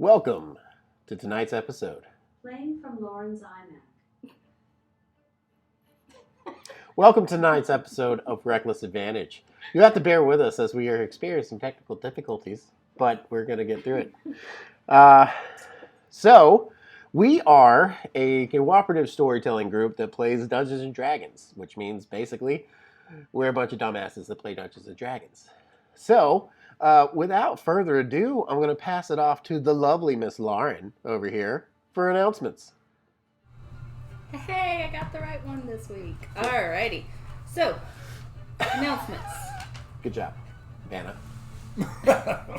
Welcome to tonight's episode. Playing from Lauren's iMac. Welcome to tonight's episode of Reckless Advantage. You have to bear with us as we are experiencing technical difficulties, but we're going to get through it. So, we are a cooperative storytelling group that plays Dungeons and Dragons, which means basically we're a bunch of dumbasses that play Dungeons and Dragons. So, without further ado, I'm going to pass it off to the lovely Miss Lauren over here for announcements. Hey, I got the right one this week. Alrighty. So, announcements. Good job, Vanna.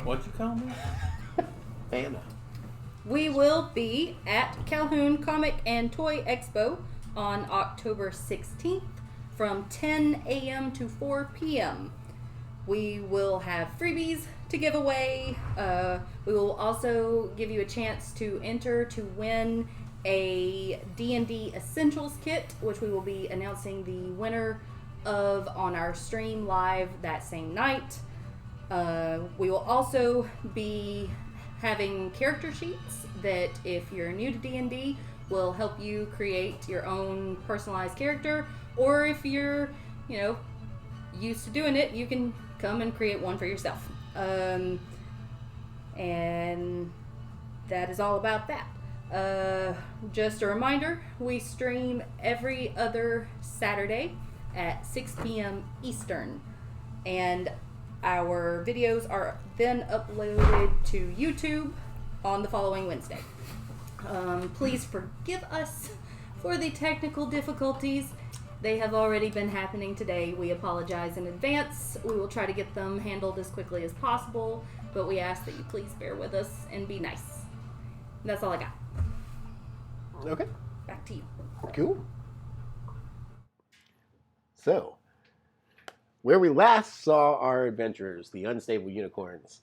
What'd you call me? Vanna. We will be at Calhoun Comic and Toy Expo on October 16th from 10 a.m. to 4 p.m. We will have freebies to give away. We will also give you a chance to enter to win a D&D Essentials kit, which we will be announcing the winner of on our stream live that same night. We will also be having character sheets that, if you're new to D&D, will help you create your own personalized character, or if you're, used to doing it, you can come and create one for yourself. And that is all about that. Just a reminder, we stream every other Saturday at 6 p.m. Eastern, and our videos are then uploaded to YouTube on the following Wednesday. Please forgive us for the technical difficulties. They have already been happening today. We apologize in advance. We will try to get them handled as quickly as possible, but we ask that you please bear with us and be nice. That's all I got. Okay. Back to you. Cool. So, where we last saw our adventurers, the unstable unicorns,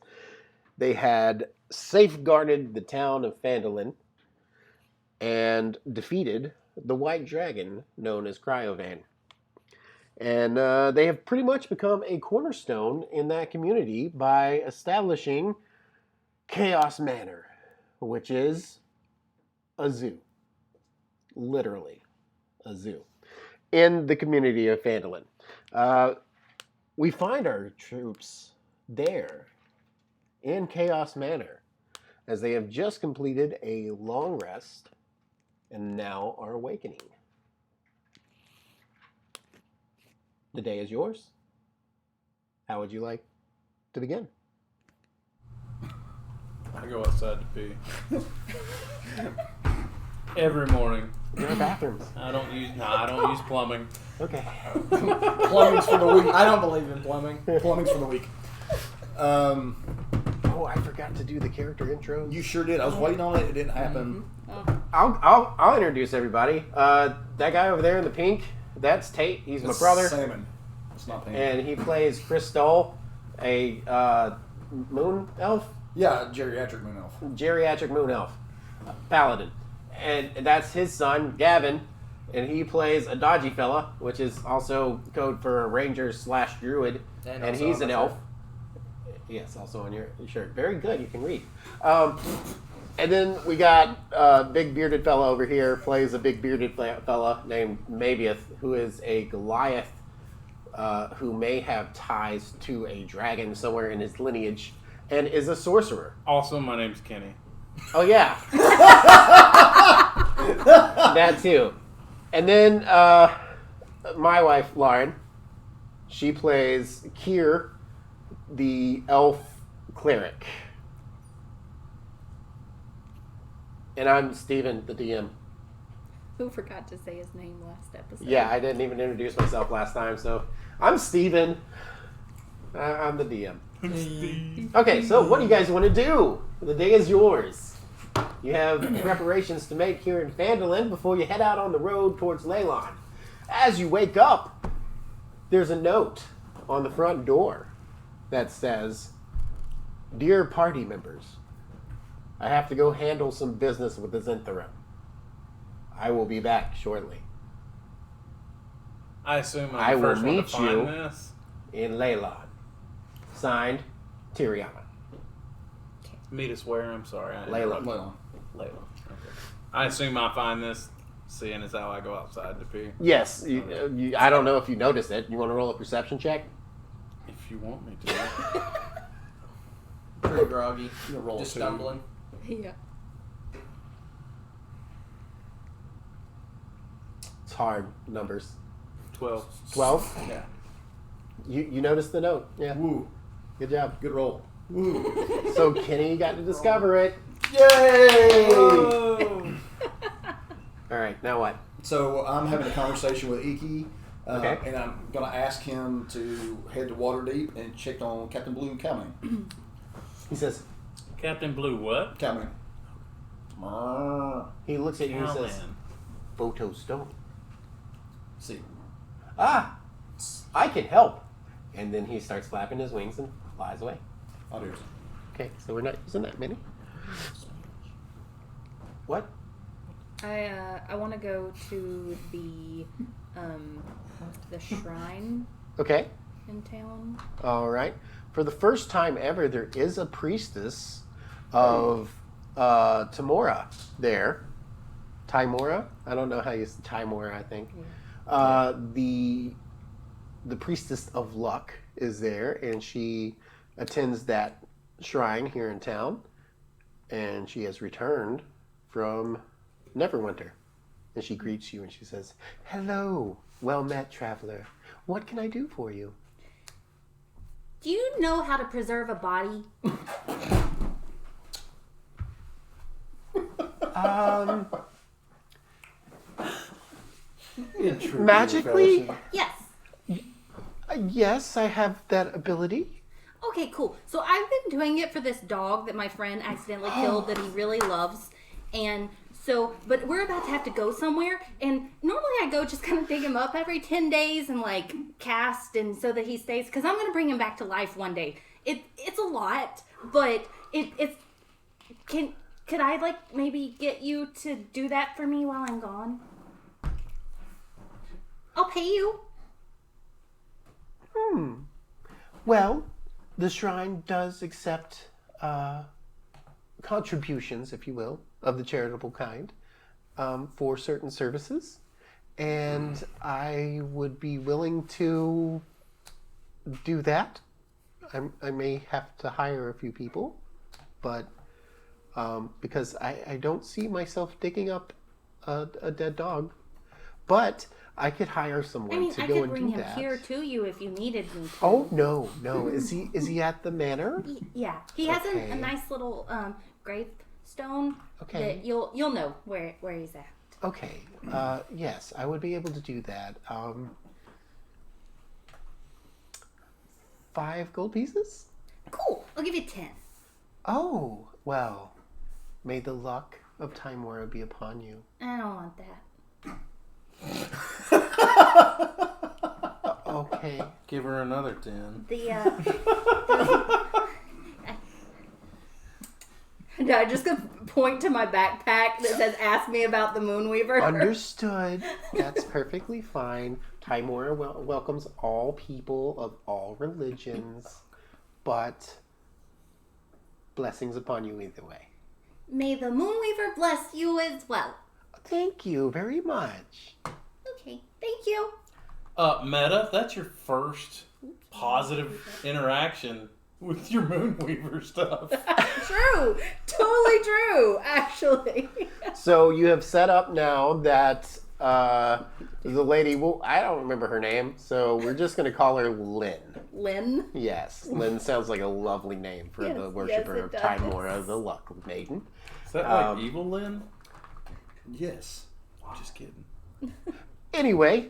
they had safeguarded the town of Phandalin and defeated the white dragon known as Cryovan. And they have pretty much become a cornerstone in that community by establishing Chaos Manor, which is a zoo. Literally a zoo in the community of Phandalin. We find our troops there in Chaos Manor as they have just completed a long rest and now are awakening. The day is yours. How would you like to begin? I go outside to pee. Every morning. There are bathrooms. I don't use plumbing. Okay. Plumbing's for the week. I don't believe in plumbing. Plumbing's for the week. Oh, I forgot to do the character intros. You sure did. I was waiting on it. It didn't happen. I'll introduce everybody. That guy over there in the pink, that's Tate. He's my brother. Salmon. It's not pink. And he plays Crystal, a moon elf. Yeah, geriatric moon elf. Geriatric moon elf. Paladin. And that's his son, Gavin. And he plays a dodgy fella, which is also code for a ranger / druid. And he's an elf. Yes, also on your shirt. Very good. You can read. And then we got a big bearded fella over here, plays a big bearded fella named Mabieth, who is a Goliath who may have ties to a dragon somewhere in his lineage, and is a sorcerer. Also, my name's Kenny. Oh, yeah. That too. And then my wife, Lauren, she plays Kier, the elf cleric. And I'm Steven, the DM. Who forgot to say his name last episode? Yeah, I didn't even introduce myself last time, so I'm Steven. I'm the DM. Okay, so what do you guys want to do? The day is yours. You have preparations to make here in Phandalin before you head out on the road towards Leilon. As you wake up, there's a note on the front door that says, "Dear party members, I have to go handle some business with the Zintherim. I will be back shortly. I assume I I'm the will first one to meet find you. this. In Leilon. Signed, Tiriana." Mead is where? I'm sorry. Leilon. Leilon. Leilon. Okay. I assume I find this, seeing as how I go outside to pee. Yes. I don't know if you noticed it. You want to roll a perception check? If you want me to. Pretty groggy. You roll Just two. stumbling. Yeah. It's hard numbers. 12. 12? Yeah. You noticed the note. Yeah. Woo. Good job. Good roll. Woo. So Kenny got to discover it. Yay! Whoa! All right. Now what? So I'm having a conversation with Iki, Okay. and I'm going to ask him to head to Waterdeep and check on Captain Blue and Cowman. He says, Captain Blue, what? Cowman. he looks at you and says, Cowman. photo stone. See. Ah, I can help. And then he starts flapping his wings and flies away. I'll do it. Okay, so we're not using that many. What? I want to go to the shrine Okay. in town. All right. For the first time ever, there is a priestess of Timora there. Timora? I don't know how you say Timora, I think. The priestess of luck is there, and she attends that shrine here in town. And she has returned from Neverwinter. And she greets you and she says, "Hello, well met, traveler. What can I do for you?" Do you know how to preserve a body? Magically? Yes. Yes, I have that ability. Okay, cool. So I've been doing it for this dog that my friend accidentally killed that he really loves. And so, but we're about to have to go somewhere. And normally I go just kind of dig him up every 10 days and like cast and so that he stays. Because I'm going to bring him back to life one day. It's a lot, but it's... Could I like maybe get you to do that for me while I'm gone? I'll pay you. Well, the shrine does accept contributions, if you will, of the charitable kind for certain services. And I would be willing to do that. I may have to hire a few people, but because I don't see myself digging up a dead dog. But I could hire someone I mean, to I go could and bring do him that. here to you if you needed me to. Oh no! Is he at the manor? Yeah, he has Okay. a nice little gravestone Okay. that you'll know where he's at. Okay. Yes, I would be able to do that. 5 gold pieces? Cool. I'll give you 10. Oh, well. May the luck of Timora be upon you. I don't want that. Okay. Give her another 10. No, I'm just gonna point to my backpack that says "Ask me about the Moonweaver." Understood. That's perfectly fine. Timora welcomes all people of all religions, but blessings upon you either way. May the Moonweaver bless you as well. Thank you very much. Okay, thank you. Meta, that's your first positive interaction with your Moonweaver stuff. True, totally true. Actually, So you have set up now that the lady, well, I don't remember her name, so we're just going to call her Lynn. Lynn. Yes, Lynn sounds like a lovely name for Yes, the worshiper yes, it of does. Timora, the Luck Maiden. Is that like Evil Lynn? Yes. Just kidding. Anyway,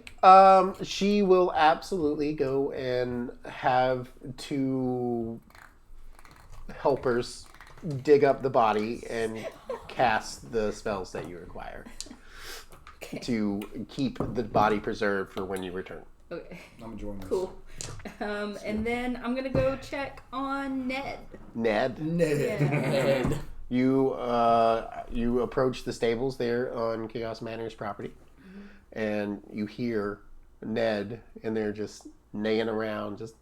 she will absolutely go and have 2 helpers dig up the body and cast the spells that you require to keep the body preserved for when you return. Okay, I'm enjoying this. cool. And then I'm gonna go check on Ned. Ned, Yeah. you approach the stables there on Chaos Manor's property, and you hear Ned, and they're just neighing around, just.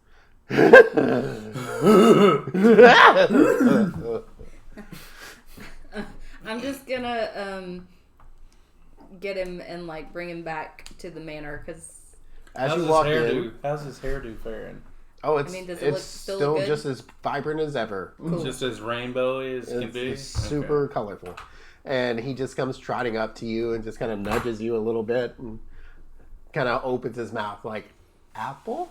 I'm just gonna get him and like bring him back to the manor because. As How's you his walk hairdo? in, How's his hairdo faring? oh, it's I mean, does it it's look still still good? just as vibrant as ever. Cool. Just as rainbowy as can It's, be. it's super Okay. colorful, and he just comes trotting up to you and just kind of nudges you a little bit and kind of opens his mouth like, "Apple."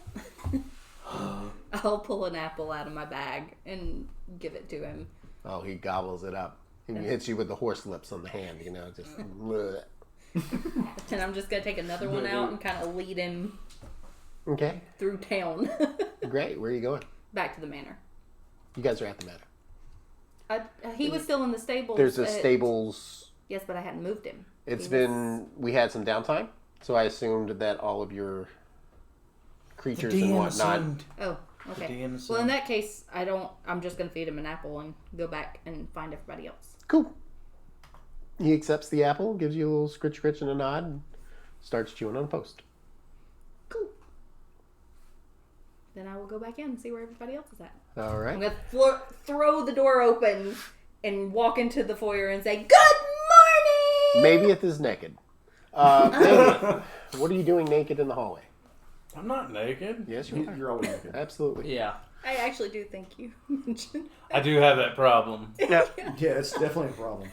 I'll pull an apple out of my bag and give it to him. Oh, he gobbles it up. He hits you with the horse lips on the hand, just. bleh. And I'm just gonna take another one out and kind of lead him Okay, through town great. Where are you going? back to the manor. You guys are at the manor. He was still in the stables. There's a stables. Yes, but I hadn't moved him. We had some downtime, so I assumed that all of your creatures and whatnot. Oh, okay. DM Well, in that case, I'm just gonna feed him an apple and go back and find everybody else. Cool. He accepts the apple, gives you a little scritch and a nod, and starts chewing on a post. Cool. Then I will go back in and see where everybody else is at. All I'm right. gonna throw the door open and walk into the foyer and say, "Good morning." Maybe it is naked. Maybe. What are you doing naked in the hallway? I'm not naked. Yes, you are. You're always naked. Absolutely. Yeah. I actually do think you mentioned. I do have that problem. Yep. Yeah, it's definitely a problem.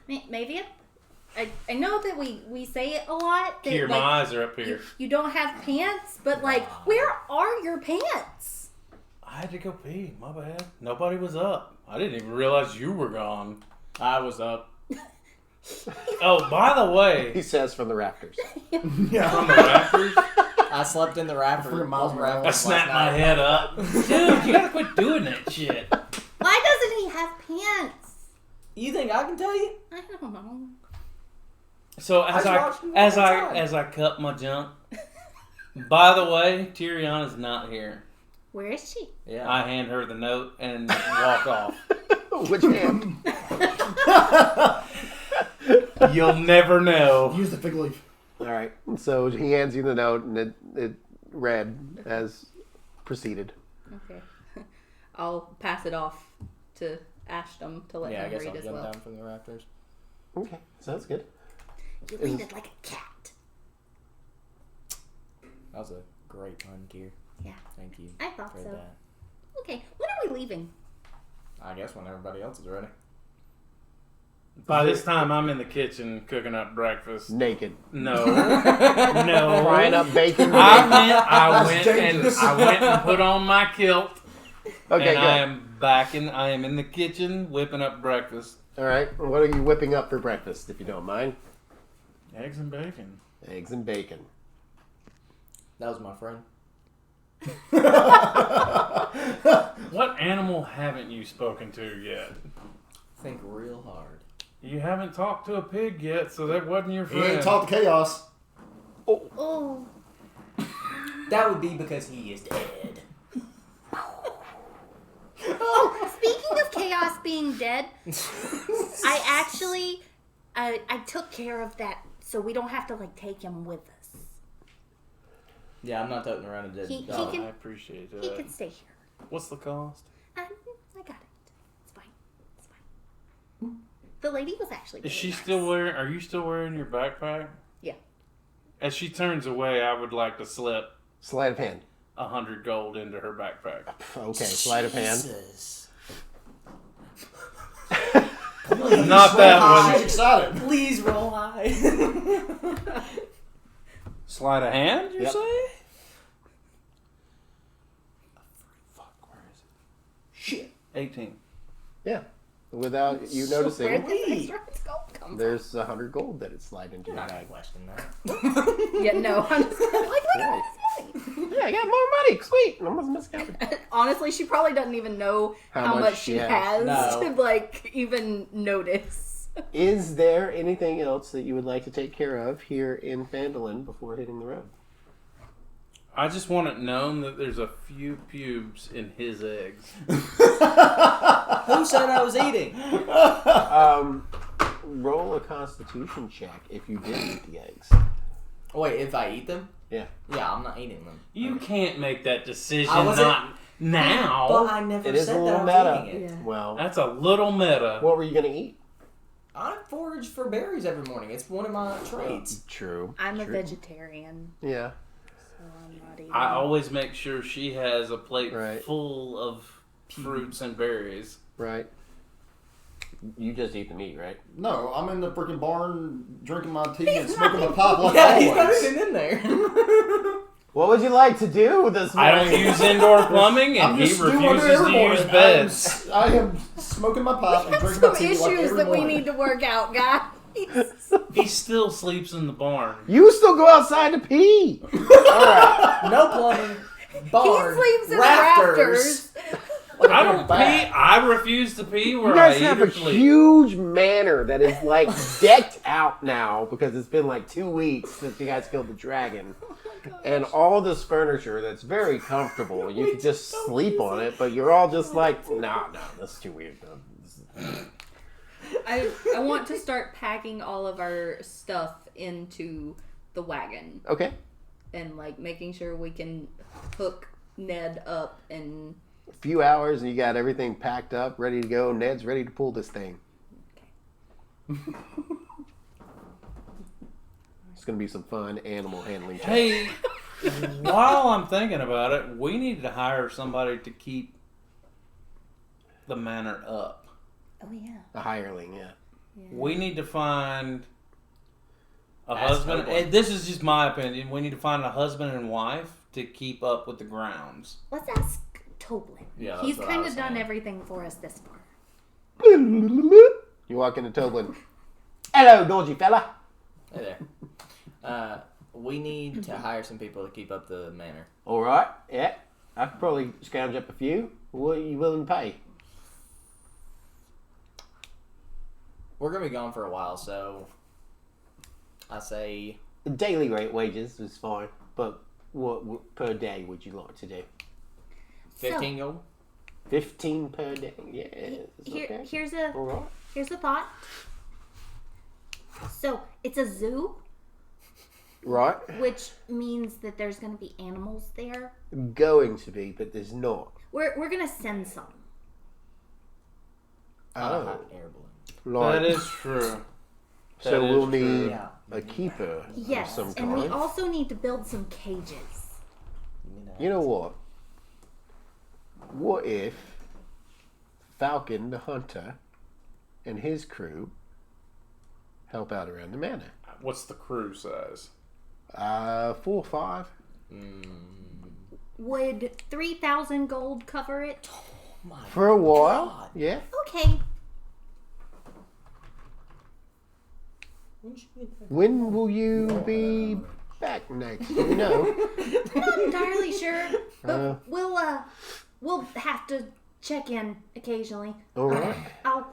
Maybe I know that we say it a lot. That, Here, my eyes are up here. You don't have pants, but like, where are your pants? I had to go pee. My bad. Nobody was up. I didn't even realize you were gone. I was up. Oh, by the way, He says from the rafters. from the rafters, I slept in the rafters. For miles around. I snapped my head up. Dude, you gotta quit doing that shit. Why doesn't he have pants? You think I can tell you? I don't know. So I watch you all the time. as I cut my junk. By the way, Tyrion is not here. Where is she? Yeah. I hand her the note and walk off. Which hand? You'll never know. Use the fig leaf. All right. So he hands you the note, and it read as proceeded. Okay. I'll pass it off to Ashton to let Yeah, I him guess read I'll as jump well. down from the rafters. Okay. Sounds good. You landed like a cat. That was a great pun, Kier. Yeah. Thank you I thought for so. that. Okay, when are we leaving? I guess when everybody else is ready. By this time, I'm in the kitchen cooking up breakfast. Naked. No, no. Frying up bacon. I went dangerous. and put on my kilt, Okay, and I good. am in the kitchen whipping up breakfast. All right. What are you whipping up for breakfast, if you don't mind? Eggs and bacon. Eggs and bacon. That was my friend. What animal haven't you spoken to yet? Think real hard. You haven't talked to a pig yet, so that wasn't your He friend. ain't taught the chaos. Oh. That would be because he is dead. Oh, speaking of chaos being dead, I actually, I took care of that, so we don't have to like take him with us. Yeah, I'm not toting around a dead He dog. can- I appreciate He that. can stay here. What's the cost? I got it. It's fine. It's fine. The lady was actually. Is really she nice. still wearing? Are you still wearing your backpack? Yeah. As she turns away, I would like to slip Sleight of hand. 100 gold into her backpack. Okay, sleight of hand. Jesus. Not that one. She's excited. Please roll high. Sleight of hand, you Yep. say? Fuck, where is it? Shit. 18. Yeah. Without you noticing, Where did this extra gold come from? there's 100 gold that it slid into You're your not gonna bag. question that. Yeah, no. I'm just like, look Yeah. at all this money. Yeah, I got more money. Sweet. I almost miscounted. Honestly, she probably doesn't even know how much she has No. to like even notice. Is there anything else that you would like to take care of here in Phandalin before hitting the road? I just want it known that there's a few pubes in his eggs. Who said I was eating? Roll a constitution check if you did eat the eggs. Wait, if I eat them? Yeah. Yeah, I'm not eating them. You can't make that decision I wasn't- not now. But I never It is a said that little I was meta. eating it. Yeah. Well, That's a little meta. what were you going to eat? I forage for berries every morning. It's one of my traits. True. I'm a True. vegetarian, Yeah. so I'm not eating. I always make sure she has a plate Right. full of fruits and berries. Right. You just eat the meat, right? No, I'm in the freaking barn drinking my tea and smoking my pipe like Yeah, he's not always. even in there. What would you like to do this I morning? don't use indoor plumbing, and I'm he just doing refuses it every to morning. use beds. I am smoking my pipe and drinking some my tea issues like every that we morning. need to work out, guys. He still sleeps in the barn. You still go outside to pee. All right. No plumbing. Barn. He sleeps in rafters. rafters. I don't pee. I refuse to pee where You guys I eat have a or sleep. huge manor that is like decked out now because it's been like 2 weeks since you guys killed the dragon. And all this furniture that's very comfortable. You could just sleep on it, but you're all just like, no, that's too weird. I want to start packing all of our stuff into the wagon Okay. and like making sure we can hook Ned up and A few hours and you got everything packed up, ready to go. Ned's ready to pull this thing. It's going to be some fun animal handling. Hey, while I'm thinking about it, we need to hire somebody to keep the manor up. oh yeah. A hireling, yeah. We need to find a Ask husband. Toblin. And this is just my opinion. We need to find a husband and wife to keep up with the grounds. Let's ask Toblin. Yeah, that's He's what I kind was of done saying. everything for us this far. You walk into Toblin. Hello, Gorgy fella. Hey there. We need to hire some people to keep up the manor. All right, yeah. I could probably scrounge up a few. What are you willing to pay? We're gonna be gone for a while, so I say The daily rate wages is fine, but what per day would you like to do? 15 gold. 15 per day. Yeah, it's okay. Here's All right. a thought. So it's a zoo, Right. which means that there's going to be animals there. Going to be, but there's not. We're gonna send some. Hot Oh, air balloon. like, That is true. so that we'll is need Yeah. a keeper Yes, of some and we kind. also need to build some cages. You know what? What if Falcon the Hunter and his crew help out around the manor? What's the crew size? 4 or 5. Would 3,000 gold cover it? My For a while. God. Yeah. Okay. When will you be back next? Do you know? Not entirely sure, Uh, but we'll have to check in occasionally. all right. I'll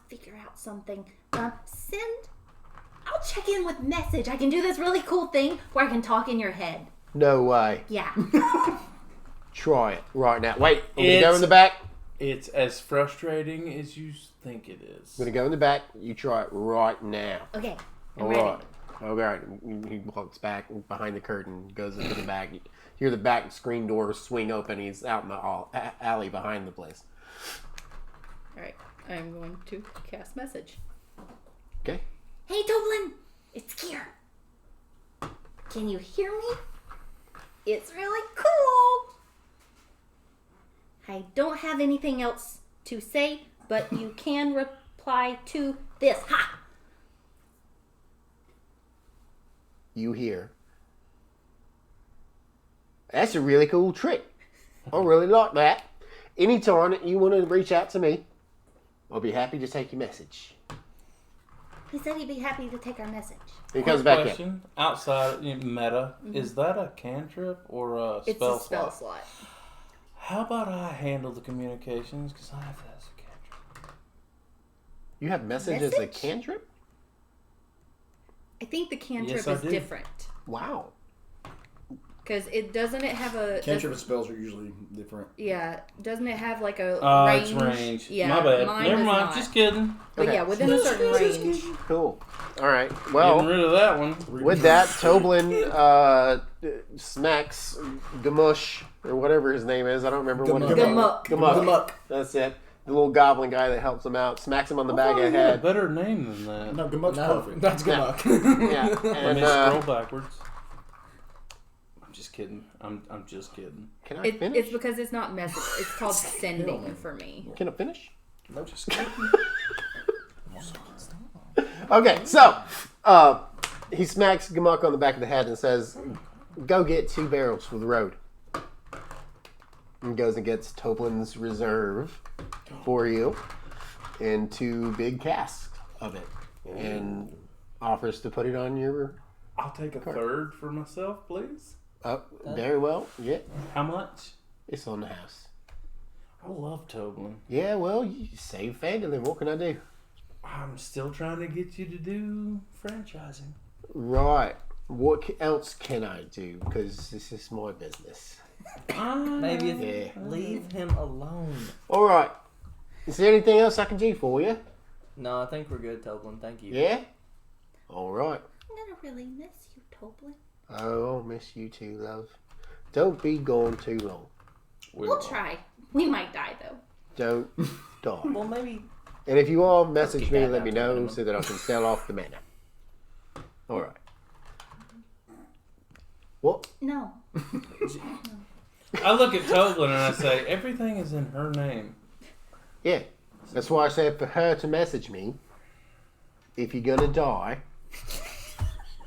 figure out something. I'll check in with message. I can do this really cool thing where I can talk in your head. No way. Yeah. Try it right now. Wait, I'm going to go It's- in the back. It's as frustrating as you think it is. I'm going to go in the back. You try it right now. Okay. I'm All ready. right. All right. He walks back behind the curtain, goes into the back. You hear the back screen door swing open. He's out in the alley behind the place. All right. I'm going to cast message. Okay. Hey, Dublin! It's Kier. Can you hear me? It's really cool. I don't have anything else to say, but you can reply to this. Ha! You hear. That's a really cool trick. I really like that. Anytime that you want to reach out to me, I'll be happy to take your message. He said he'd be happy to take our message. He comes Quick back in. question. Outside meta, is that a cantrip or a It's spell a spell slot? slot. How about I handle the communications? Because I have that as a cantrip. You have message as a Message? cantrip? I think the cantrip Yes, I is do. different. Wow. Because doesn't it have a... Cantrip spells are usually different. Yeah, doesn't it have like a It's range? range. Yeah, My bad. mine Never does mind. not. Just kidding. But Okay. yeah, within a certain range. Cool. All right. Getting Well, rid of that one. with that, Toblin smacks Gamush, or whatever his name is. I don't remember what his name is. Gamuk. Gamuk. Gamuk. That's it. The little goblin guy that helps him out. Smacks him on the back of the A head. better name than that. No, Gamuk's perfect. That's Yeah. Gamuk. Yeah. Let And me scroll backwards. I'm just kidding. I'm just kidding. can I finish? It's because it's not message. It's called sending for me. Can I finish? No, just kidding. Okay, so he smacks Gamuk on the back of the head and says, "Go get 2 barrels for the road." And goes and gets Toblin's reserve for you in 2 big casks of it, and offers to put it on your. I'll take a third for myself, please. Very well. Yeah, How much? it's on the house. I love Toblin. Yeah, well, you save Phandalin. What can I do? I'm still trying to get you to do franchising. Right. What else can I do? Because this is my business. Maybe if Yeah. leave him alone. All right. Is there anything else I can do for you? No, I think we're good, Toblin. Thank you. Yeah? All right. I'm gonna really miss you, Toblin. Oh, I'll miss you too, love. Don't be gone too long. We'll try. We might die though. Don't die. Well, maybe. And if you all message keep me, that let me down to a know minimum. so that I can sell off the mana. All right. What? No. I look at Toblin and I say, everything is in her name. Yeah. That's why I said for her to message me if you're going to die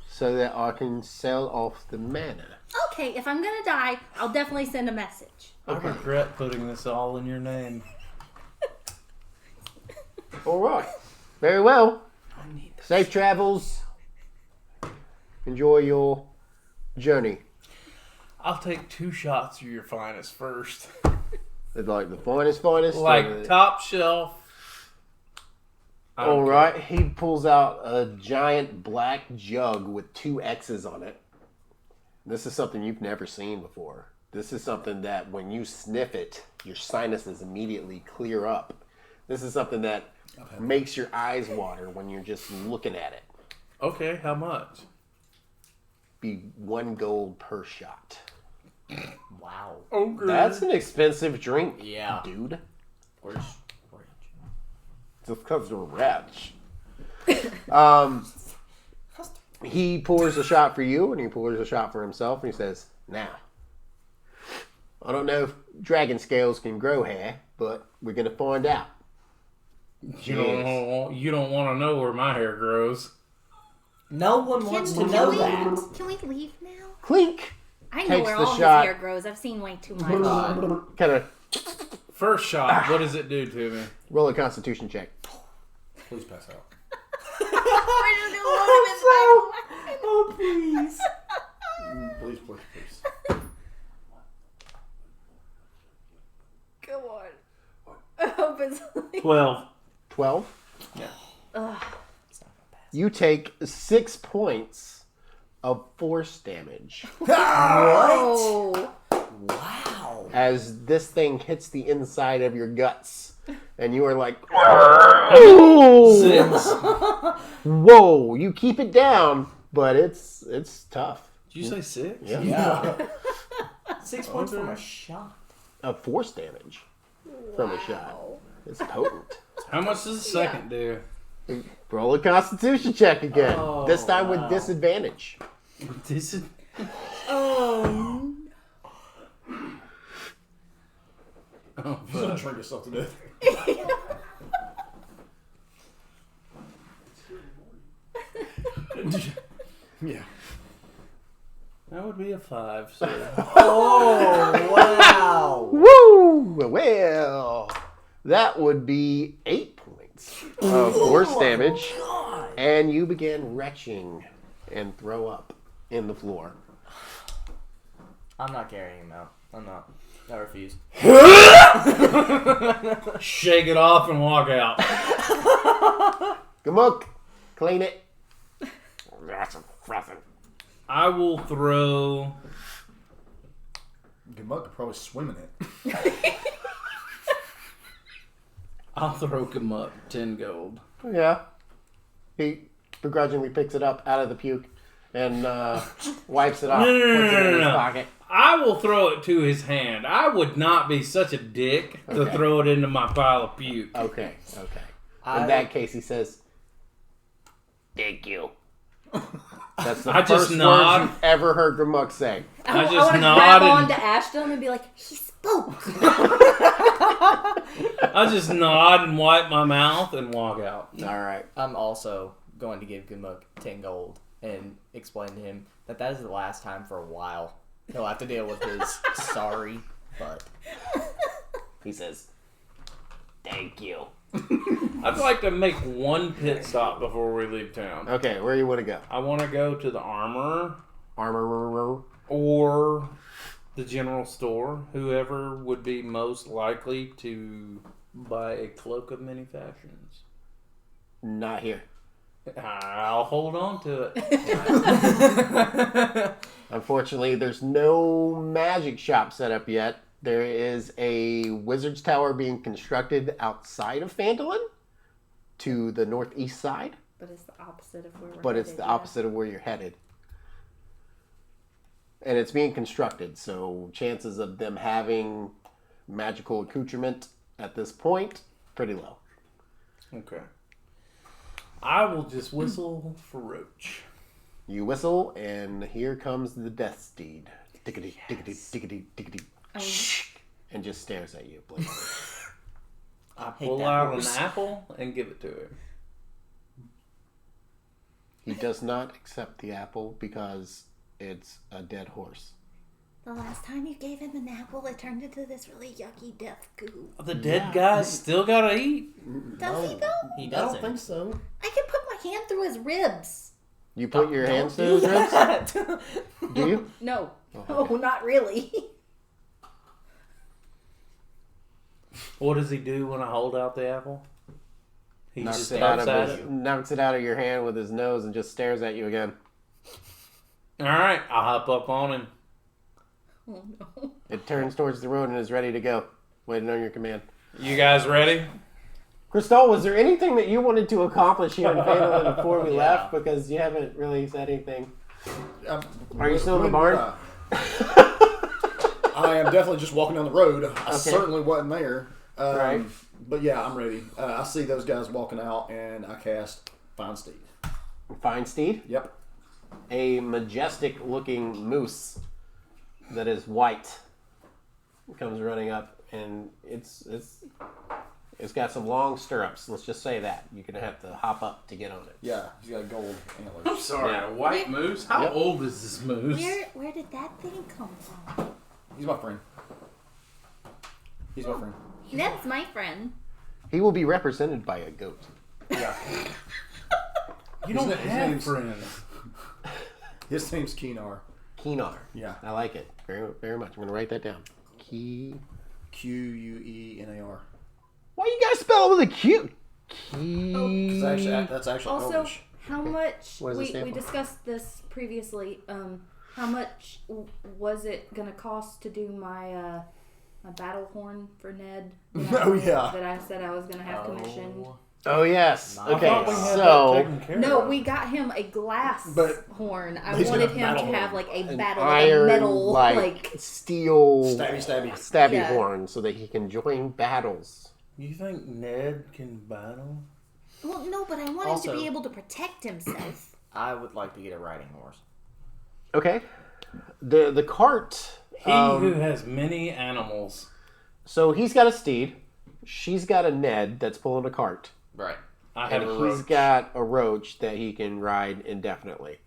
so that I can sell off the mana. Okay, if I'm gonna die, I'll definitely send a message. I regret putting this all in your name. All right. Very well. Safe travels. Enjoy your journey. I'll take 2 shots of your finest first. It's like the finest. Like top shelf. I don't All care. right. He pulls out a giant black jug with 2 X's on it. This is something you've never seen before. This is something that when you sniff it, your sinuses immediately clear up. This is something that makes your eyes water when you're just looking at it. Okay, how much? Be 1 gold per shot. Wow. Okay. That's an expensive drink, Yeah. dude. Where's Just because you're rich. He pours a shot for you, and he pours a shot for himself, and he says, "Now, I don't know if dragon scales can grow hair, but we're gonna find out." You don't want to know where my hair grows. No one wants to know that. Can we leave now? Clink. I know Takes where the all shot. his hair grows. I've seen way too much. Kind of First shot, what does it do to me? roll a Constitution check. Please pass out. Oh, please. Please, please, please. Come on. I hope it's 12. 12. Ugh. You take 6 points of force damage Oh. Wow. as this thing hits the inside of your guts, and you are like, Six. "Whoa!" You keep it down, but it's tough. Did you say 6? Yeah. Yeah. 6 points from a shot. Of force damage from a shot. It's potent. How much does the second do? Roll a Constitution check again. Oh, this time wow. with disadvantage. This is... Oh. Oh, You're gonna drink yourself to death. Yeah. that would be a 5, so... Oh, wow. Woo! Well, that would be 8 points of force damage. And you begin retching and throw up in the floor. I'm not carrying him out. I'm not. I refuse. Shake it off and walk out. Gamuk, clean it. That's impressive. I will throw Gumuk could probably swim in it. I'll throw him up 10 gold. Yeah. He begrudgingly picks it up out of the puke and wipes it off. No, Puts it in his pocket. I will throw it to his hand. I would not be such a dick to Okay. throw it into my pile of puke. Okay. In that case, he says, "Thank you." That's the I first just words nod. you've ever heard Grimmuck say. I just want to nod grab and- on to Ashton and be like, he spoke. I just nod and wipe my mouth and walk out. All right. I'm also going to give Gumuk 10 gold and explain to him that is the last time for a while. He'll have to deal with his sorry, but He says, "Thank you." I'd like to make one pit stop before we leave town. Okay, where you want to go? I want to go to the armorer Armor. or the general store, whoever would be most likely to buy a cloak of many fashions. Not here. I'll hold on to it. Unfortunately, there's no magic shop set up yet. There is a wizard's tower being constructed outside of Phandalin to the northeast side, But it's the opposite of where we're but it's headed, the yeah. opposite of where you're headed. And it's being constructed, so chances of them having magical accoutrement at this point, pretty low. Okay. I will just whistle for Roach. You whistle, and here comes the death steed. Tickety, tickety, tickety, tickety. And just stares at you, please. I hate pull that out horse. an apple and give it to him. He does not accept the apple because it's a dead horse. The last time you gave him an apple, it turned into this really yucky death goo. The dead guys still gotta eat. Does he though? he I doesn't. don't think so. I can put my hand through his ribs. You put your Don't hands to do his ribs? that. Do you? No. Oh, Oh, not really. What does he do when I hold out the apple? He Knocks just it, out stares at of it. knocks it out of your hand with his nose and just stares at you again. Alright, I'll hop up on him. Oh no. It turns towards the road and is ready to go, waiting on your command. You guys ready? Crystal, was there anything that you wanted to accomplish here in Phandalin before we Yeah. left? Because you haven't really said anything. Are you When- still in the when, barn? I am definitely just walking down the road. I Okay. certainly wasn't there. Right. But yeah, I'm ready. I see those guys walking out, and I cast Find Steed. Fine steed. Yep. A majestic looking moose that is white comes running up, and it's got some long stirrups. Let's just say that. You're gonna have to hop up to get on it. Yeah, he's got gold I'm antlers. sorry, Yeah. a white moose? How Yep. old is this moose? Where did that thing come from? He's my friend. He's my friend. That's my friend. He will be represented by a goat. Yeah. You don't His have name's- friends. His name's Keenar. Keenar. Yeah. I like it very, very much. I'm gonna write that down. Key. Quenar. Why you guys spell it with a Q? Key. That's actually Also, Elvish. how much What does it stand we for? discussed this previously. How much was it gonna cost to do my my battle horn for Ned? Oh, yeah. That I said I was gonna have commissioned. Oh yes. I Okay. thought we had that So taken care No, of. we got him a glass But horn. I he's wanted got a him to battle have horn. like a an battle, like a iron, metal, like steel, Stabby. Yeah. horn, so that he can join battles. You think Ned can battle? Well, no, but I want him Also- to be able to protect himself. I would like to get a riding horse. Okay. The cart. He who has many animals. So he's got a steed. She's got a Ned that's pulling a cart. Right. I have And a he's roach. got a roach that he can ride indefinitely.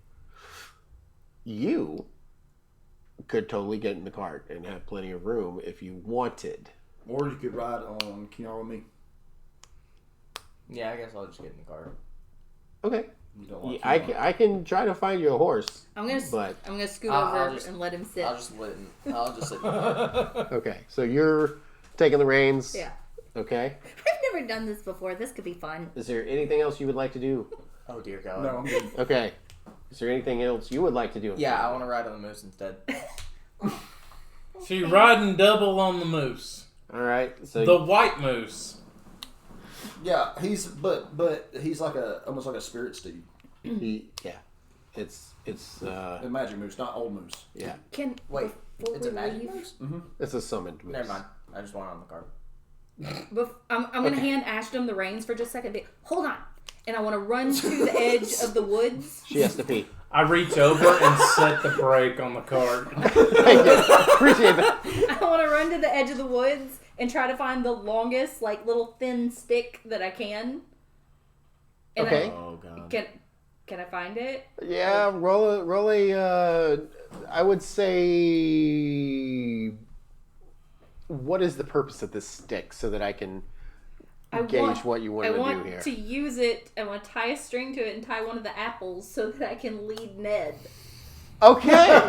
You could totally get in the cart and have plenty of room if you wanted. Or you could ride on Keenar with me. Yeah, I guess I'll just get in the car. Okay. You don't like Yeah, Keenar. I can try to find you a horse, I'm but gonna scoot I'll over just- and let him sit. I'll just sit in the car. okay. So you're taking the reins. Yeah. Okay. I've never done this before. This could be fun. Is there anything else you would like to do? Oh dear God. No, I'm good. Okay. Is there anything else you would like to do? Yeah, I want to ride on the moose instead. So you're riding double on the moose. All right. So The white moose. Yeah, he's he's like almost like a spirit steed. it's A magic moose, not old moose. yeah. Wait, before it's we a magic leave- moose? It's a summoned moose. Never mind. I just want it on the card. I'm going to hand Ashton the reins for just a second. Hold on. And I want to run to the edge of the woods. She has to pee. I reach over and set the brake on the cart. Thank you. Appreciate that. I want to run to the edge of the woods and try to find the longest, like, little thin stick that I can. And Okay. Oh god. Can I find it? Yeah, roll a I would say, what is the purpose of this stick so that I can gauge what you want I to want do here? to use it. I want to tie a string to it and tie one of the apples so that I can lead Ned. Okay.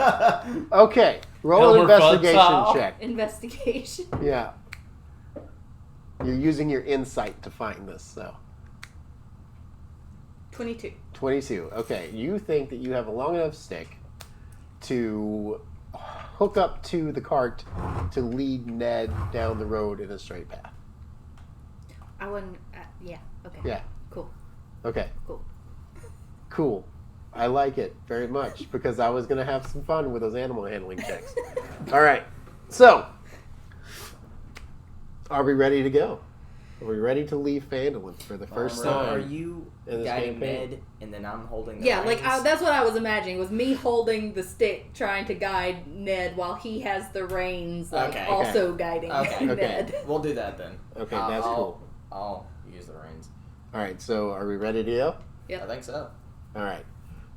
Okay. Roll an Elmer Fudd investigation style. check. Investigation. Yeah. You're using your insight to find this, so. 22. 22. Okay. You think that you have a long enough stick to hook up to the cart to lead Ned down the road in a straight path. I wouldn't. Yeah. Okay. Yeah. Cool. Okay. Cool. Cool. I like it very much because I was going to have some fun with those animal handling checks. All right. So, are we ready to go? Are we ready to leave Phandalin for the first So time? are you in this guiding campaign. Ned and then I'm holding the Yeah, like reins? that's what I was imagining was me holding the stick, trying to guide Ned while he has the reins, like Okay. also guiding Okay. Ned. We'll do that then. Okay, that's cool. I'll use the reins. All right. So, are we ready to go? Yep. I think so. All right.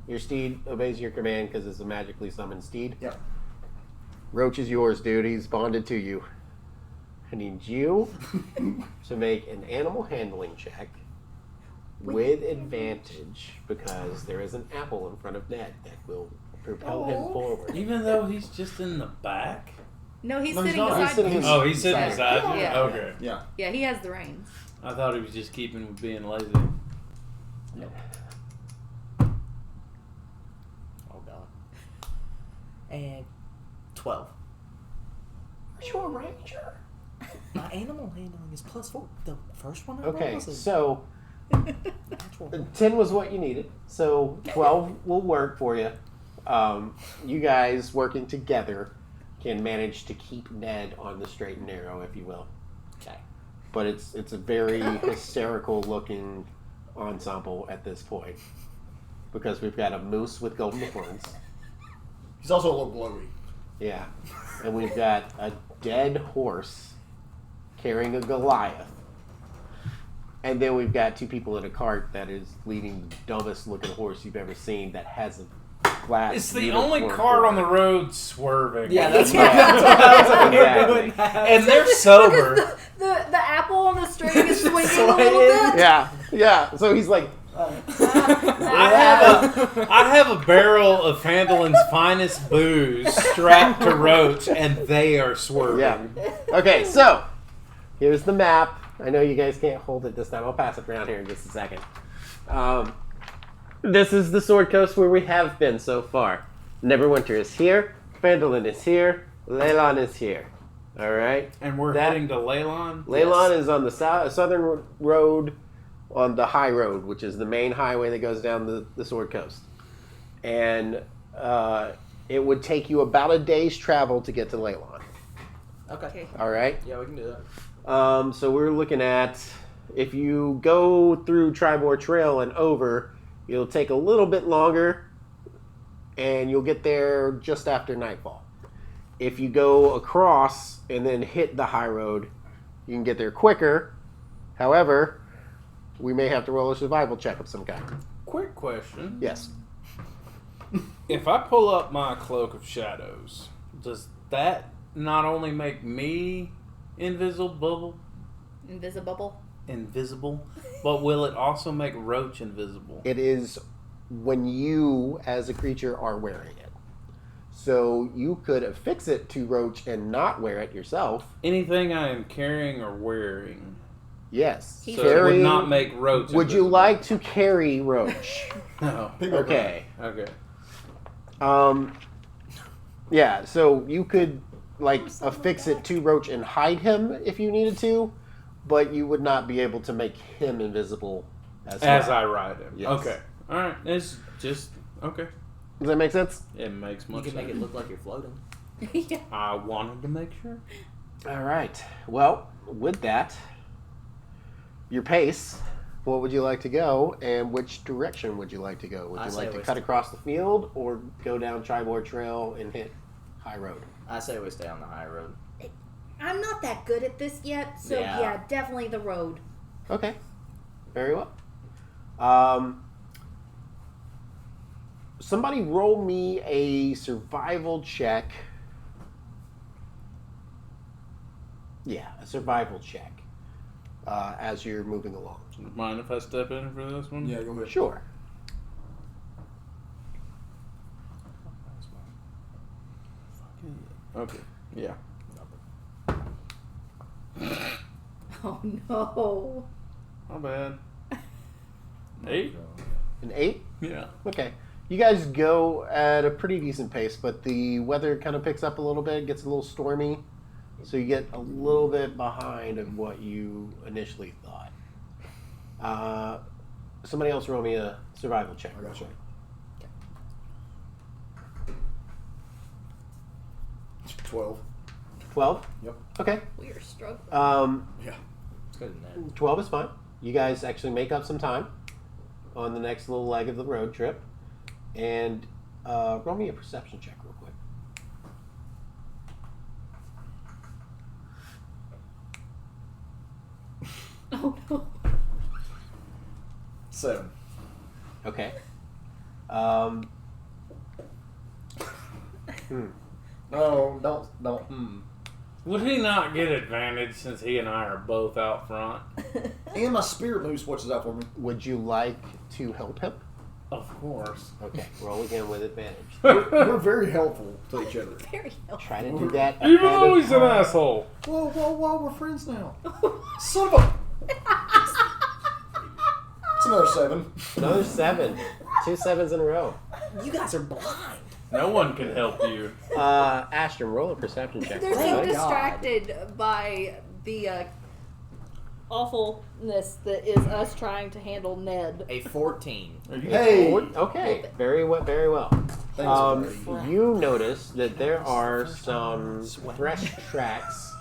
Your steed obeys your command because it's a magically summoned steed. Yep. Roach is yours, dude. He's bonded to you. I need you to make an animal handling check with advantage because there is an apple in front of Ned that will propel him forward. Even though he's just in the back? No, he's No, he's sitting not. beside He's sitting me. in- Oh, he's sitting Sorry. beside you? Yeah. Okay. Yeah. Yeah, he has the reins. I thought he was just keeping with being lazy. Oh god. And 12. Are you a ranger? My animal handling is +4. The first one I Okay, rolled was a so natural. 10 was what you needed. So 12 will work for you. You guys working together can manage to keep Ned on the straight and narrow, if you will. Okay. But it's a very hysterical looking ensemble at this point because we've got a moose with golden horns. He's also a little glowy. Yeah. And we've got a dead horse carrying a Goliath. And then we've got two people in a cart that is leading the dumbest looking horse you've ever seen that has a flat. It's the only unicorn cart on the horn. road swerving. Yeah, that's Yeah. that's what I was Exactly. doing that. And they're sober. The apple on the string is swinging a little bit. Yeah. So he's like, I have a barrel of Phandalin's finest booze strapped to Roach, and they are swerving. yeah. Okay, so here's the map. I know you guys can't hold it this time. I'll pass it around here in just a second. This is the Sword Coast where we have been so far. Neverwinter is here. Phandalin is here. Leilon is here. All right. And we're heading to Leilon. Leilon is on the southern road, on the high road, which is the main highway that goes down the Sword Coast. And it would take you about a day's travel to get to Leilon. Okay. All right. Yeah, we can do that. So we're looking at, if you go through Tribor Trail and over, it'll take a little bit longer, and you'll get there just after nightfall. If you go across and then hit the high road, you can get there quicker. However, we may have to roll a survival check of some kind. Quick question. Yes. If I pull up my Cloak of Shadows, does that not only make me invisible, but will it also make Roach invisible? It is when you, as a creature, are wearing it. So you could affix it to Roach and not wear it yourself. Anything I am carrying or wearing. Yes. So it would not make Roach Would you invisible. like to carry Roach? No. Okay. Okay. Yeah, so you could like affix it to Roach and hide him if you needed to, but you would not be able to make him invisible as well. I ride him. Yes. Okay. All right. It's just okay. Does that make sense? It makes You much can sense. make it look like you're floating. Yeah. I wanted to make sure. All right. Well, with that, your pace. What would you like to go, and which direction would you like to go? Would I you say like to we cut stay- across the field, or go down Tribord Trail and hit High Road? I say we stay on the high road. I'm not that good at this yet, so Yeah. yeah, definitely the road. Okay. Very well. Somebody roll me a survival check. Yeah, a survival check as you're moving along. Mind if I step in for this one? Yeah, go ahead. Sure. Okay. Yeah. Oh no. Not bad. 8? An 8? Yeah. Okay. You guys go at a pretty decent pace, but the weather kind of picks up a little bit, gets a little stormy, so you get a little bit behind of what you initially thought. Somebody else roll me a survival check. I got you. 12. 12? Yep. Okay. We are struggling. Yeah. It's good than that. 12 is fine. You guys actually make up some time on the next little leg of the road trip. And roll me a perception check real quick. Oh no. 7. Okay. No, don't. Would he not get advantage since he and I are both out front? And my spirit moves watches out for me. Would you like to help him? Of course. Okay. Roll again with advantage. We're very helpful to each other. Very helpful. Try to do that. You're ahead of always an time. asshole. Whoa, we're friends now. Son of a... It's another 7. Another 7. 2 7s in a row. You guys are blind. No one can help you. Ashton, roll a perception check. They're real so quick. distracted by the awfulness that is us trying to handle Ned. A 14. Are you Hey! Okay, very well, very well. Thanks, buddy. You notice that there are some fresh tracks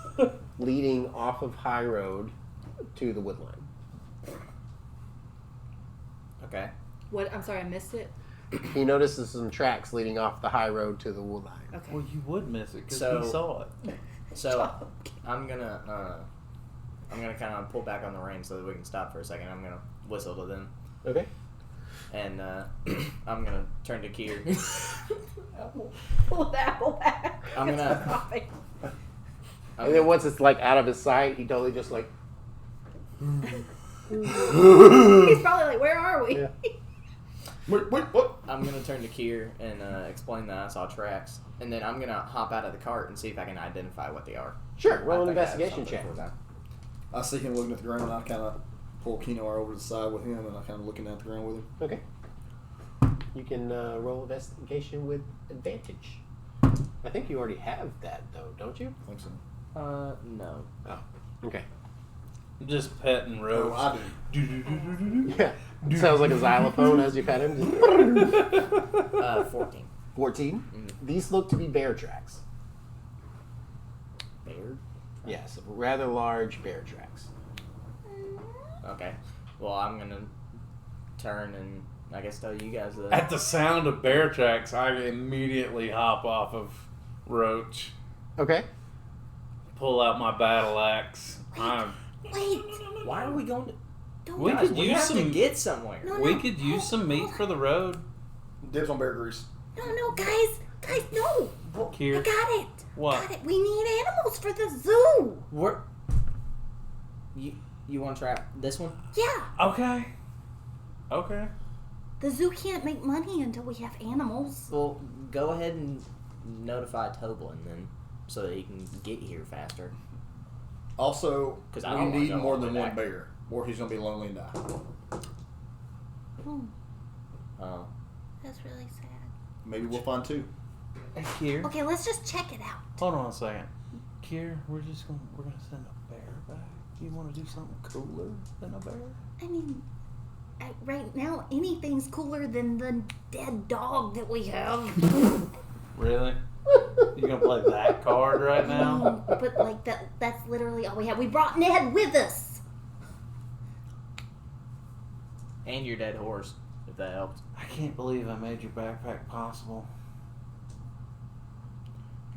leading off of High Road to the woodline. Okay. What? I'm sorry, I missed it. He notices some tracks leading off the High Road to the woodline. Okay. Well, you would miss it because So- we saw it. So I'm gonna kind of pull back on the reins so that we can stop for a second. I'm gonna whistle to them, Okay. and I'm gonna turn to Kier. Pull the apple back. I'm gonna- And then once it's like out of his sight, he totally just like. He's probably like, "Where are we?" Yeah. Wait, what? I'm gonna turn to Kier and explain that I saw tracks, and then I'm gonna hop out of the cart and see if I can identify what they are. Sure, roll I an think I have investigation something check. for that. I see him looking at the ground, and I kind of pull Kenoar over to the side with him, and I kind of looking at the ground with him. Okay. You can roll investigation with advantage. I think you already have that, though, don't you? I think so. No. Okay. Just petting Rose. Oh, I do. Yeah. It sounds like a xylophone as you pet him. 14. 14. These look to be bear tracks. Bear? Yes, rather large bear tracks. Okay. Well, I'm gonna turn and I guess tell you guys that. At the sound of bear tracks, I immediately hop off of Roach, Okay. pull out my battle axe. Wait. Why are we going to? We Guys, could we use have to some. get somewhere. We could use some meat for the road. Dibs on bear grease. No, guys, no. Kier. I got it. What? Got it. We need animals for the zoo. We're. You want to try this one? Yeah. Okay. Okay. The zoo can't make money until we have animals. Well, go ahead and notify Toblin then, so that he can get here faster. Also, 'Cause I we don't wanna need go more all the than way one back. bear, or he's gonna be lonely and die. Oh. That's really sad. Maybe we'll find 2. Hey, Kier. Okay, let's just check it out. Hold on a second. Kier, we're gonna send a bear back. You want to do something cooler than a bear? I mean, right now, anything's cooler than the dead dog that we have. Really? You gonna play that card right now? But like that's literally all we have. We brought Ned with us. And your dead horse, if that helps. I can't believe I made your backpack possible.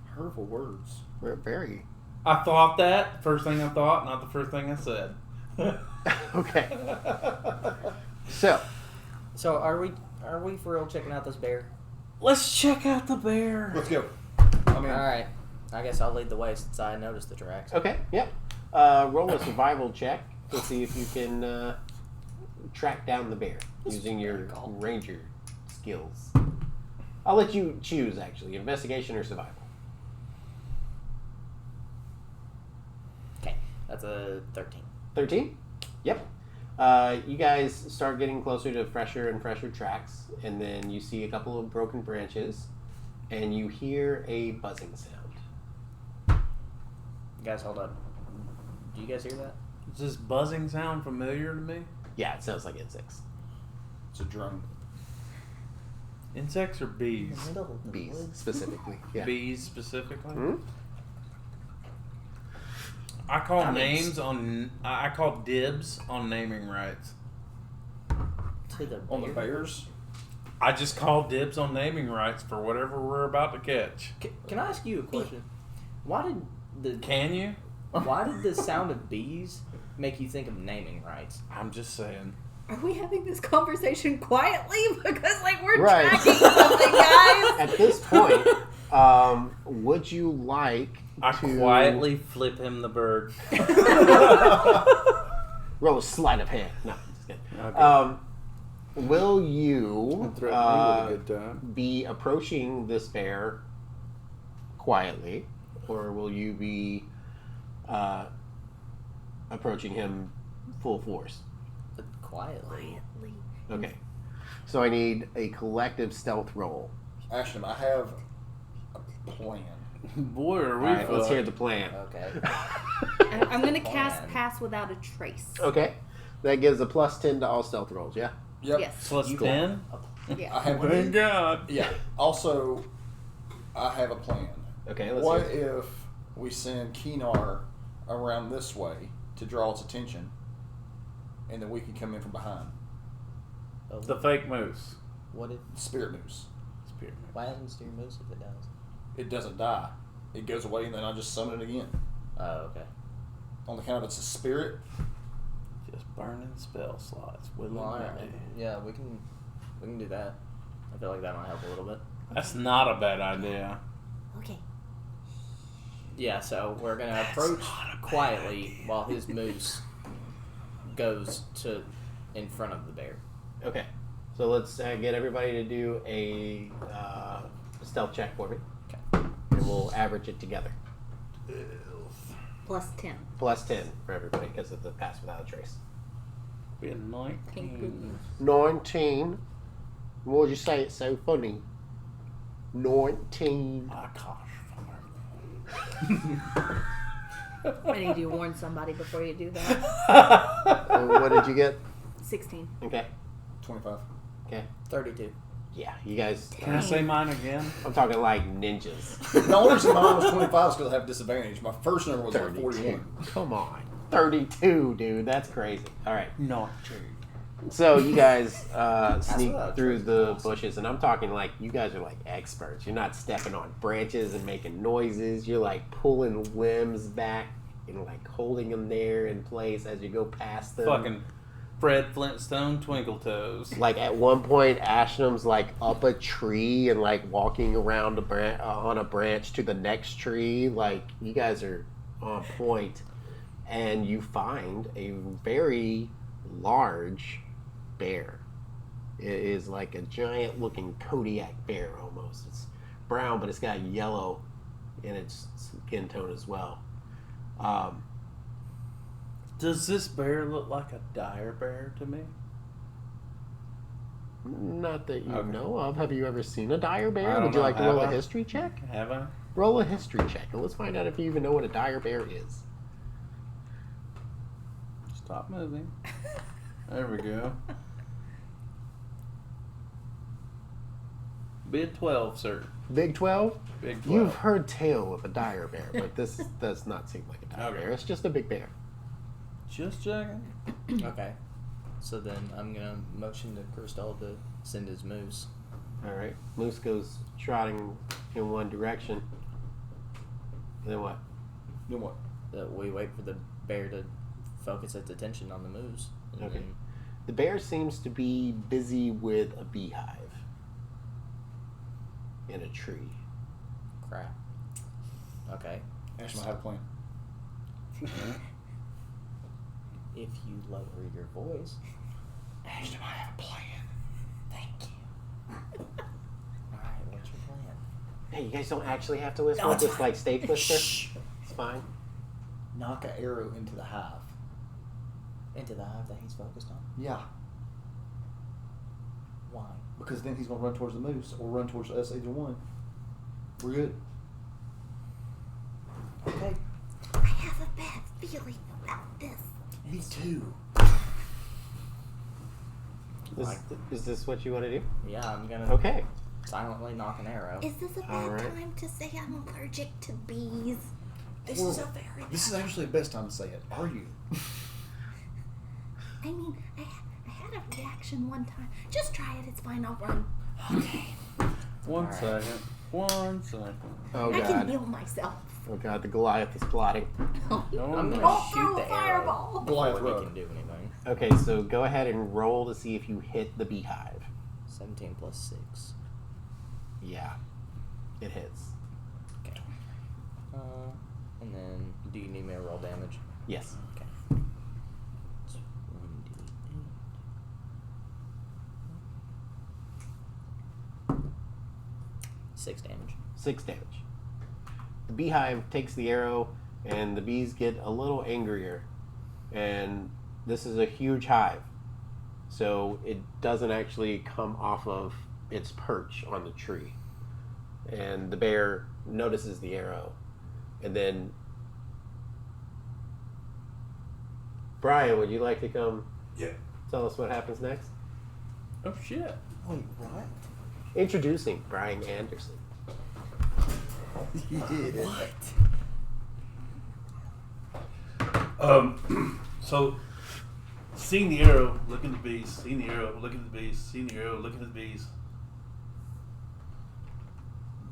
Hurtful words. We're very I thought that. First thing I thought, not the first thing I said. okay. So So are we for real checking out this bear? Let's check out the bear. Let's go. I mean, All right. I guess I'll lead the way since I noticed the tracks. okay, yep. Roll a survival check to see if you can track down the bear using your ranger skills. I'll let you choose actually, investigation or survival. Okay, that's a 13. 13? Yep. You guys start getting closer to fresher and fresher tracks, and then you see a couple of broken branches, and you hear a buzzing sound. Guys, hold up. Do you guys hear that? Does this buzzing sound familiar to me? Yeah, it sounds like insects. it's a drone. Insects or bees? Bees, specifically. Yeah. Bees specifically? Hmm? I call I mean, names on. I call dibs on naming rights. To the On the bear? bears? I just call dibs on naming rights for whatever we're about to catch. Can I ask you a question? Why did Can you? the sound of bees make you think of naming rights? I'm just saying. Are we having this conversation quietly? Because like we're Right. tracking something, guys. At this point, would you like I to quietly flip him the bird. roll a sleight of hand? No, just kidding. Okay. Will you time. be approaching this bear quietly, or will you be approaching him full force? Quietly. Okay. So I need a collective stealth roll. Ashton, I have a plan. Boy, are we All right, let's fucked. hear the plan. Okay. I'm gonna cast Plan. pass without a trace. Okay. That gives a +10 to all stealth rolls, yeah? Yep. Yes. Plus You 10? Yeah. I have Thank God. Yeah. Also, I have a plan. Okay, let's What hear it. if we send Keenar around this way to draw its attention, and then we can come in from behind? The fake moose. What if? Spirit moose. Spirit moose. What happens to your moose if it does? It doesn't die. It goes away, and then I just summon it again. Oh, okay. On the count of it's a spirit. Just burning spell slots. Willy Well, nilly. yeah, we can do that. I feel like that might help a little bit. That's not a bad idea. Okay. Yeah, so we're gonna approach quietly while his moose goes to in front of the bear. Okay. So let's get everybody to do a stealth check for me. Okay. And we'll average it together. +10. +10 for everybody because of the pass without a trace. Be a Thank 19. goodness. 19. What would you say? It's so funny. 19. My gosh. I need you to warn somebody before you do that. What did you get? 16. Okay. 25. Okay. 32. Yeah, you guys. Can I say mine again? I'm talking like ninjas. The only reason mine was 25 is because I have disadvantage. My first number was like 32. 41. Come on. 32, dude. That's crazy. All right. Not true. So you guys sneak without a through trace. the Awesome. bushes, and I'm talking like you guys are like experts. You're not stepping on branches and making noises. You're like pulling limbs back and like holding them there in place as you go past them. Fucking Fred Flintstone Twinkle Toes. Like at one point, Ashram's like up a tree and like walking around on a branch to the next tree. Like you guys are on point, and you find a very large bear. It is like a giant looking Kodiak bear almost. It's brown, but it's got yellow in its skin tone as well. Does this bear look like a dire bear to me? Not that you Okay. know of. Have you ever seen a dire I bear? don't Would you know. like to Have roll a I? history check? Have I? Roll a history check, and let's find out if you even know what a dire bear is. Stop moving. There we go. Bid 12, sir. Big 12? Big 12. You've heard tale of a dire bear, but this does not seem like a dire Okay. bear. It's just a big bear. Just checking. Okay. So then I'm gonna motion to Crystal to send his moose. All right. Moose goes trotting in one direction. And then what? Then what? That we wait for the bear to focus its attention on the moose. And Okay. then- The bear seems to be busy with a beehive in a tree. crap. Okay. Ashton, I have a plan. If you lower your voice. Ashton, I have a plan. Thank you. Alright, what's your plan? Hey, you guys don't actually have to whisper. No, it's Just fine. like stay whisper. Shh. It's fine. Knock an arrow into the hive. Into the hive that he's focused on? Yeah, Why? because then he's gonna run towards the moose or run towards us. Either one. We're good. Okay. I have a bad feeling about this. Me too. Is this what you want to do? Yeah, I'm gonna Okay. silently knock an arrow. Is this a bad All right. time to say I'm allergic to bees? This is a very This is actually the best time to say it. Are you? I mean, I had a reaction one time. Just try it. It's fine. I'll run. Okay. One Alright. second. 1 second. Oh I can god. heal myself. Oh god. The Goliath is plotting. Oh, I'm no. gonna shoot throw the a fireball. arrow Goliath before he run. can do anything. Okay, so go ahead and roll to see if you hit the beehive. 17 plus 6. Yeah, it hits. Okay. And then, do you need me to roll damage? Yes. Okay. It's 1d8. 6 damage. 6 damage. The beehive takes the arrow, and the bees get a little angrier. And this is a huge hive, so it doesn't actually come off of its perch on the tree. And the bear notices the arrow, and then Brian, would you like to come? Yeah. Tell us what happens next. Oh, shit. Wait, what? Introducing Brian Anderson. Yeah. So, seeing the arrow, looking at the beast, seeing the arrow, looking at the beast, seeing the arrow, looking at the beast,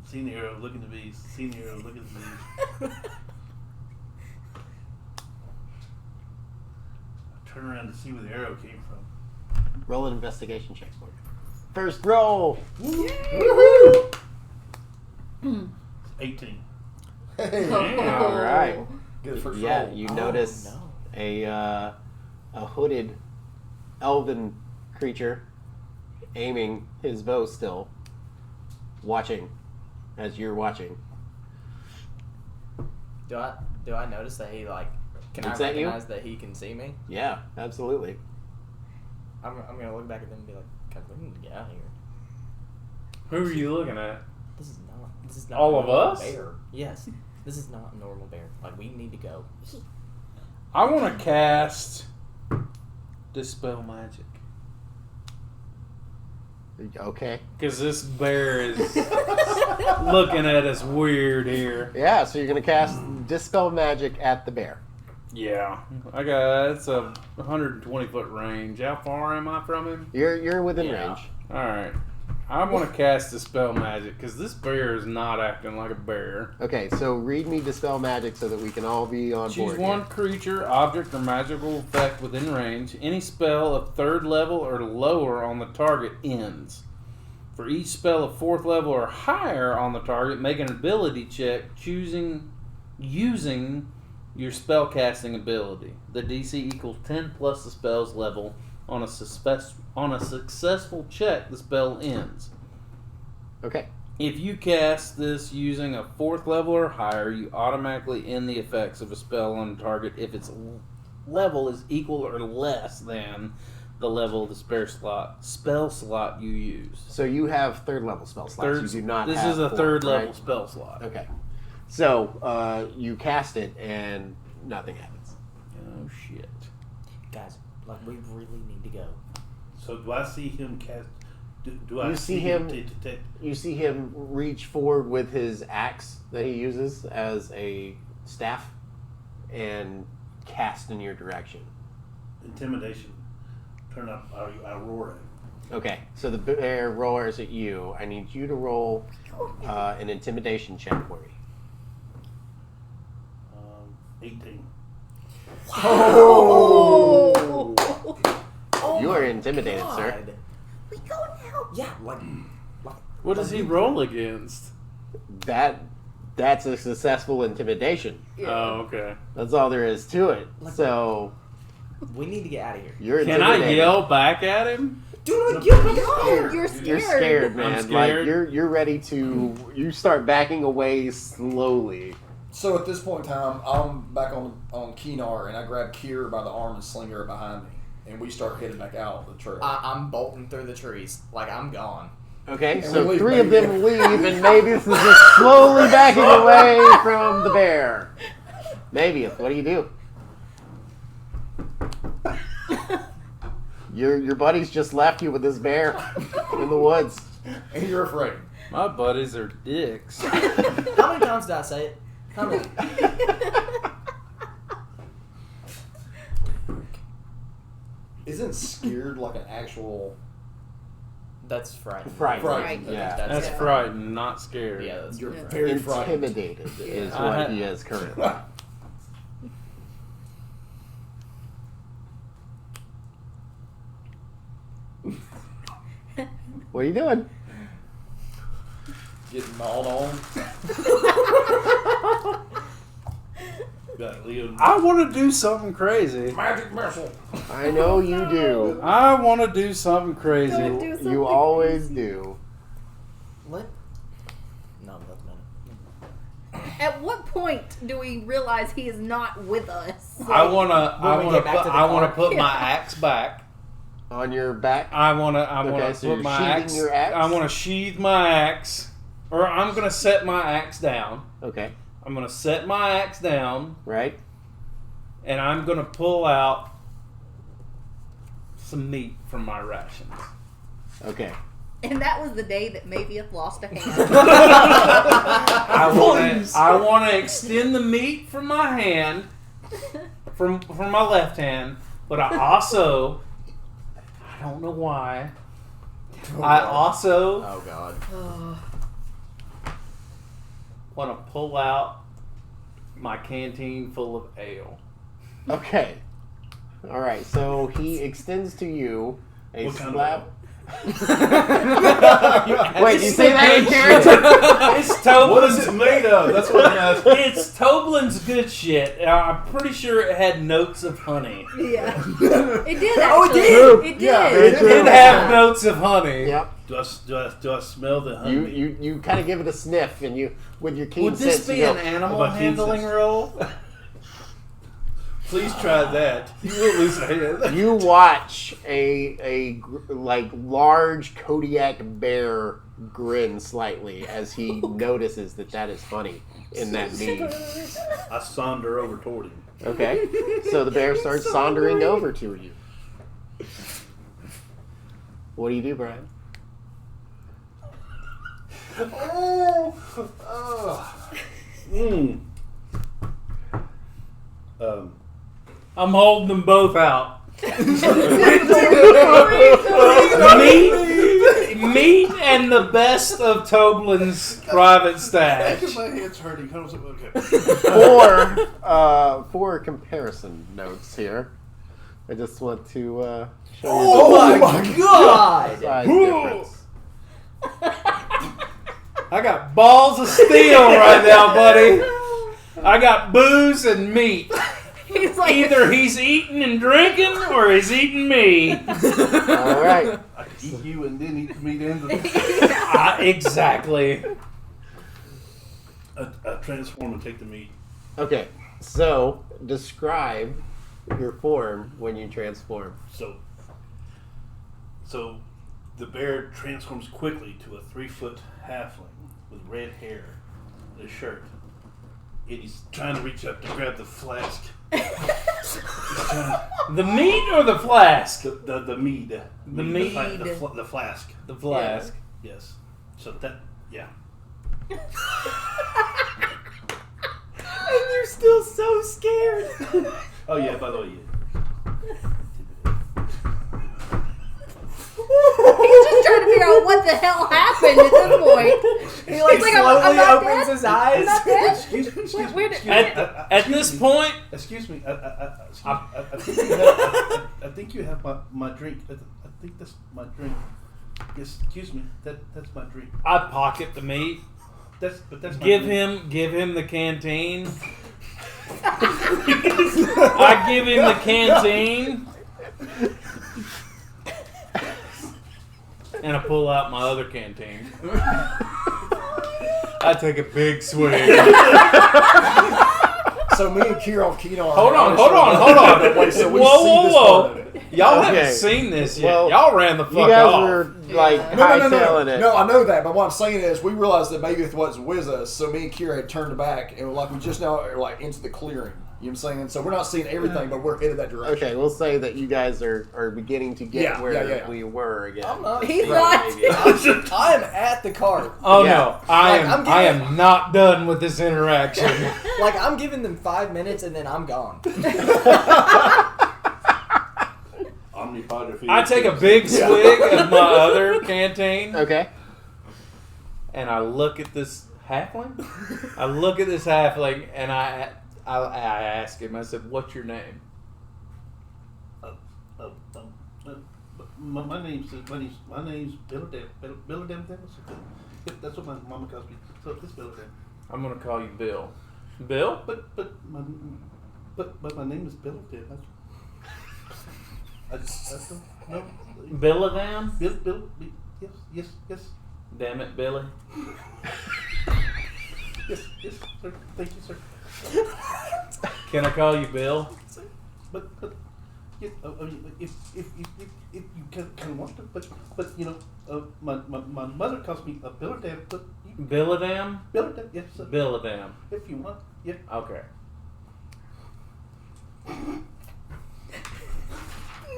seeing the arrow, looking at the beast, seeing the arrow, looking at the beast. I turn around to see where the arrow came from. Roll an investigation check for me. First roll. 18. Hey. All right. Good first Yeah, roll. you Oh, notice no. a hooded elven creature aiming his bow still, watching as you're watching. Do I notice that he like? Can Looks I at you? recognize that he can see me? Yeah, absolutely. I'm gonna look back at them and be like, "God, we need to get out of here. Who are you looking at? This is not All a of normal us? Bear. Yes, this is not a normal bear. Like we need to go. I want to cast Dispel Magic. Okay. Because this bear is looking at us weird here. Yeah, so you're gonna cast Dispel Magic at the bear. Yeah. It's a 120 foot range. How far am I from him? You're within Yeah. range. Alright. I want to cast Dispel Magic because this bear is not acting like a bear. Okay, so read me Dispel Magic so that we can all be on Choose board. one here. creature, object, or magical effect within range. Any spell of 3rd level or lower on the target ends. For each spell of 4th level or higher on the target, make an ability check using your spellcasting ability. The DC equals 10 plus the spell's level. On a successful check, the spell ends. Okay. If you cast this using a 4th level or higher, you automatically end the effects of a spell on target if its level is equal or less than the level of the spell slot you use. So you have third level spell slots. You do not. This have is a fourth, third level right? spell slot. Okay. So you cast it and nothing happens. Oh shit! Guys, like we really need to go. So do I see him cast? Do I You see him- detect? You see him reach forward with his axe that he uses as a staff and cast in your direction. Intimidation. Turn up. I roar at him. Okay, so the bear roars at you. I need you to roll an intimidation check for me. 18. Oh! You are intimidated, sir. We go now. Yeah, like What does he roll against? That's a successful intimidation. Oh, okay. That's all there is to it. So we need to get out of here. you're Can intimidated. I yell back at him? Dude, get me You're scared. You're scared, man. I'm scared. Like you're ready to. You start backing away slowly. So at this point in time, I'm back on Keenar, and I grab Kier by the arm and sling her behind me, and we start heading back out the trail. I'm bolting through the trees. Like I'm gone. Okay, And so we leave three of Maybe. them leave, and Mavis is just slowly backing away from the bear. Maybe, what do you do? Your buddies just left you with this bear in the woods. And you're afraid. My buddies are dicks. How many times did I say it? How many? Isn't scared like an actual... That's frightening. Frightened. Frightened. Yeah. That's Yeah. frightened, not scared. Yeah, that's You're frightening. very frightened. Intimidated is I what had- he is currently. What are you doing? Getting gnawed on. Got Leo. I want to do something crazy. Magic missile. I know you do. I want to do something crazy. Don't do something You always do. What? No, that's not. At what point do we realize he is not with us? I want to. When we get back to the car. put my axe back. On your back. I want to. Okay, so put you're my sheathing axe. your axe? I want to sheath my axe, or I'm gonna set my axe down. Okay, I'm gonna set my axe down, right? and I'm gonna pull out some meat from my rations. Okay. And that was the day that Mavieth lost a hand. I want to extend the meat from my hand, from my left hand, but I also, I don't know why, I also Oh God. want to pull out my canteen full of ale. Okay. All right. So he extends to you a What kind of slab. ale? Wait, you say that in character? It's What Toblin's. is it made of? That's what I'm asking. It's Toblin's good shit. I'm pretty sure it had notes of honey. Yeah. It did actually. Oh, it did? It did. Yeah, It True. did have notes of honey. Yep. Do I smell the honey? You kind of give it a sniff, and you with your keen Would this sense, be you go, an animal About keen handling sense? roll? Please try that. You will lose a hand. You watch a like large Kodiak bear grin slightly as he notices that is funny in that mead. I saunter over toward him. Okay, so the bear starts sauntering over to you. What do you do, Brian? I'm holding them both out. Meat and the best of Toblin's private stash. My hand's hurting. Okay. For comparison notes here, I just want to show you Oh my God! the size difference. I got balls of steel right now, buddy. I got booze and meat. He's like, Either he's eating and drinking or he's eating me. All right. I can eat you and then eat the meat into the... Exactly. I transform and take the meat. Okay. So describe your form when you transform. So, So the bear transforms quickly to a 3-foot halfling with red hair and a shirt. And he's trying to reach up to grab the flask. The meat or the flask? The mead. The mead. The flask. The flask. Yes. So that, yeah. And you're still so scared. Oh yeah, by the way, He's just trying to figure out what the hell happened at this point. He like He's like, slowly I'm not opens dead. his eyes. I'm not dead. Excuse me. Where did- At this point, Excuse me. I think you have my drink. I think that's my drink. Yes, excuse me. That's my drink. I pocket the meat. That's my Give drink. him the canteen. I give him the canteen. And I pull out my other canteen. I take a big swig. So me and Kieran Keenar. Hold on. Wait, so we Whoa, see whoa, this whoa. part of it. Y'all Okay. haven't seen this yet. Well, Y'all ran the fuck You guys off. were like No, hightailing it. No, I know that, but what I'm saying is we realized that maybe it wasn't with us, so me and Kira had turned back and like we just now are like into the clearing. You know what I'm saying? So we're not seeing everything, but we're headed that direction. Okay, we'll say that you guys are beginning to get Yeah, where yeah. we were again. I'm not. He's Right, not. maybe. I am at the cart. Oh Yeah. no, I Like, am. I'm I getting- am not done with this interaction. Like I'm giving them 5 minutes and then I'm gone. Omnipod. I take a big swig of my other canteen, Okay. and I look at this halfling. I look at this halfling, and I ask him. I said, "What's your name?" My name's Billadam. Billadam. That's what my mama calls me. So it's Billadam. I'm gonna call you Bill. Bill? But my name is Billadam. I don't know. Billadam? Bill. Yes. Damn it, Billy. Yes, sir. Thank you, sir. Can I call you Bill? But yeah, I mean, if you kind of want to, but you know, my mother calls me a Billadam, but Billadam? Billadam, yes, sir. Billadam. If you want, yeah. Okay.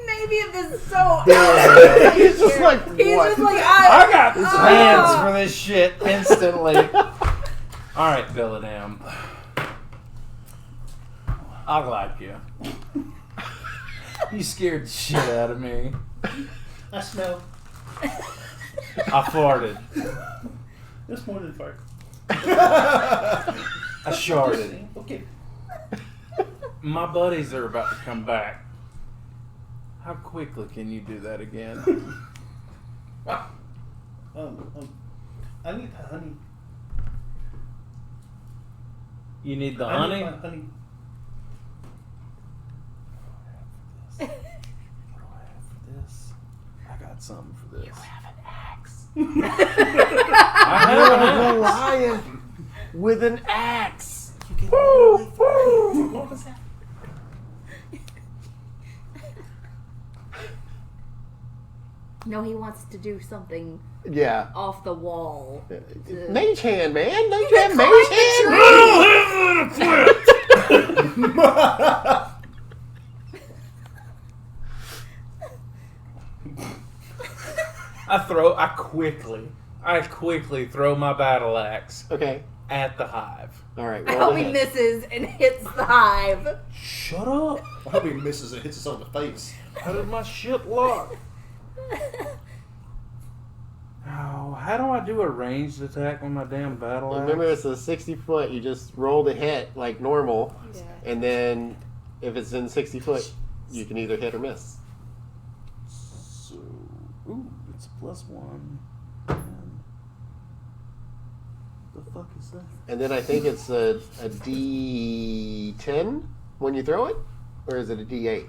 Maybe if this is so. He's just like, He's what? just like, I got Oh. plans for this shit instantly. All right, Billadam. I like you. You scared the shit out of me. I smell. I farted. It's more than fart. I sharted. Okay. My buddies are about to come back. How quickly can you do that again? I need the honey. You need the I honey? need my honey. What do I have for this? I got something for this. You have an axe. I have an axe. Goliath with an axe. You can literally find What was that? No, he wants to do something Yeah. off the wall. Mage hand, man. Don't you can have mage climb the hand? I quickly throw my battle axe Okay. at the hive. All right. I roll hope he ahead. misses and hits the hive. Shut up! I hope he misses and hits us on the face. How did my shit lock? Oh, how do I do a ranged attack with my damn battle axe? Remember, it's a 60 foot. You just roll the hit like normal, Yeah. and then if it's in 60 foot, you can either hit or miss. So, ooh, it's a +1. The fuck is that? And then I think it's a D10 when you throw it, or is it a D8?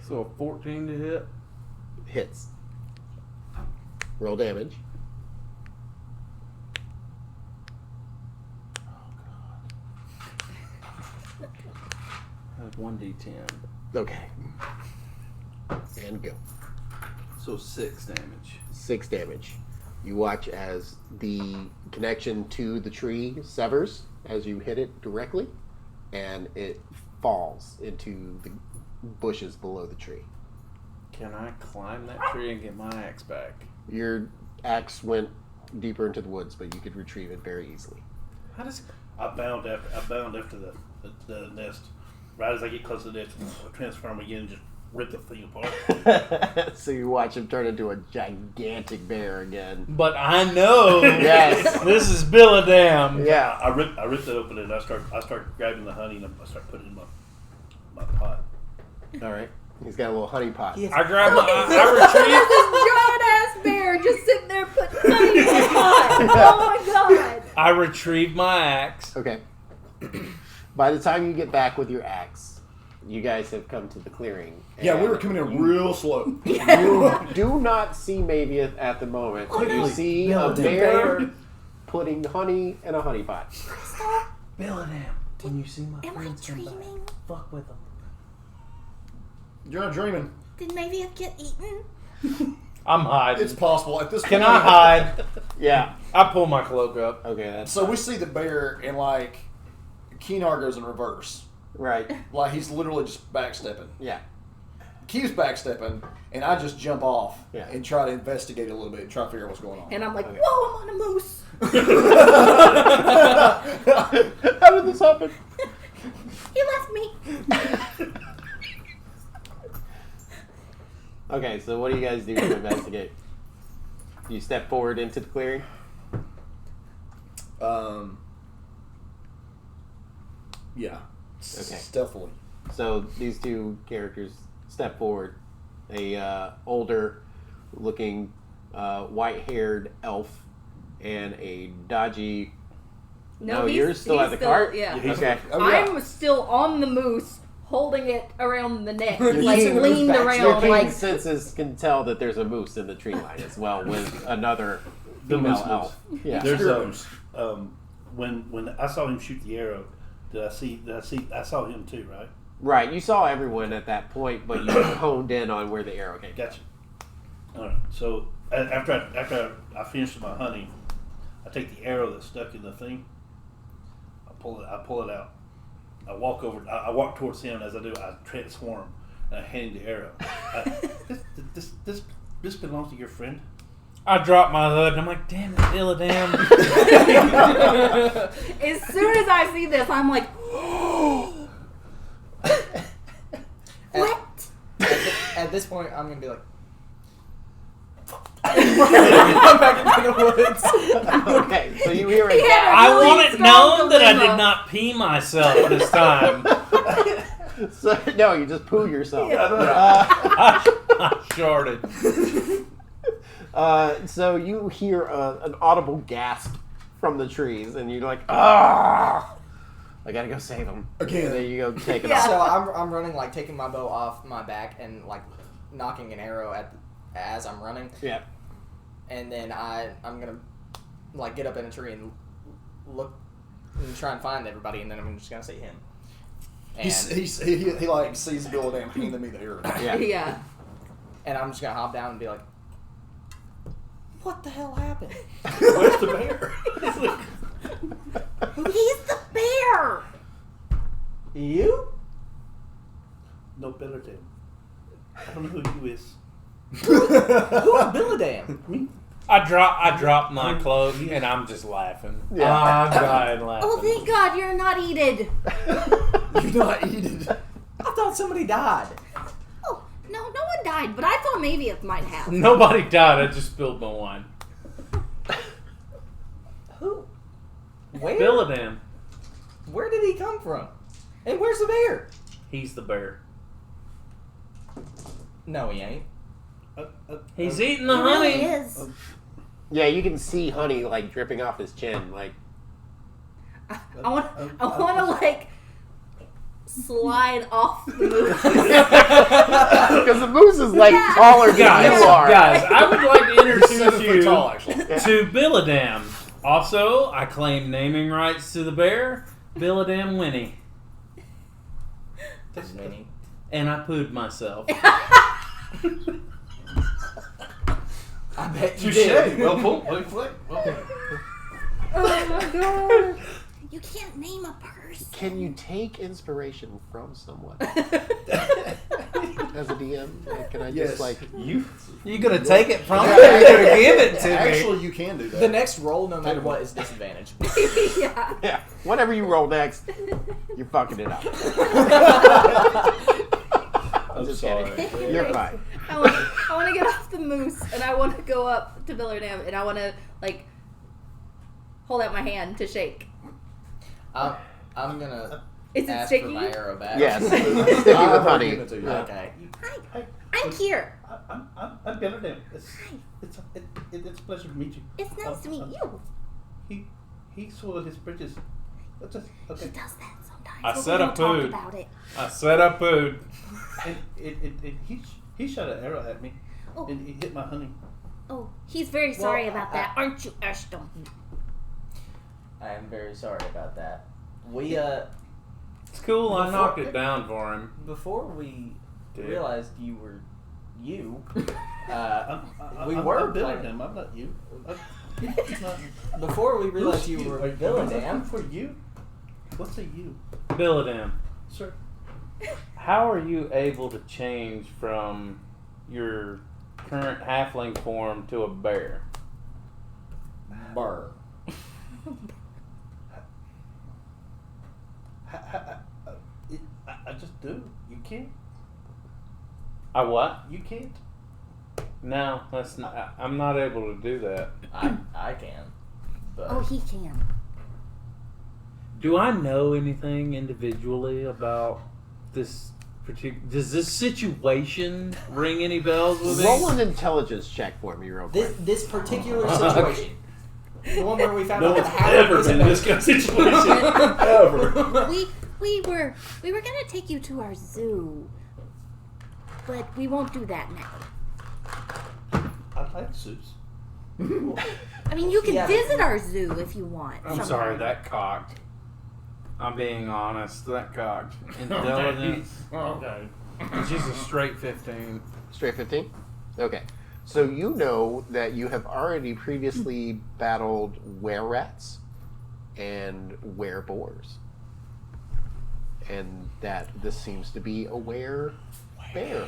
So a 14 to hit. Hits. Roll damage. 1d10. Okay. And go. So 6 damage. 6 damage. You watch as the connection to the tree severs as you hit it directly, and it falls into the bushes below the tree. Can I climb that tree and get my axe back? Your axe went deeper into the woods, but you could retrieve it very easily. How does... I bound after the nest. Right as I get close to the nest, I transform again and just rip the thing apart. So you watch him turn into a gigantic bear again. But I know Yes. this is Billadam. Yeah. I ripped it open and I start grabbing the honey and I start putting it in my pot. All right. He's got a little honey pot. I grab my... I This giant ass bear just sitting there putting honey in the pot. Oh my god. I retrieve my axe. Okay. By the time you get back with your axe, you guys have come to the clearing. Yeah, we and were coming in real slow. You do not see Mavius at the moment. You see a bear putting honey in a honey pot. Billadam, when you see my Am I friends come back, dreaming? fuck with them. You're not dreaming. Did maybe it get eaten? I'm hiding. It's possible at this Can point. I hide? Yeah. I pull my cloak up. Okay, that's So we see the bear and like Keenar goes in reverse. right. Like he's literally just backstepping. Yeah. Keeps backstepping, and I just jump off Yeah. and try to investigate a little bit and try to figure out what's going on. And I'm like, Okay. whoa, I'm on a moose. How did this happen? He left me. Okay, so what do you guys do to investigate? You step forward into the clearing? Yeah. Okay. Stealthily. So these two characters step forward. A older looking white-haired elf and a dodgy... No, you're still at the cart? Yeah. Yeah, he's- Okay. Oh, yeah. I'm still on the moose, holding it around the neck, You're like using the moose leaned back. Your around, keen like senses can tell that there's a moose in the tree line as well with another The female moose elf. Yeah. There's Spirit when I saw him shoot the arrow, I saw him too, right? Right, you saw everyone at that point, but you honed in on where the arrow came from. Gotcha. All right. So after I finish my honey, I take the arrow that's stuck in the thing. I pull it out. I walk over. I walk towards him. As I do, I transform and I hand him the arrow. This belongs to your friend. I drop my hood and I'm like, damn it, Billadam. as soon as I see this, I'm like, what? At this point, I'm gonna be like, I'm back into the woods. Okay, so you hear a He had gasp. I really want it strong known that I dilemma. did not pee myself this time. So, no, you just poo yourself. I sharded. So you hear an audible gasp from the trees, and you're like, ah! I gotta go save him. Again. And then you go take it Yeah. off. So I'm running, like taking my bow off my back and like knocking an arrow as I'm running, Yeah. and then I'm gonna like get up in a tree and look and try and find everybody, and then I'm just gonna say him. And, He like sees Bill Dam handing me the arrow. Yeah. Yeah. and I'm just gonna hop down and be like, what the hell happened? Where's the bear? He's the bear. You? No better than. I don't know who you is. Who's Billadam? I drop my cloak and I'm just laughing. Yeah. I'm dying laughing. Oh, thank God you're not eated. You're not eating. I thought somebody died. Oh, no one died, but I thought maybe it might have. Nobody died. I just spilled my wine. Who? Where? Billadam. Where did he come from? And where's the bear? He's the bear. No, he ain't. He's eating the It really honey. is. Yeah, you can see honey like dripping off his chin. Like, I want to like slide off the moose. because the moose is like Yeah. taller than Guys, you are. guys, I would like to 7 introduce foot you tall, actually. to Billadam. Also, I claim naming rights to the bear, Billadam Winnie. Mini. And I pooed myself. I bet you Touche. did. Well pulled. Well played. Well played. Oh my god. You can't name a person. Can you take inspiration from someone as a DM? Like, can I Yes. just like You gonna take it from me? Or you gonna give it to me? Actually, you can do that. The next roll, no matter what, is disadvantage. Yeah. yeah? Whatever you roll next, you're fucking it up. I'm just sorry. kidding. You're fine. I want to get off the moose and I want to go up to Billerdam and I want to like hold out my hand to shake. I'm gonna Is it ask sticky? for my arrow back. Yes, sticky with honey. Give it to you. Okay. Hi, I'm here. I'm Billerdam. It's a pleasure to meet you. It's nice to meet you. He swallowed his bridges. That's just He okay. does that sometimes. I but said we I don't talk pooed. about it. I said I pooed. And he shot an arrow at me, Oh. and he hit my honey. Oh, he's very sorry about that, aren't you, Ashton? I am very sorry about that. We It's cool. I knocked it down for him. before we Dude. realized you were you. We I'm were Billerdam. I'm not you. It's not. Before we realized Who's you were Are you Villadam. looking for you? What's a you, Billadam, sir? how are you able to change from your current halfling form to a bear? Burr. I just do. You can't. I what? You can't. No, that's not. I'm not able to do that. I can. But Oh, he can. Do I know anything individually about this particular? Does this situation ring any bells with me? Roll an intelligence check for me, real quick. this particular situation, the one where we found No out one's that Howard ever was been in in this kind of situation ever. We were gonna take you to our zoo, but we won't do that now. I like zoos. I mean, you can Yeah. visit our zoo if you want. I'm sometime. sorry, that cocked. I'm being honest, that cocked. Intelligence. Okay. She's a straight 15. Straight 15? Okay. So you know that you have already previously battled were-rats and were-boars. And that this seems to be a were-bear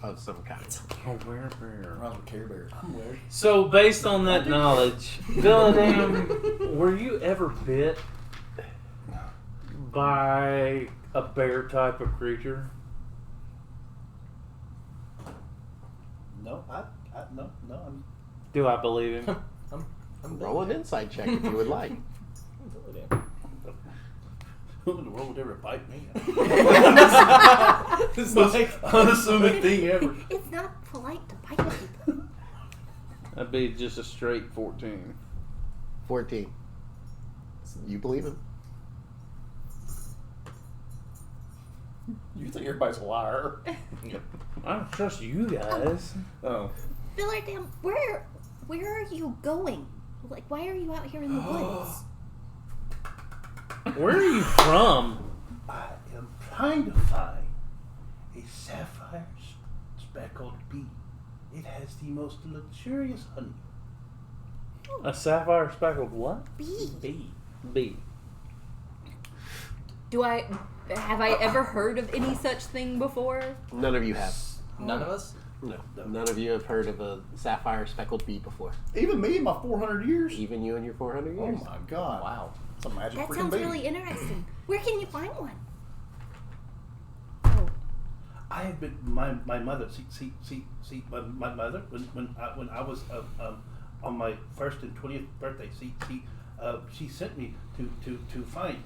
of some kind. Oh, where bear? Runs with Care Bear. I'm weird. So, based on that knowledge, Villadam, were you ever bit by a bear type of creature? No, no. Do I believe him? Roll an insight check if you would like. Who in the world would ever bite me? It's Most like, unassuming thing ever. It's not polite to bite people. That'd be just a straight 14. 14. You believe him? You think everybody's a liar? I don't trust you guys. Oh. Villardam, where are you going? Like, why are you out here in the woods? Where are you from? I am trying to find a sapphire speckled bee. It has the most luxurious honey. A sapphire speckled what? Bee. Bee. Have I ever heard of any such thing before? None of you have. none of us? No. None of you have heard of a sapphire speckled bee before. Even me in my 400 years? Even you and your 400 Oh years. my god. Wow. It's a magic That freaking sounds bee. really interesting. Where can you find one? Oh, I have been my mother. See, my mother when I was on my first and 20th birthday. She sent me to find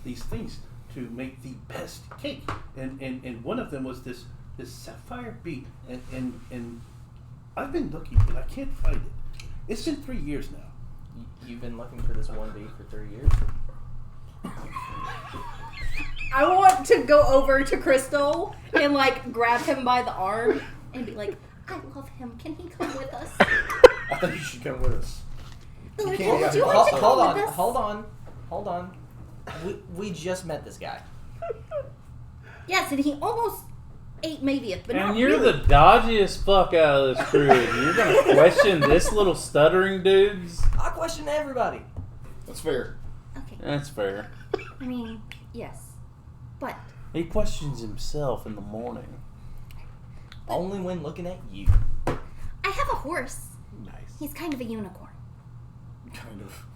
these things to make the best cake, and one of them was this sapphire bee, and I've been looking, but I can't find it. It's been 3 years now. You've been looking for this one bee for 3 years? I want to go over to Crystal and like grab him by the arm and be like, I love him. Can he come with us? I think you should come with us. Villardam, can't would get you him. like to Hold come on, with us? hold on. We just met this guy. Yes, and he almost ate Mavieth, but not And you're really. the dodgiest fuck out of this crew. You're gonna question this little stuttering dude's? I question everybody. That's fair. Okay, That's fair. I mean, yes. But, He questions himself in the morning. Only when looking at you. I have a horse. Nice. He's kind of a unicorn. Kind of.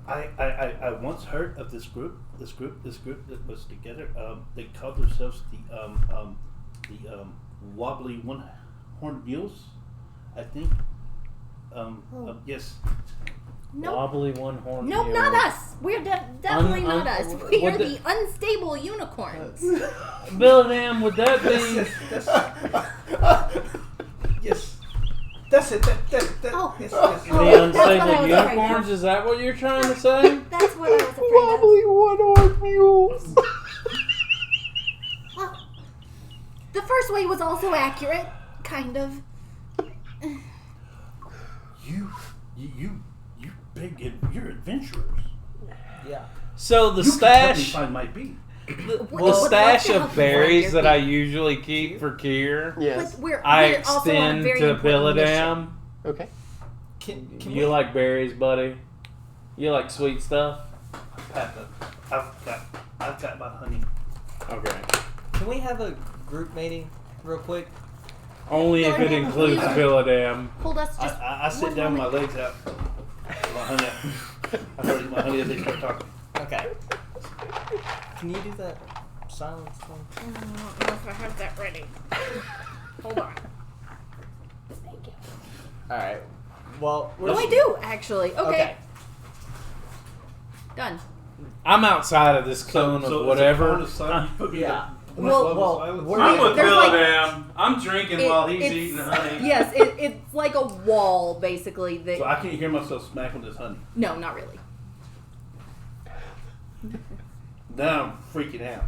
I once heard of this group that was together. They called themselves the wobbly one-horned mules, I think. Yes. Nope. Wobbly one-horn. Nope, mule. not us. We're definitely not us. We what are the- the unstable unicorns. Bill Dam, would that be? Yes. That's it. Oh. Yes, yes. Oh, The that's what I unstable was afraid unicorns? of. Is that what you're trying to say? That's what I was afraid Wobbly one-horned mules. of. Well, the first way was also accurate, kind of. You big, you're adventurers. Yeah. So the You can help me stash, find my bee. the Would stash love to help of you berries find that your I bee. usually keep for Kier, Yes. But we're I also on a extend very to important mission. Billadam. Okay. Can You we, like berries, buddy? You like sweet stuff? I've got my honey. Okay. can we have a group meeting real quick? Only if it Billadam, includes please. Billadam. Hold us just I sit one down with my moment. legs out. Get my honey out. I start eating my honey as they start talking. Okay. Can you do that silence thing? I don't know if I have that ready. Hold on. Alright. Well, Oh, I do, actually. Okay. Done. I'm outside of this cone So of whatever. It's a cone of silence. You put me Yeah. in Well- level well, silence. we're- I'm with There's like- Billadam. I'm drinking while he's it's- eating the honey. Yes, it's like a wall, basically. That So I can't hear myself smack with this honey. no, not really. Now I'm freaking out.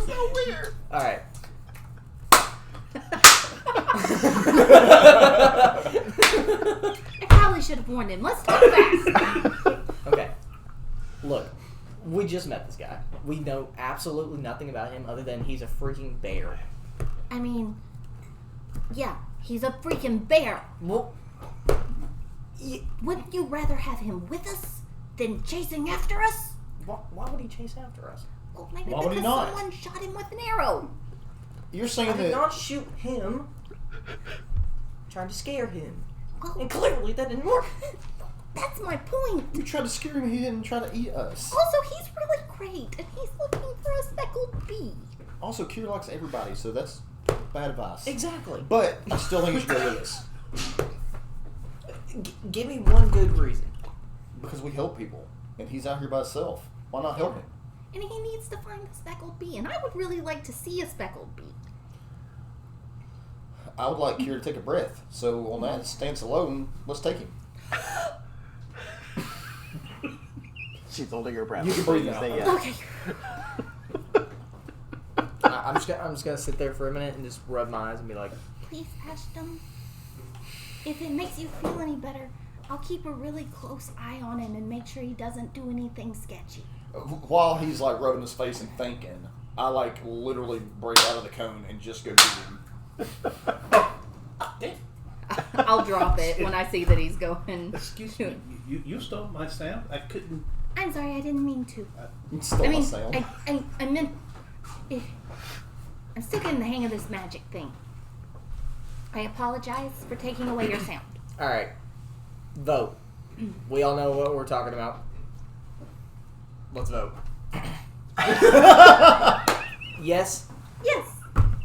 So weird. Alright. I probably should have warned him. Let's talk fast. Okay. Look, we just met this guy. We know absolutely nothing about him other than he's a freaking bear. I mean, yeah, he's a freaking bear. Well, Wouldn't you rather have him with us than chasing after us? why would he chase after us? Well, maybe Why would because he not? someone shot him with an arrow. You're I saying did that not shoot him. Trying to scare him. Well, And clearly that didn't work. that's my point. you tried to scare him. He didn't try to eat us. Also, he's really great, and he's looking for a speckled bee. Also, Kier likes everybody, so that's bad advice. Exactly. But I still think you should go with us Give me one good reason. because we help people, and he's out here by himself. Why not help him? And he needs to find a speckled bee, and I would really like to see a speckled bee. I would like Kier to take a breath. So on that stance alone, let's take him. She's holding her breath. You can before breathe now. say yes. Okay. I'm just gonna sit there for a minute and just rub my eyes and be like, Please, Ashton. If it makes you feel any better, I'll keep a really close eye on him and make sure he doesn't do anything sketchy. While he's like rubbing his face and thinking, I like literally break out of the cone and just go do him. I'll drop it when I see that he's going. Excuse me. You stole my sound? I couldn't. I'm sorry, I didn't mean to. Stole I my mean, sound. I meant. I'm still getting the hang of this magic thing. I apologize for taking away your sound. alright, vote. We all know what we're talking about. Let's vote. Yes. Yes.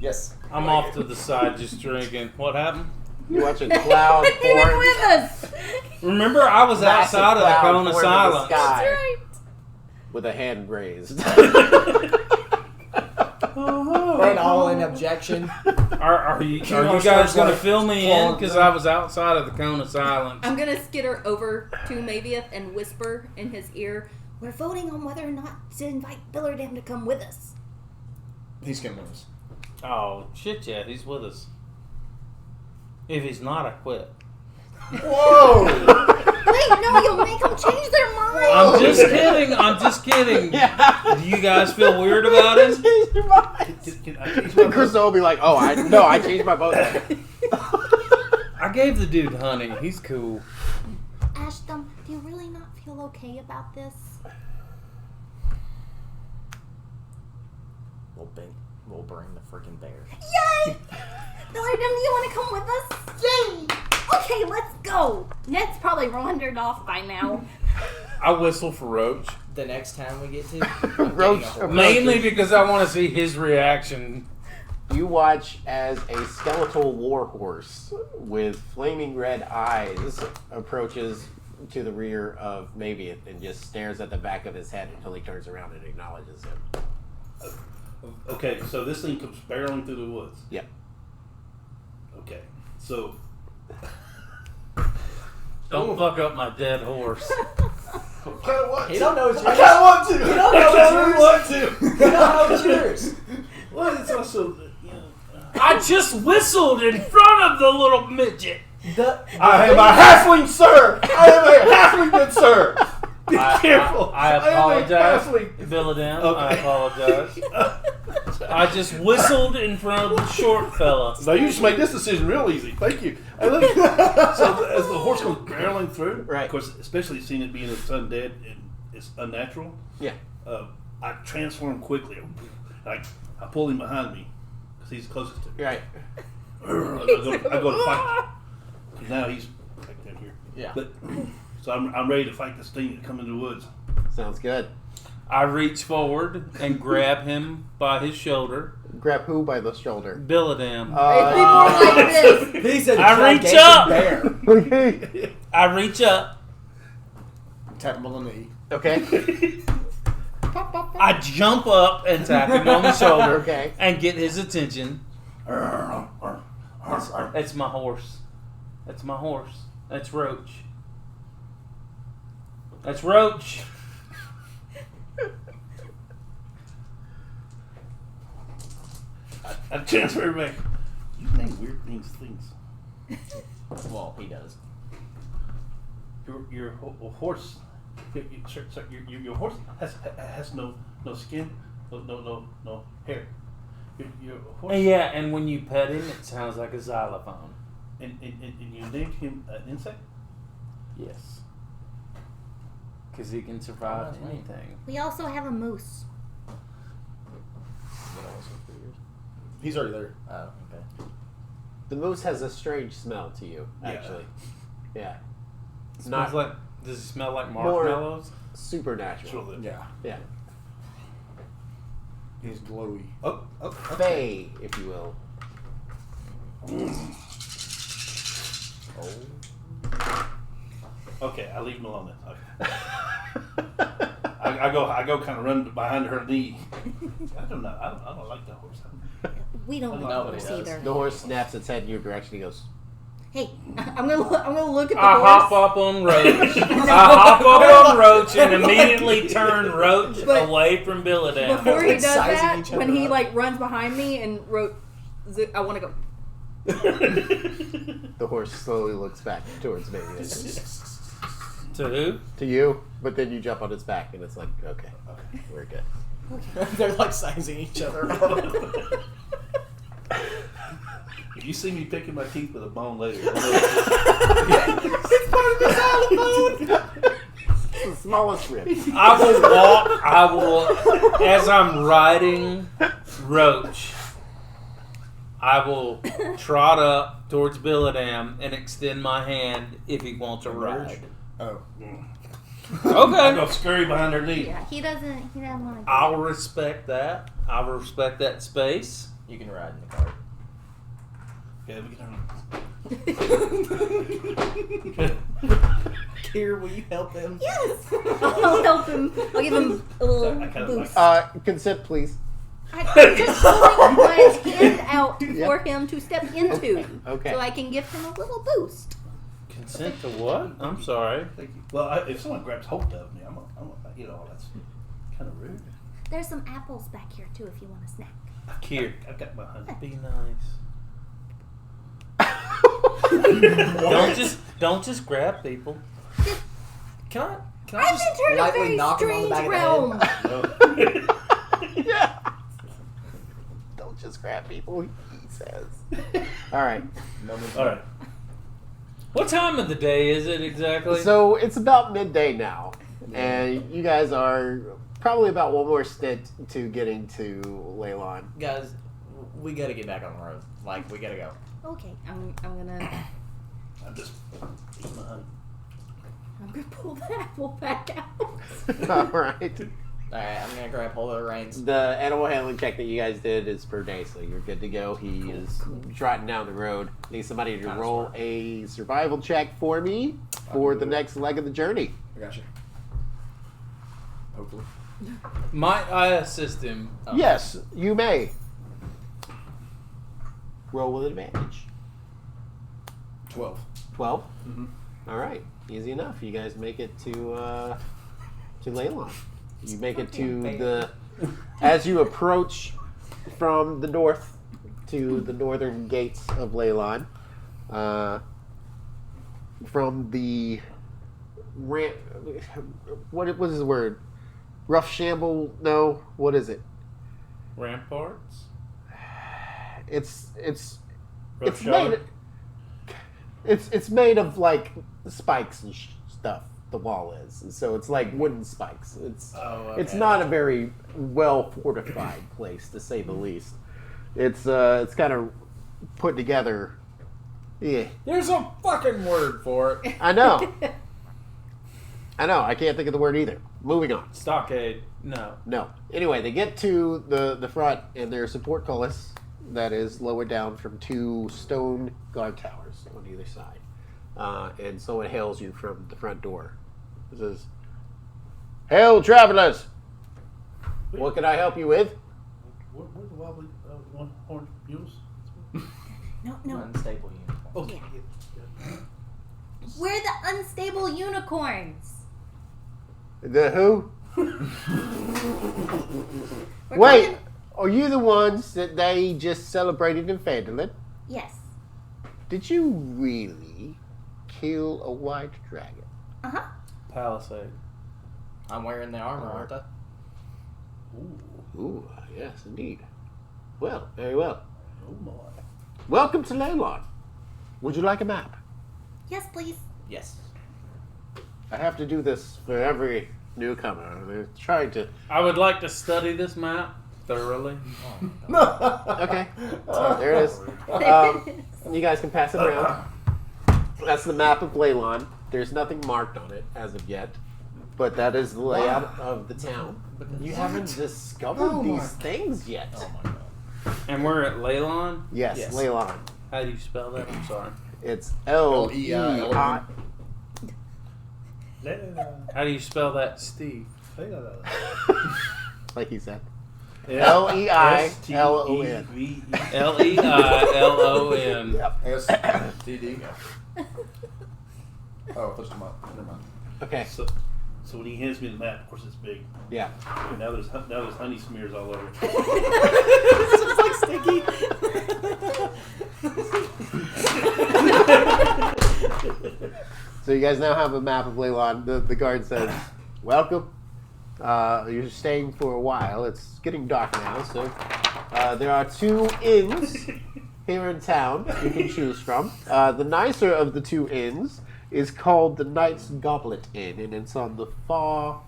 Yes. I'm off to the side just drinking. What happened? You watching cloud He was form. with us. Remember, I was Massive outside of the cloud cone of form in the silence. sky. That's right. With a hand raised. And all in objection. Are you Kier guys starts, going to like, fill me in? clawing Because them. I was outside of the cone of silence. I'm gonna skitter over to Mavieth and whisper in his ear, "We're voting on whether or not to invite Billardam to come with us." He's coming with us. Oh, shit, yeah, he's with us. If he's not, I quit. Whoa! Wait Wait, no, you'll make them change their mind. I'm just kidding. I'm just kidding. Yeah. Do you guys feel weird about it? Change your mind. Can I change my And Crystal will be like, "Oh, I changed my vote." I gave the dude honey. He's cool. Ashton, do you really not feel okay about this? We'll bring the freaking bear. Yay! Leilon, you want to come with us? Yay! Okay, let's go. Ned's probably wandered off by now. I whistle for Roach. The next time we get to, Roach, Mainly because I want to see his reaction. you watch as a skeletal warhorse with flaming red eyes approaches to the rear of Maviath and just stares at the back of his head until he turns around and acknowledges him. Okay, so this thing comes barreling through the woods. Yeah. Okay, so Don't fuck up my dead horse. I kind of want He to. don't know it's I yours. kind of want to. You don't know it's yours. want to. You don't know it's yours. well, it's also I just whistled in front of the little midget. I am a halfling, sir. I am a halfling, good sir. Be careful. I am a apologize, halfling. Villadam. Okay. I apologize. I just whistled in front of the short fella. Now you just made this decision real easy. Thank you. And look, so as the horse goes barreling through, Right. of course, especially seeing it being its undead and it's unnatural. Yeah. I transform quickly. I pull him behind me because he's closest to me. Right. I go to fight. Now he's right down here. Yeah. But, so I'm ready to fight this thing that come into the woods. Sounds good. I reach forward and grab him by his shoulder. Grab who by the shoulder? Villadam. It's more like this. He's a I reach gigantic up. bear. Okay. I reach up. Tap him on the knee. Okay. I jump up and tap him on the shoulder Okay. and get his attention. That's my horse. That's my horse. That's Roach. That's Roach. I transfer back. You name weird things. Well, he does. Your horse. Your horse has no skin, no hair. Your horse. Yeah, and when you pet him, it sounds like a xylophone. And you named him an insect? Yes. Because he can survive that's anything. We also have a moose. He's already there. Oh, okay. The moose has a strange smell to you, Yeah. actually. Yeah. It's Smells not like. Does it smell like More- marshmallows? supernatural. Yeah. Yeah. He's glowy. Oh, Fae, if you will. okay. I leave him alone then. Okay. I go kind of run behind her knee. I don't know. I don't like that horse. We don't No, like nobody horse does. either. The horse snaps its head in your direction. He goes, Hey, I'm gonna look at the I hop horse. up on Roach. I hop up on Roach and immediately turn Roach But- away from Billidan. Before he does Sizing that, each other when he up. like runs behind me and I want to go. the horse slowly looks back towards me. To who? To you, but then you jump on its back, and it's like, okay, we're good. They're like sizing each other up. If you see me picking my teeth with a bone later, It's the smallest rib. I will walk. As I'm riding Roach, I will trot up towards Billidan and extend my hand if he wants a ride. Oh. I Okay. go scurry behind her knee. Yeah, he doesn't want to. I'll respect that. I'll respect that space. You can ride in the cart. Yeah, we can. Here, will you help him? Yes, I'll help him. I'll give him a little I kind of boost. Consent, please. I'm just holding my hand out for him to step into, Okay. so I can give him a little boost. Consent to what? I'm sorry. Thank you. Well, if someone grabs hold of me, I'm that's kind of rude. There's some apples back here too, if you want a snack. Here, I've got my honey. be nice. Don't just grab people. Can I I've just entered a lightly very knock him on the strange back of the head? realm. No. Yeah. Don't just grab people, he says. All right. All right. What time of the day is it exactly? So it's about midday now, and you guys are probably about one more stint to getting to Leilon. Guys, we gotta get back on the road. Like, we gotta go. Okay, I'm gonna I'm just eating my honey. pull the apple back out. All right. Alright, I'm gonna grab hold of the reins. The animal handling check that you guys did is per day, so you're good to go. He is trotting down the road. Need somebody to Kinda roll smart. a survival check for me for the next leg of the journey. I got you. Hopefully. Might I assist him? Yes, you may. Roll with advantage. 12. 12? Mhm. All right. Easy enough. You guys make it to Leilon. You make it to the... As you approach from the north to the northern gates of Leilon, from the ramp... What was his word? Rough shamble? No. What is it? Ramparts? It's Rough made. It's made of like spikes and stuff. The wall is, and so it's like wooden spikes. It's not a very well fortified place, to say the least. It's kind of put together. Yeah, There's a fucking word for it. I know. I can't think of the word either. Moving on. Stockade. No. No. Anyway, they get to the front, and there's support cullis that is lowered down from two stone guard towers on either side. And someone hails you from the front door. It says, "Hail, travelers! What can I help you with?" Where the wobbly one-horned mules? No. Unstable uniform. Okay. We're the unstable unicorns. The who? We're Wait, coming- are you the ones that they just celebrated in Phandalin? Yes. Did you really kill a white dragon? Uh-huh. Palisade. I'm wearing the armor, aren't I? Ooh, yes, indeed. Well, very well. Oh my. Welcome to Leilon. Would you like a map? Yes, please. Yes. I have to do this for every newcomer. They're trying to. I would like to study this map thoroughly. Okay, there it is. You guys can pass it around. That's the map of Leilon. There's nothing marked on it as of yet, but that is the layout of the town. You haven't discovered these things yet. Oh my god. And we're at Leilon. Yes, Yes. Leilon. How do you spell that? I'm sorry. It's Leilon. How do you spell that, Steve? Like he said. Leilon. Leilon. Leilon. Yep. STD. Oh, I touched him up. Never mind. Okay. So when he hands me the map, of course it's big. Yeah. And now there's honey smears all over it. It's like sticky. So you guys now have a map of Leilon. The guard says, "Welcome. You're staying for a while. It's getting dark now, so there are 2 inns here in town you can choose from. The nicer of the 2 inns is called the Knight's Goblet Inn, and it's on the far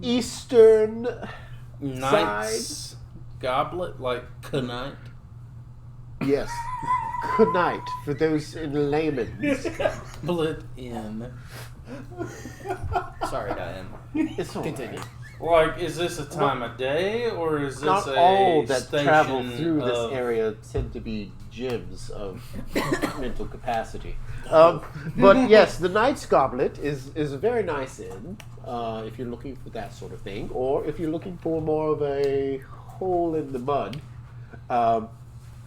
eastern Knight's Goblet, like knight. Yes. Good night for those in layman's. Split in. Sorry, Diane. It's all Continue. right. Like, is this a time of day or is this Not a all that station travel through of... this area tend to be gyms of mental capacity. But yes, the Knight's Goblet is a very nice inn if you're looking for that sort of thing, or if you're looking for more of a hole in the mud.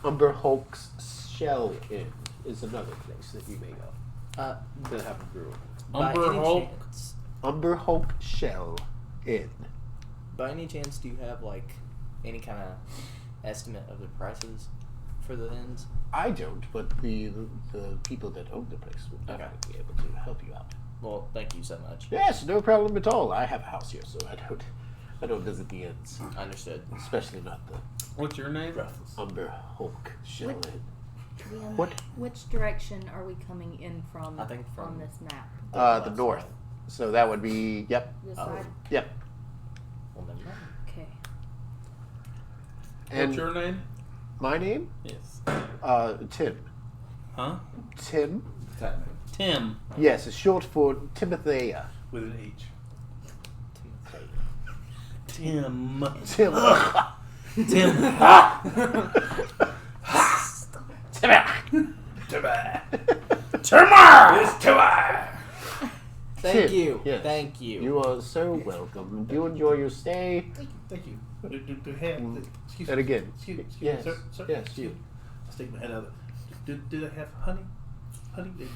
Umber Hulk's Shell Inn is another place that you may go to have a brew. By Umber any Hulk? chance- Umber Hulk Shell Inn. By any chance, do you have like any kind of estimate of the prices for the inns? I don't, but the people that own the place will definitely be able to help you out. Well, thank you so much. Yes, no problem at all. I have a house here, so I don't visit the inns, Understood. especially not the What's your name? Umber Hulk Shellhead. What? Which direction are we coming in from? I think from- on this map. The north. So that would be This Oh. side. yep. Well, never mind. Okay. And What's your name? my name? Yes. Tim. Huh? Tim. Tim. Yes, it's short for Timothea. With an H. Tim. Tim. Tim. Thank Tim, you. yes. Thank you. You are so welcome. Do enjoy your stay. Thank you. Do have, excuse And me. again, Excuse me. yes, Sir, sir, yes, excuse you. me. I'll stick my head out. Do they have honey? Honey?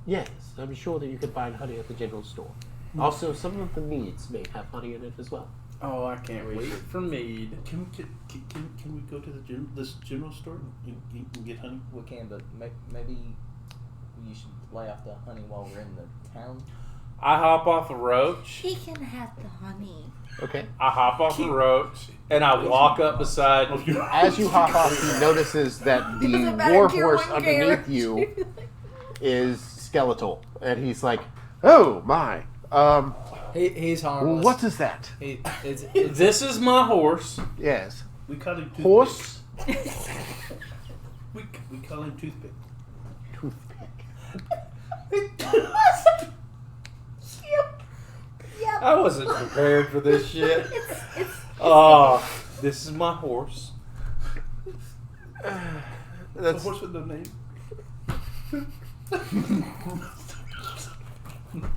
Yes, I'm sure that you can find honey at the general store. Also, some of the meads may have honey in it as well. Oh, I can't wait for Mead. Can we go to this general store and get honey? We can, but maybe you should lay off the honey while we're in the town. I hop off a roach. He can have the honey. Okay. I hop off a roach and I walk up beside. As you hop off, he notices that the Doesn't matter, war Kieran horse wouldn't care. underneath you is skeletal, and he's like, "Oh my! He's harmless. What is that?" It's This is my horse. Yes, We call him toothpick. horse We call him toothpick. toothpick. I wasn't prepared for this shit. Oh, this is my horse. A That's horse with no name.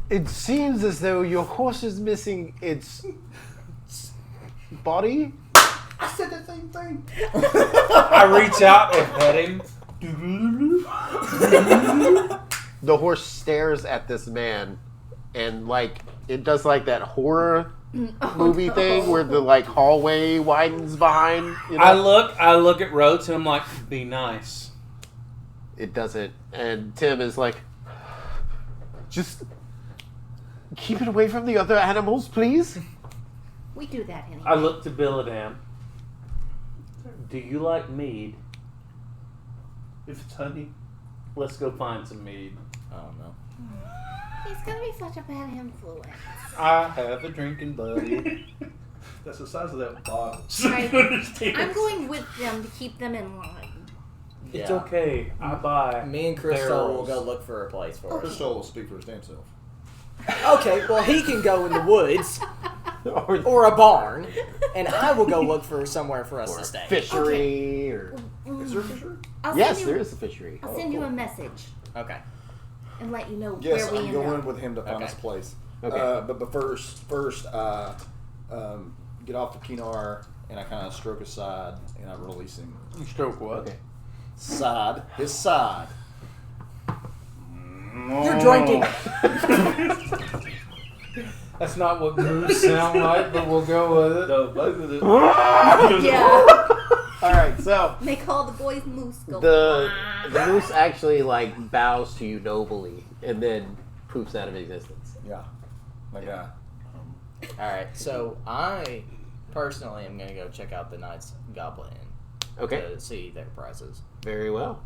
It seems as though your horse is missing its body. I said the same thing. I reach out and pet him. The horse stares at this man, and like it does like that horror movie thing where the like hallway widens behind. You know? I look at Roach and I'm like, be nice. It doesn't, and Tim is like, just keep it away from the other animals, please. We do that anyway. I look to Billadam. Do you like mead? If it's honey, Let's go find some mead. I don't know. He's gonna be such a bad influence. I have a drinking buddy. that's the size of that bottle. Right. You understand? I'm going with them to keep them in line. It's Yeah. okay. I buy. Me and Crystal will barrels. go look for a place for us. Crystal will speak for his damn self. Okay, well he can go in the woods or or a barn, and I will go look for somewhere for us or to a stay. fishery. Or Is there a fishery? I'll yes, send there you, is a fishery. I'll send you a message Okay. and let you know Yes, where we I'm end going up. with him to find Okay. us a place. Okay. But first, get off the Kinar, and I kind of stroke his side, and I release him. You stroke what? Okay. Side, his side. You're drinking. That's not what moose sound like, but we'll go with it. No, both of them. Yeah. All right, so They call the boys moose. Go. the moose actually like bows to you nobly and then poofs out of existence. Yeah, my guy. Alright, so I personally am going to go check out the Knight's Goblin Inn Okay, to see their prices. very well.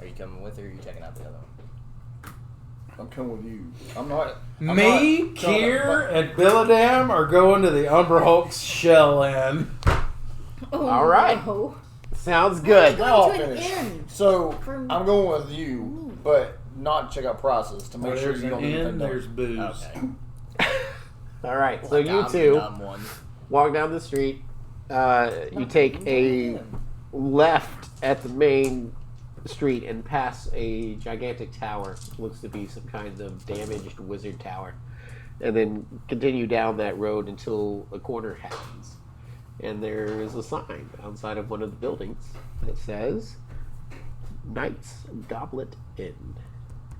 Are you coming with, or are you checking out the other one? I'm coming with you. I'm not. I'm Me, not- Kier, and Billadam are going to the Umber Hulk's shell inn. Oh, All right. no. Sounds good. I'll Going to an finish. inn. So For- I'm going with you, but not check out prices to make Where sure there's you don't an need inn, anything there's done. booze. Okay. All right, so Like, you I'm the two dumb one. walk down the street. You take a left at the main street and pass a gigantic tower. Looks to be some kind of damaged wizard tower. And then continue down that road until a corner happens. And there is a sign outside of one of the buildings that says Knight's Goblet Inn.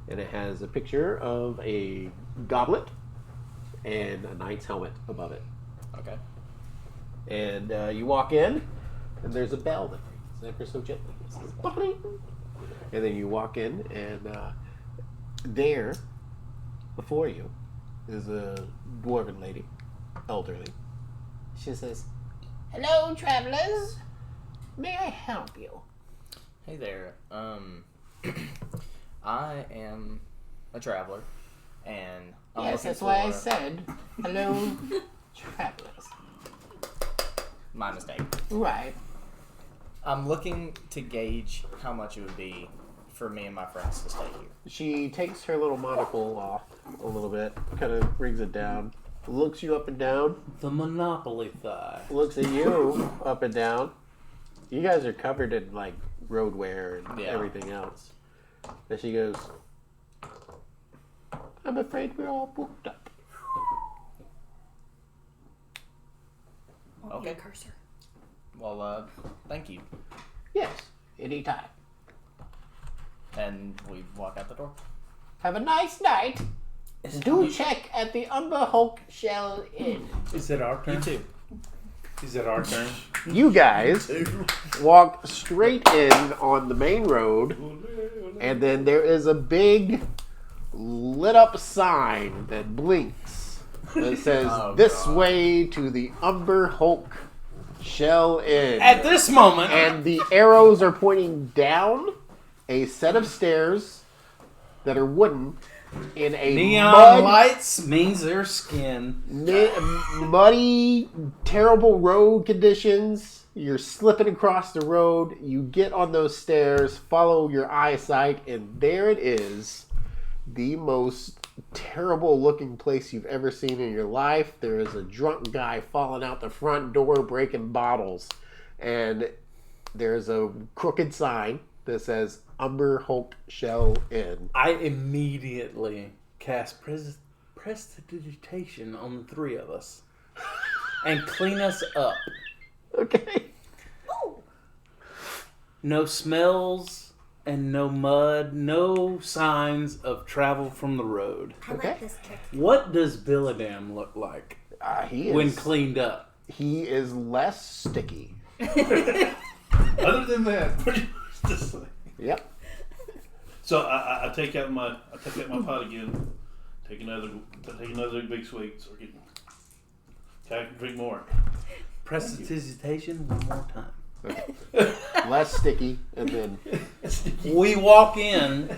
And it has a picture of a goblet and a knight's helmet above it. Okay. And you walk in, and there's a bell that rings. ever so gently. It says, "Bling." And then you walk in, and there, before you, is a dwarven lady, elderly. She says, "Hello, travelers. May I help you?" Hey there. I am a traveler, and I'm Yes, looking that's why I for- said, "Hello, travelers." My mistake. Right. I'm looking to gauge how much it would be for me and my friends to stay here. She takes her little monocle off a little bit, kind of brings it down, looks you up and down, The Monopoly thigh. looks at you up and down. You guys are covered in like road wear and Yeah. everything else. And she goes, "I'm afraid we're all booked up." Okay. Cursor. Well, thank you. Yes, anytime. And we walk out the door. Have a nice night. Do check at the Umber Hulk Shell Inn. Is it our turn? You too. Is it our turn? You guys walk straight in on the main road, and then there is a big lit up sign that blinks that says, Oh, "This God. way to the Umber Hulk Shell Inn." At this moment, And the arrows are pointing down a set of stairs that are wooden in a neon lights means their skin. muddy, terrible road conditions. You're slipping across the road. You get on those stairs, follow your eyesight, and there it is. The most terrible looking place you've ever seen in your life. There is a drunk guy falling out the front door breaking bottles. And there's a crooked sign that says Umber Hulk Shell Inn. I immediately cast prestidigitation on the three of us and clean us up. Okay. No smells and no mud, no signs of travel from the road. I Okay. like this trick. What does Billadam look like He when is cleaned up? he is less sticky. Other than that, pretty much the same. Yep. So I take out my pot again. Take another big swig. So we're getting. I can drink more. Prestidigitation one more time. Less sticky, and then We walk in.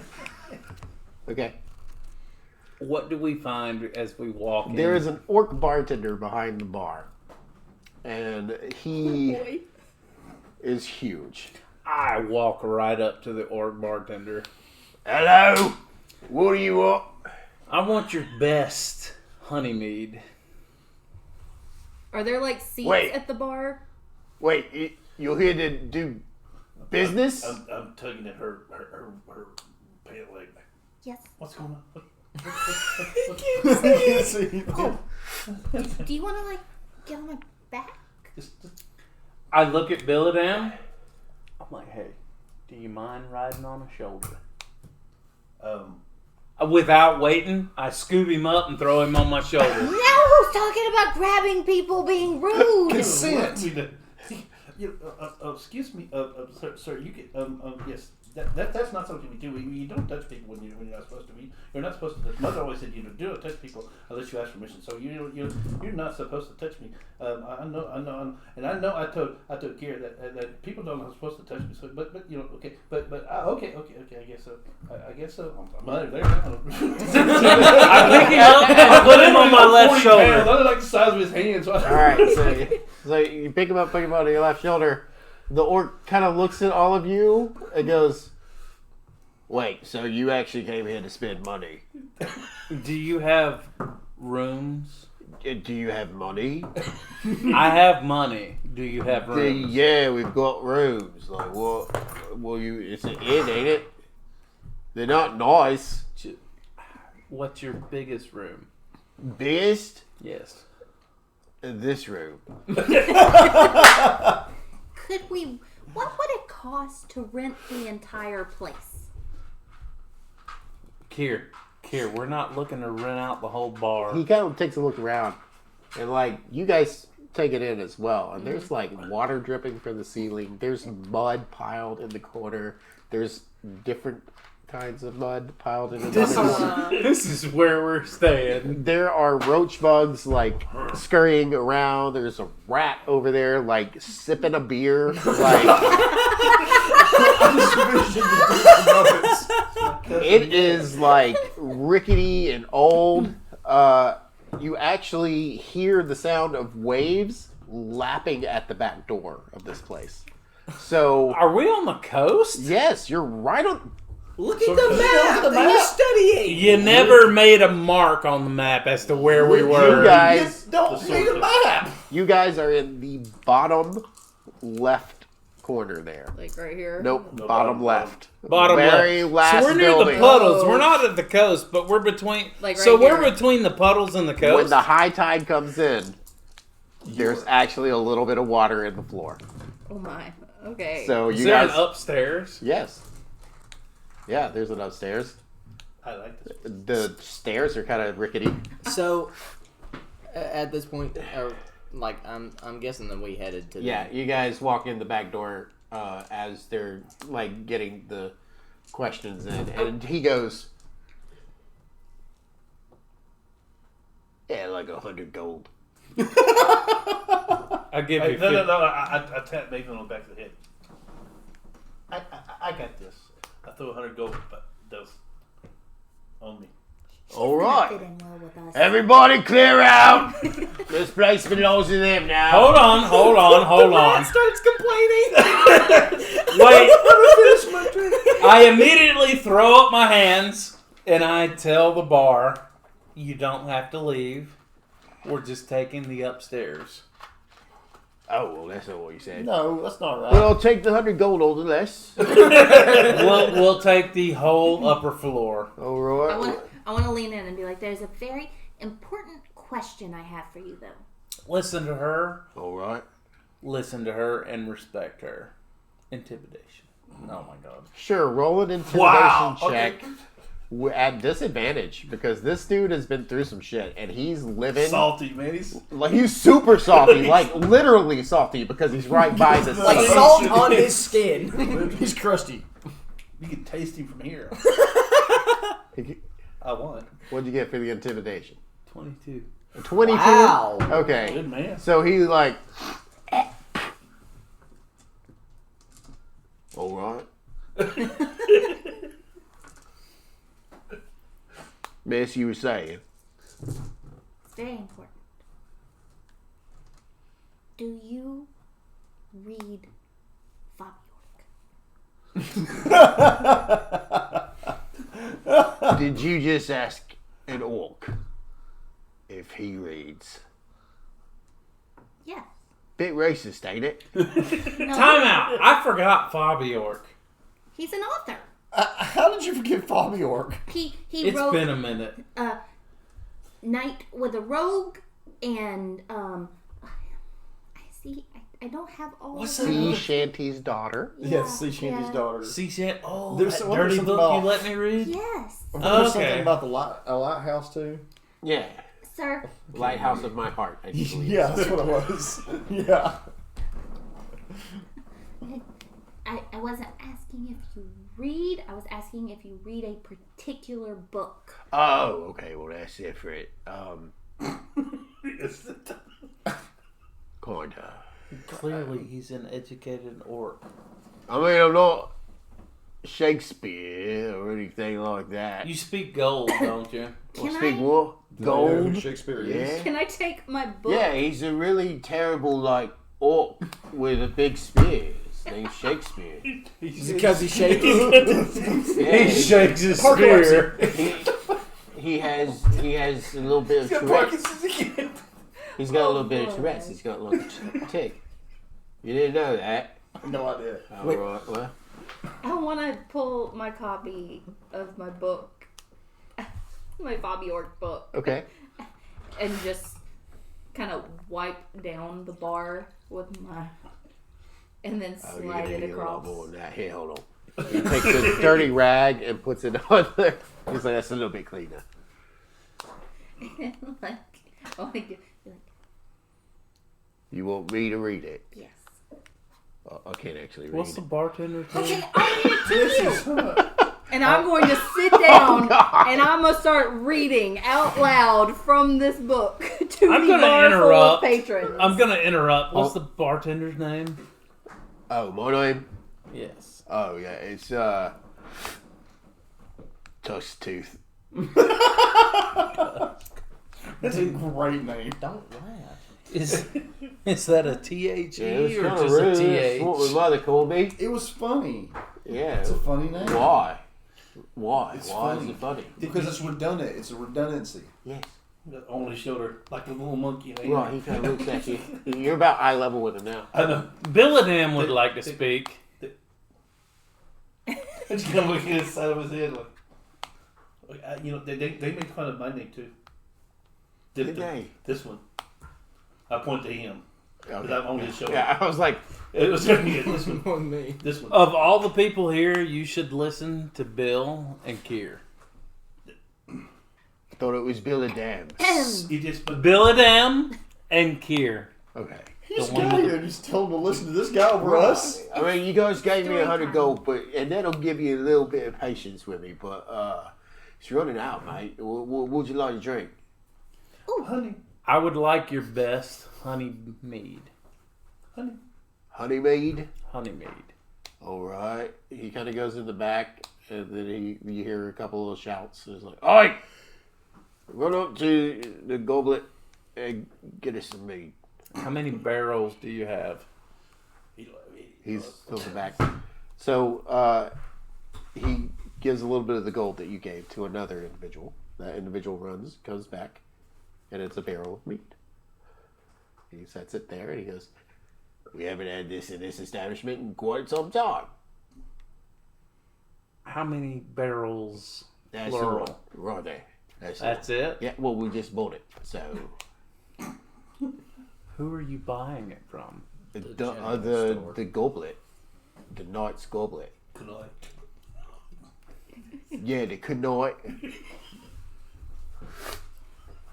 okay. What do we find as we walk in? There is an orc bartender behind the bar, and he is huge. I walk right up to the orc bartender. Hello, what do you want? I want your best honey mead. Are there like seats Wait. at the bar? Wait, you're here to do business? I'm tugging at her pant leg. Yes. What's going on? Do you want to like get on my back? Just I look at Billadam. I'm like, hey, do you mind riding on a shoulder? Without waiting, I scoop him up and throw him on my shoulder. Now who's talking about grabbing people being rude? Consent. Excuse me, sir. You get yes. That's not something we do. You don't touch people when you're not supposed to. You're not supposed to touch. Mother always said you don't touch people unless you ask permission. So you're not supposed to touch me. I know, and I know. I told Kira that people don't know supposed to touch me. So, but okay, but okay. I guess so. I guess so. I'm under there now. I pick him up and put him on my left 40 pounds. shoulder. I don't like the size of his hands. So All right, so you pick him up on your left shoulder. The orc kind of looks at all of you and goes, "Wait, so you actually came here to spend money? Do you have rooms? Do you have money?" I have money. Do you have rooms? Yeah, we've got rooms. Like, what? Well, it's an inn, ain't it? They're not nice. What's your biggest room? Biggest? Yes. This room. Could we? What would it cost to rent the entire place? Kier, we're not looking to rent out the whole bar. He kind of takes a look around, and like you guys take it in as well. And there's like water dripping from the ceiling. There's mud piled in the corner. There's different kinds of mud piled in another corner. This is where we're staying. There are roach bugs like scurrying around. There's a rat over there like sipping a beer. Like it is like rickety and old. You actually hear the sound of waves lapping at the back door of this place. So, Are we on the coast? yes, you're right on. Look at the map that you're studying. You never made a mark on the map as to where we were. You guys, Don't need a map. you guys are in the bottom left corner there. Like right here. Nope, No, bottom bottom left. Bottom Very left. last So we're near building. the puddles. We're not at the coast, but we're between. Like right so we're here. between the puddles and the coast. When the high tide comes in, there's actually a little bit of water in the floor. Oh my. Okay. So Is you there guys, an upstairs? yes, yeah, there's an upstairs. I like this. The stairs are kind of rickety. So, at this point, like I'm guessing that we headed to. Yeah, you guys walk in the back door as they're like getting the questions in, and he goes, "Yeah, like 100 gold." I give Hey, you. no, 50. no. I tapped Nathan on the back of the head. I got this. I threw 100 gold, but those on me. All right, Fit in well with us. everybody, clear out. This place belongs to them now. Hold on. starts complaining. Wait. I immediately throw up my hands and I tell the bar, "You don't have to leave. We're just taking the upstairs." Oh, well, that's not what you said. No, that's not right. Well, I'll take the 100 gold on the less. We'll take the whole upper floor. All right. I want to lean in and be like, "There's a very important question I have for you, though." Listen to her. All right. Listen to her and respect her. Intimidation. Oh my god. Sure, roll an intimidation Wow, check at disadvantage because this dude has been through some shit and he's living Salty, man. He's like he's super salty, like literally salty because he's right by the Like sea. salt on his skin. He's crusty. you can taste him from here. I won. What'd you get for the intimidation? 22. 22. Wow. Okay. Good man. So he like. All right. Miss, you were saying. Very important. Do you read Bob York? Did you just ask an orc if he reads? Yes. Bit racist, ain't it? No, Time out. I forgot Bobby York. He's an author. How did you forget Bobby York? He It's wrote been a minute. Night with a Rogue and I don't have all What's of that? Sea Shanty's daughter. Yes, Sea Shanty's daughter. C-Shan. Oh, There's that some- dirty something book you about- let me read? Yes, There's Okay. something about a lighthouse too. Yeah. sir. Lighthouse of my heart, I do believe. Yeah, that's what it was. Yeah. I wasn't asking if you read. I was asking if you read a particular book. Oh, okay. Well, that's different. Kinda. Clearly, he's an educated orc. I mean, I'm not Shakespeare or anything like that. You speak gold, don't you? Can speak I? what? Gold? Shakespeare Yeah. Can I take my book? Yeah, he's a really terrible, like, orc with a big spear. His name's Shakespeare. Because he's shaky. Yeah, He shakes his Parkinson's. spear. he has a little bit of Tourette's. He's got a little bit of Tourette's. He's got a little tick. You didn't know that? No idea. All right, well. I want to pull my copy of my book, my Bobby York book, Okay. and just kind of wipe down the bar with my, and then Oh, you're slide gonna it need a lot across. more than that. Here, hold on. He takes a dirty rag and puts it on there. He's like, that's a little bit cleaner. like, oh my God. You want me to read it? Yes. I can't actually read What's the it. bartender's Okay, name? I'll read it to you. And I'm going to sit down and I'm going to start reading out loud from this book to I'm the gonna bar full of interrupt. patrons. I'm gonna interrupt. What's the bartender's name? Oh, my name? Yes. Oh, yeah, it's, Tooth. That's a great name. Don't laugh. Is that a THE Yeah, it was or kind of just a rude. TH? That's what my mother called me. It was funny. Yeah. It's a funny name. Why? Why? It's Why funny. is it funny? Because it's redundant. It's a redundancy. Yes. On his shoulder, like a little monkey. Right, he kind of looks at you. You're about eye level with him now. I know. Billadam would like to speak. I just kind of looking at the side of his head like they make fun of my name too. Did they? This one. I point to him. Because Okay. I'm on his shoulder. Yeah, I was like, It was going to be this one. On me. This one. Of all the people here, you should listen to Bill and Kier. thought it was Bill and Dam. He just put Billadam and Kier. Okay. He's The one got with here and just told him to listen to this guy over us. I mean, you guys gave me Story 100 time. gold, and that'll give you a little bit of patience with me, but it's running out, mate. What would you like to drink? honey. I would like your best honey mead. Honey Mead? Honey mead. All right. He kind of goes in the back, and then you hear a couple of shouts. It's like, "Oi! Run up to the goblet and get us some mead." How many barrels do you have? He's still in the back. So he gives a little bit of the gold that you gave to another individual. That individual comes back, and it's a barrel of meat. He sets it there, and he goes, "We haven't had this in this establishment in quite some time." How many barrels That's plural? right there. That's it? Yeah, well, we just bought it. So Who are you buying it from? the goblet, the knight's goblet. Good night. Yeah, the knight.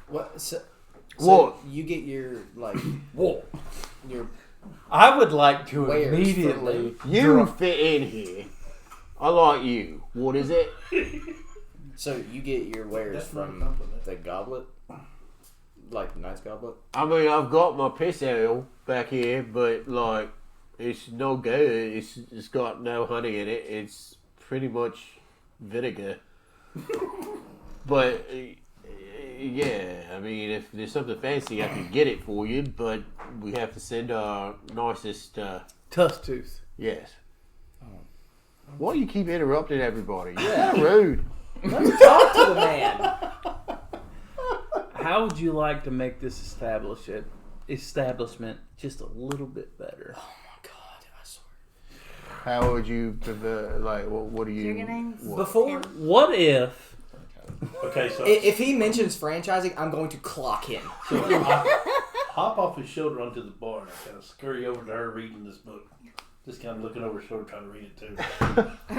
What? So What? you get your What? your I would like to Wares immediately. You fit in here. I like you. What is it? so you get your wares That's not a from compliment. the goblet, like the knight's goblet. I mean, I've got my piss ale back here, but like, it's no good. It's got no honey in it. It's pretty much vinegar. But yeah, I mean, if there's something fancy, I can get it for you. But we have to send our nicest. Tough tooth. Yes. Why do you keep interrupting everybody? You're kind of rude. Let's talk to the man. How would you like to make this establishment just a little bit better? Oh my god, I swear. How would you prefer? Like, what do you? You're gonna what? Before, What if Okay, so if he mentions franchising, I'm going to clock him. hop off his shoulder onto the bar and I kind of scurry over to her reading this book. Just kind of looking over her shoulder trying to read it too.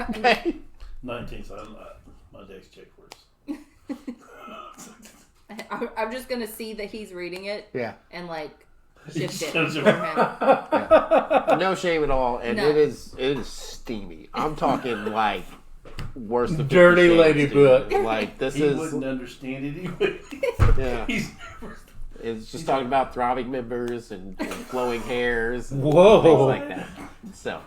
Okay. 19, so my dex check works. I'm just gonna see that he's reading it Yeah. and like shift it Sounds for about- him. No shame at all, and No. it is steamy. I'm talking like worse than 50 Dirty Shades lady steamy. book. Like this He is wouldn't understand it anyway. yeah. He's It's just talking about throbbing members and flowing hairs and Whoa. things like that. So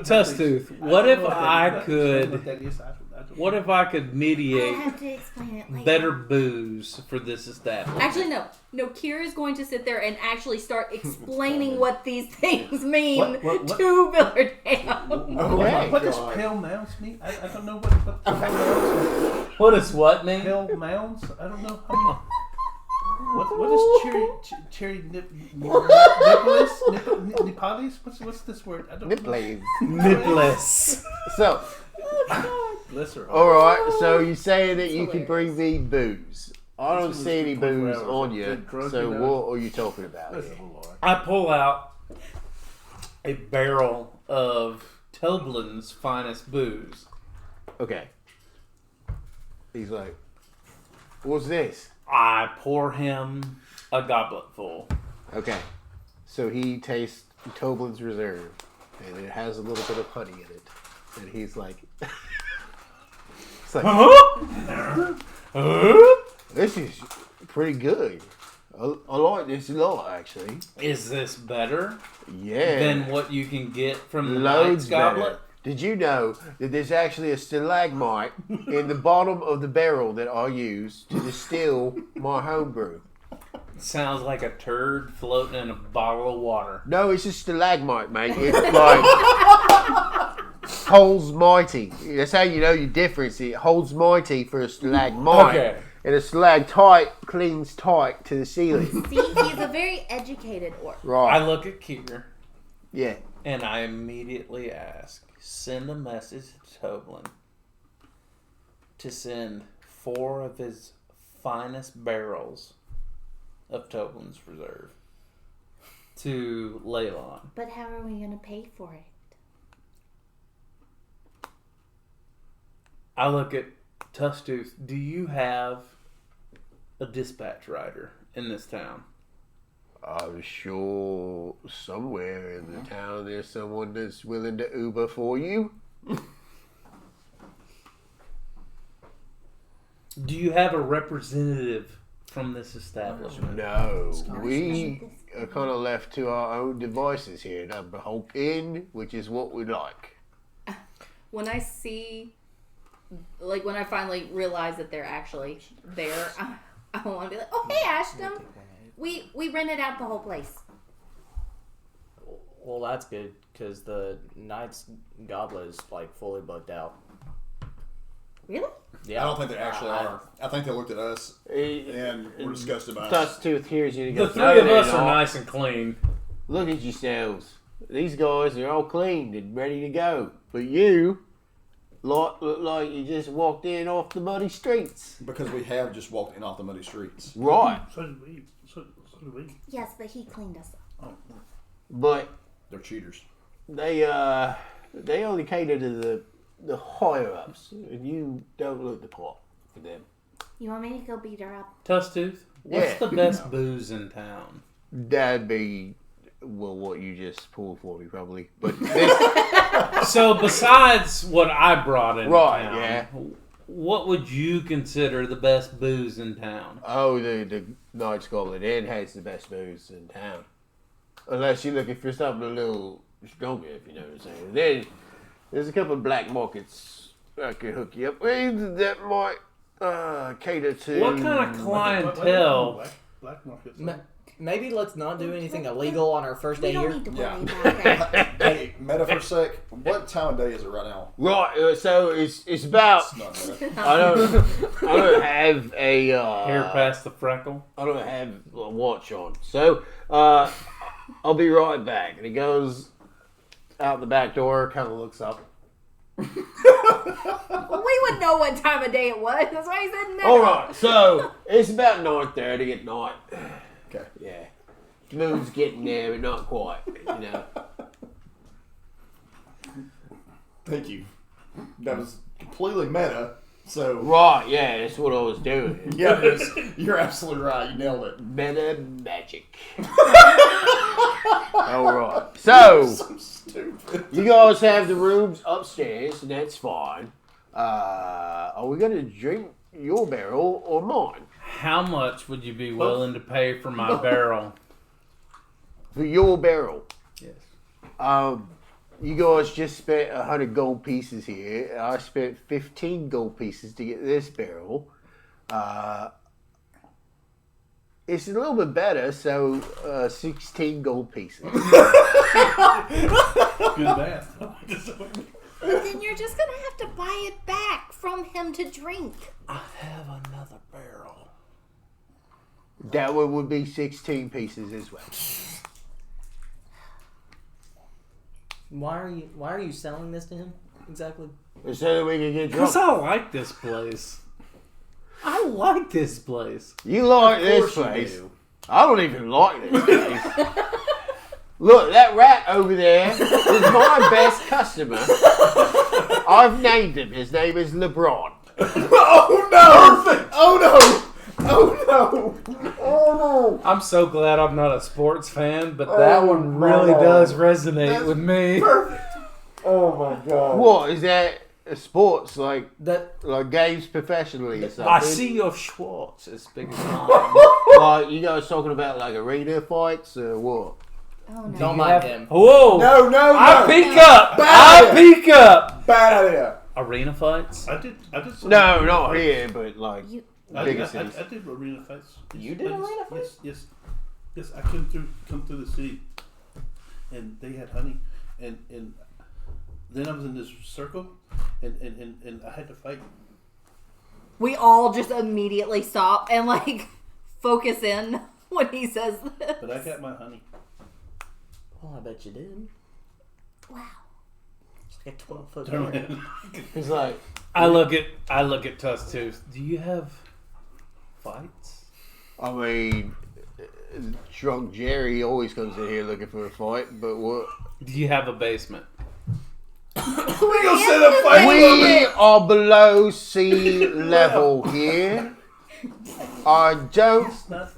Tough tooth? What if I What could? that is, I don't What if I could I'll mediate have to explain it later. better booze for this establishment? Actually, no. No, Kira is going to sit there and actually start explaining what these things mean What? to Billardam. Oh my what does God. pale mounds mean? I don't know what pale mounds What does what mean? Pale mounds? I don't know. What is cherry nipalis? What's this word? I don't know. nipples. Nipless. So Bless her. all right. So you say that you can hilarious. bring me booze. I don't see any booze on you. Drunk So enough. what are you talking about? Bless here? the Lord. I pull out a barrel of Toblin's finest booze. Okay. He's like, what's this? I pour him a goblet full. Okay. So he tastes Toblin's Reserve, and it has a little bit of honey in it. And he's like, this is pretty good. I like this a lot, actually. Is this better Yeah. than what you can get from the Loads Knight's Goblet? better. Did you know that there's actually a stalagmite in the bottom of the barrel that I use to distill my homebrew? Sounds like a turd floating in a bottle of water. No, it's a stalagmite, mate. It's like holds mighty. That's how you know your difference. It holds mighty for a stalagmite. Okay. And a stalactite clings tight to the ceiling. See, he's a very educated orc. I Right. look at Kier Yeah. and I immediately ask, send a message to Toblin to send 4 of his finest barrels of Toblin's Reserve to Leilon. But how are we going to pay for it? I look at Tusktooth. Do you have a dispatch rider in this town? I'm sure somewhere in the town there's someone that's willing to Uber for you. Do you have a representative from this establishment? No, we are kind of left to our own devices here. Number hoping, which is what we like. When I see, like, when I finally realize that they're actually there, I want to be like, oh, hey, Ashton. We rented out the whole place. Well, that's good because the Knight's Goblet is like fully booked out. Really? Yeah, I don't think they actually are. I think they looked at us and were disgusted by us. Tusktooth hears you. The 3 of us are nice and clean. Look at yourselves. These guys are all cleaned and ready to go. But you look like you just walked in off the muddy streets. Because we have just walked in off the muddy streets. Right. So did we. So did we. Yes, but he cleaned us up. Oh. But They're cheaters. they only cater to the higher ups, and you don't look the part for them. You want me to go beat her up? Tusktooth, what's Yeah. the best booze in town? That'd be what you just pulled for me, probably. But this, So besides what I brought in Right, town, yeah. what would you consider the best booze in town? the Knight's Goblet Inn has the best booze in town, unless you're looking for something a little stronger, if you know what I'm saying. Then there's a couple of black markets I could hook you up with that might cater to. What kind of clientele? Black market. Maybe let's not do anything illegal on our first We day don't here. need to worry Yeah. about that. Hey, meta for a sec. What time of day is it right now? Right, so it's about. It's not meta. I don't have a Hair past the freckle. I don't have a watch on, so I'll be right back. And he goes out the back door, kind of looks up. Well, we would know what time of day it was. That's why he said no. All right, so it's about 9:30 at night. Okay. Yeah, moon's getting there, but not quite. You know. Thank you. That was completely meta. So Right, yeah, that's what I was doing. yeah, you're absolutely right. You nailed it. Meta magic. All right, so So stupid. you guys have the rooms upstairs, and that's fine. Are we gonna drink your barrel or mine? How much would you be willing to pay for my barrel? For your barrel. Yes. You guys just spent 100 gold pieces here. I spent 15 gold pieces to get this barrel. It's a little bit better, so 16 gold pieces. Good math. Then you're just gonna have to buy it back from him to drink. I have another barrel. That one would be 16 pieces as well. Why are you selling this to him exactly? So that we can get drunk. Because I like this place. I like this place. You like this course you place. do. I don't even like this place. Look, that rat over there is my best customer. I've named him. His name is LeBron. Oh no! Oh no! Oh no! Oh I'm so glad I'm not a sports fan, but Oh, that one really my does God. resonate That's with me. Perfect. Oh my god. What is that? Sports like That games professionally or something? I see your Schwartz as big as mine. Like you guys talking about like arena fights or what? Oh no. don't mind him. Whoa! No, no, no. I peek up! Bad I peek up! Bad idea. Arena fights? I did some No, arena not fights. here, but like I bigger did, cities. I did arena fights. You did I arena fights? Yes. I come through the city, and they had honey, and then I was in this circle, and I had to fight. We all just immediately stop and like focus in when he says this. But I got my honey. Well, I bet you did. Wow. It's like a 12-foot Turn bear. around. He's like, I look at Tusk too. Do you have fights? I mean, drunk Jerry always comes in here looking for a fight, but what? Do you have a basement? We gonna set up fight. We are below sea level here. I don't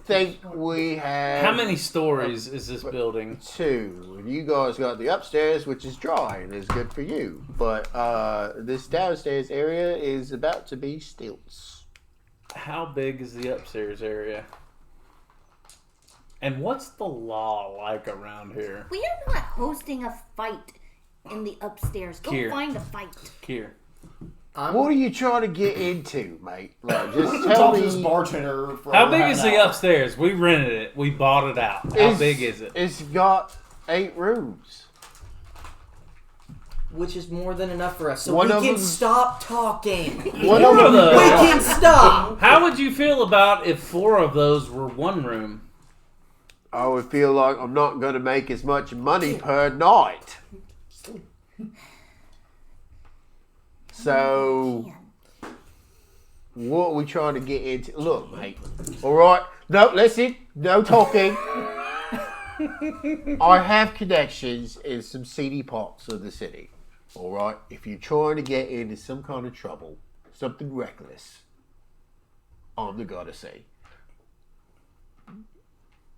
think we have. How many stories is this building? 2. You guys got the upstairs, which is dry and is good for you. But this downstairs area is about to be stilts. How big is the upstairs area? And what's the law like around here? We are not hosting a fight in the upstairs. Go Here. find a fight. Here. What are you trying to get into, mate? Like, just tell Talk to this me. bartender for How over big half is an the hour. upstairs? We rented it. We bought it out. How big is it? It's got 8 rooms. Which is more than enough for us. So One we of can them's- stop talking. One Four of We those. can stop. How would you feel about if 4 of those were one room? I would feel like I'm not going to make as much money per night. So, what are we trying to get into? Look, mate. All right. No, listen. No talking. I have connections in some seedy parts of the city. All right. If you're trying to get into some kind of trouble, something reckless, I'm the guy to say.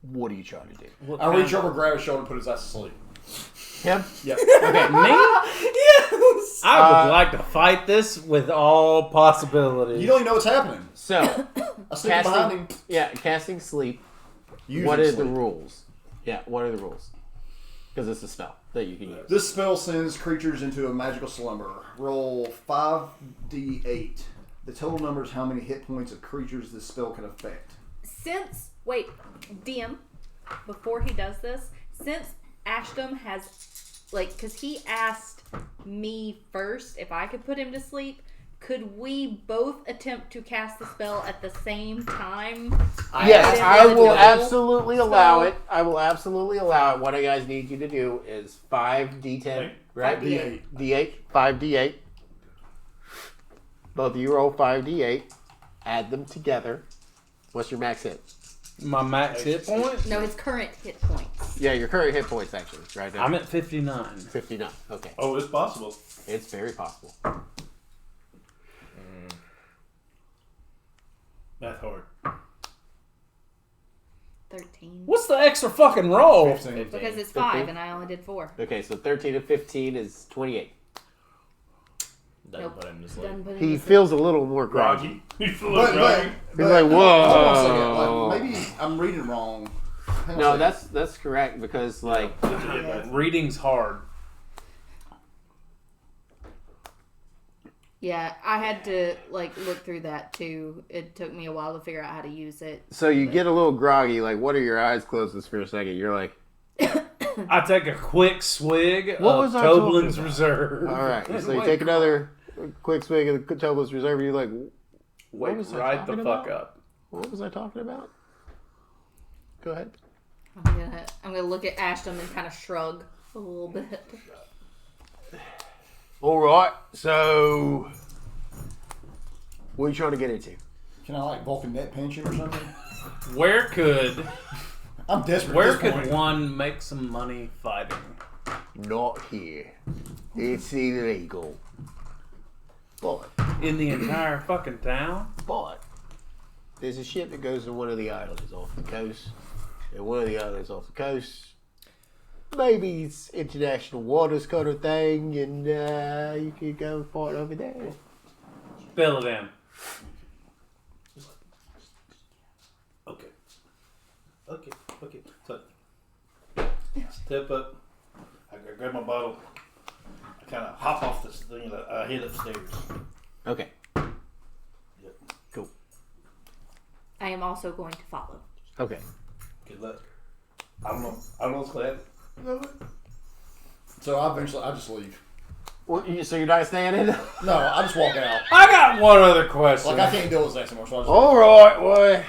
What are you trying to do? I reach over, grab his shoulder, and put his ass to sleep. Him? Yep. Okay. Me? Yes. I would like to fight this with all possibilities. You don't even know what's happening. So, I sneak behind him. casting sleep. Usually What are sleep. the rules? Yeah, what are the rules? Because it's a spell that you can use. This spell sends creatures into a magical slumber. Roll 5d8. The total number is how many hit points of creatures this spell can affect. Wait, DM, before he does this, since Ashton has, because he asked me first if I could put him to sleep, could we both attempt to cast the spell at the same time? Yes, didn't I want will to absolutely allow spell. it. I will absolutely allow it. What I guys need you to do is 5d10, right? 5d8. D8, 5d8. Both of you roll 5d8. Add them together. What's your max hit? My max hit point? No, his current hit points. Yeah, your current hit points actually, right now. I'm at 59. 59. Okay. Oh, it's possible. It's very possible. Math hard. 13. What's the extra fucking roll? 15. Because it's 15. 5 and I only did 4. Okay, so 13 to 15 is 28. Doesn't Nope. put him to sleep. Doesn't put him He to sleep. feels a little more groggy. Groggy. You feel But, groggy? but, He's like, hold on a whoa. second. Like, maybe I'm reading wrong. Hang on No, a second. that's correct because like Reading's hard. Yeah, I had to look through that too. It took me a while to figure out how to use it. so you get a little groggy. Like, what are your eyes closed for a second? You're like, I take a quick swig What of was I talking Toblin's about? Reserve. all right. So you take another quick swig of the Tobler's Reserve. And you're like, Wait was I right the talking fuck about? up. what was I talking about? Go ahead. I'm gonna look at Ashton and kind of shrug a little bit. All right. So, what are you trying to get into? Can I like Vulcan net pinch him or something? Where could I'm desperate. where at this could point. one make some money fighting? Not here. It's illegal. But In the entire fucking town? there's a ship that goes to one of the islands off the coast, and one of the islands off the coast. Maybe it's international waters kind of thing, and you could go and fight over there. Fill it in. Okay. So, step up. I grab my bottle. I kind of hop off this thing and I head upstairs. Okay. Yep. Cool. I am also going to follow. Okay. Good luck. I don't know what's going to happen. So I just leave. Well, so you're not staying in? No, I just walk out. I got one other question. Like I can't deal with this anymore. So I just All right, boy.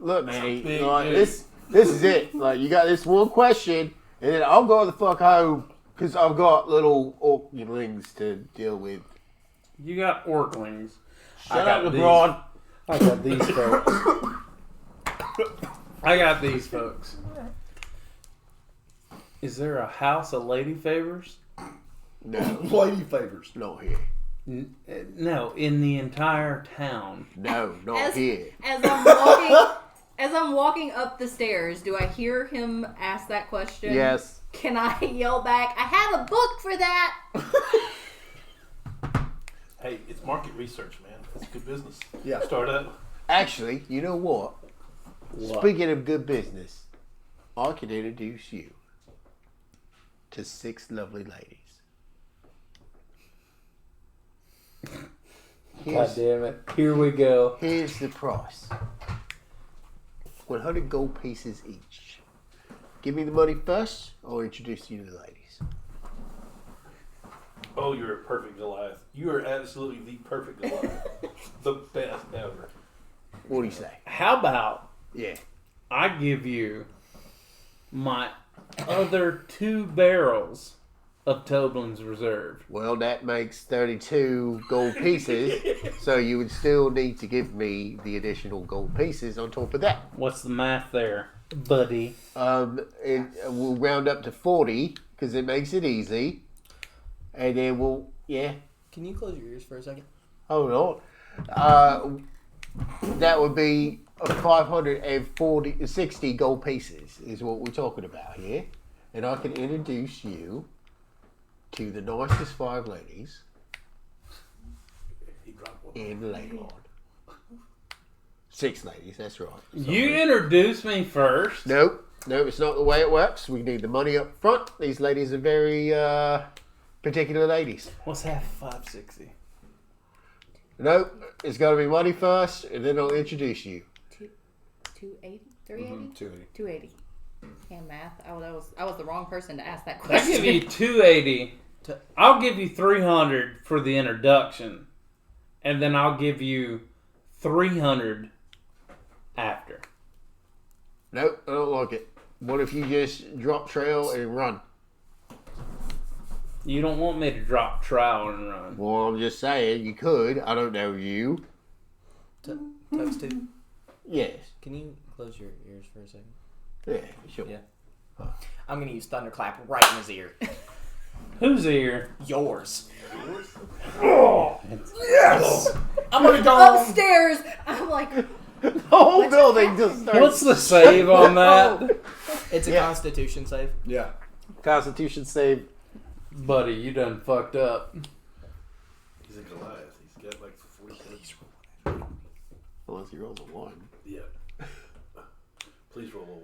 Look, man. Big Like, dude. this is it. Like, you got this one question, and then I'll go the fuck home because I've got little orklings to deal with. You got orklings. Shut up, LeBron. I got these folks. I got these folks. Is there a house of lady favors? No, lady favors. not here. No, in the entire town. No, not here. As I'm walking up the stairs, do I hear him ask that question? Yes. Can I yell back, I have a book for that? Hey, it's market research, man. It's good business. Yeah. Start up. Actually, you know what? Speaking of good business, I can introduce you to 6 lovely ladies. God damn it. Here we go. Here's the price. 100 gold pieces each. Give me the money first, I'll introduce you to the ladies. Oh, you're a perfect Goliath. You are absolutely the perfect Goliath. The best ever. What do you say? How about Yeah. I give you my other 2 barrels of Toblin's Reserve? Well, that makes 32 gold pieces, so you would still need to give me the additional gold pieces on top of that. What's the math there, buddy? We'll round up to 40 because it makes it easy, and then Can you close your ears for a second? hold on. That would be 60 gold pieces is what we're talking about here, and I can introduce you to the nicest 5 ladies in Leilon. 6 ladies, that's right. You introduced me first. Nope, it's not the way it works. We need the money up front. These ladies are very particular ladies. What's half 560? Nope, it's got to be money first, and then I'll introduce you. 280? 380? 280. 280. Yeah, math. I was the wrong person to ask that I question. give you 280. I'll give you 300 for the introduction, and then I'll give you 300 after. Nope, I don't like it. What if you just drop trail and run? You don't want me to drop trowel and run. Well, I'm just saying, you could. I don't know you. Toast too. Yes. Can you close your ears for a second? Yeah, sure. Yeah. I'm gonna use thunderclap right in his ear. Whose ear? Yours. Yes. I'm gonna go Upstairs, I'm like, The whole building just starts. What's the save on that? It's a Constitution save. Yeah. Constitution save? Buddy, you done fucked up. He's a Goliath. He's got like 47. Unless he rolls a 1. Yeah. Please roll a 1.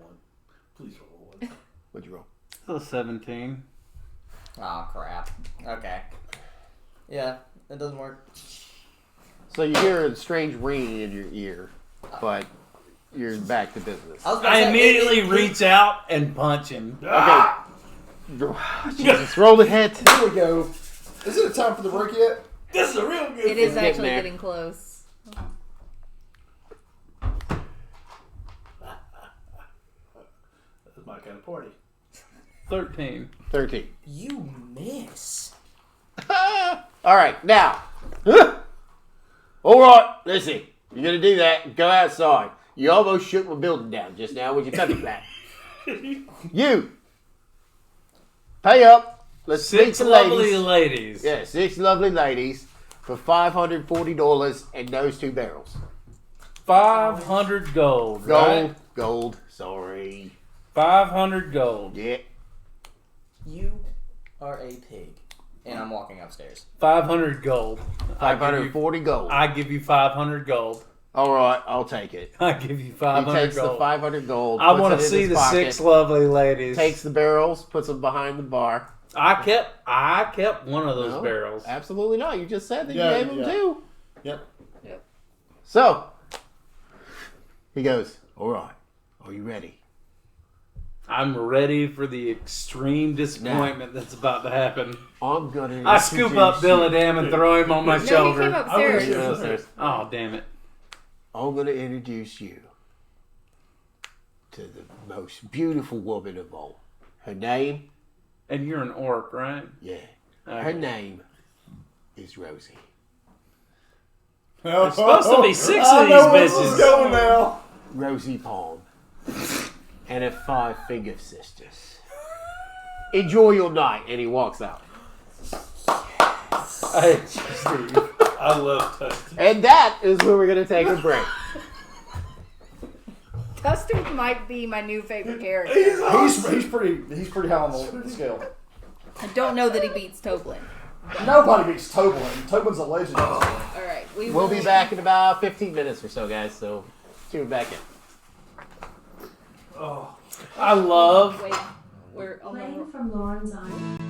Please roll a 1. What'd you roll? So 17. Oh crap. Okay. Yeah, that doesn't work. So you hear a strange ringing in your ear, but you're back to business. was about to I say, immediately reach out and punch him. Okay. Jesus, roll the hit. Here we go. Is it time for the break yet? This is a real good it is getting actually there. getting close. That's my kind of party. 13. 13. You miss. All right, now. All right, listen. You're going to do that. Go outside. You almost shook my building down just now with your thunderclap. You. Pay up. Let's speak 6 to lovely ladies. ladies. Yeah, 6 lovely ladies for $540 and those 2 barrels. 500 gold, Gold. right? Gold. Sorry. 500 gold. Yeah. You are a pig. And I'm walking upstairs. 500 gold. 540 gold. I give you 500 gold. All right, I'll take it. I give you He 500 takes gold. the 500 gold. I puts want it to in see his the pocket, 6 lovely ladies. Takes the barrels, puts them behind the bar. I kept one of those No, barrels. Absolutely not. You just said that Yeah, you gave him yeah. 2. Yep. So he goes, all right, are you ready? I'm ready for the extreme disappointment that's about to happen. I'm gonna. I scoop up Billy Dam and throw him on my No, he shoulder. came upstairs. Upstairs. Oh, damn it. I'm gonna introduce you to the most beautiful woman of all. Her name, And you're an orc, right? yeah, Okay. her name is Rosie. There's supposed to be 6 I of know where these this is bitches. going now. Rosie Palm and her 5 finger sisters. Enjoy your night, and he walks out. Hey, Steve. I love Tustin. And that is where we're gonna take a break. Tustin might be my new favorite character. He's pretty high on the scale. I don't know that he beats Toblin. Nobody beats Toblin. Toblin's a legend. All right, We'll be back in about 15 minutes or so, guys. So tune back in. I love. Wait, we're on Playing the. from Lauren's Island.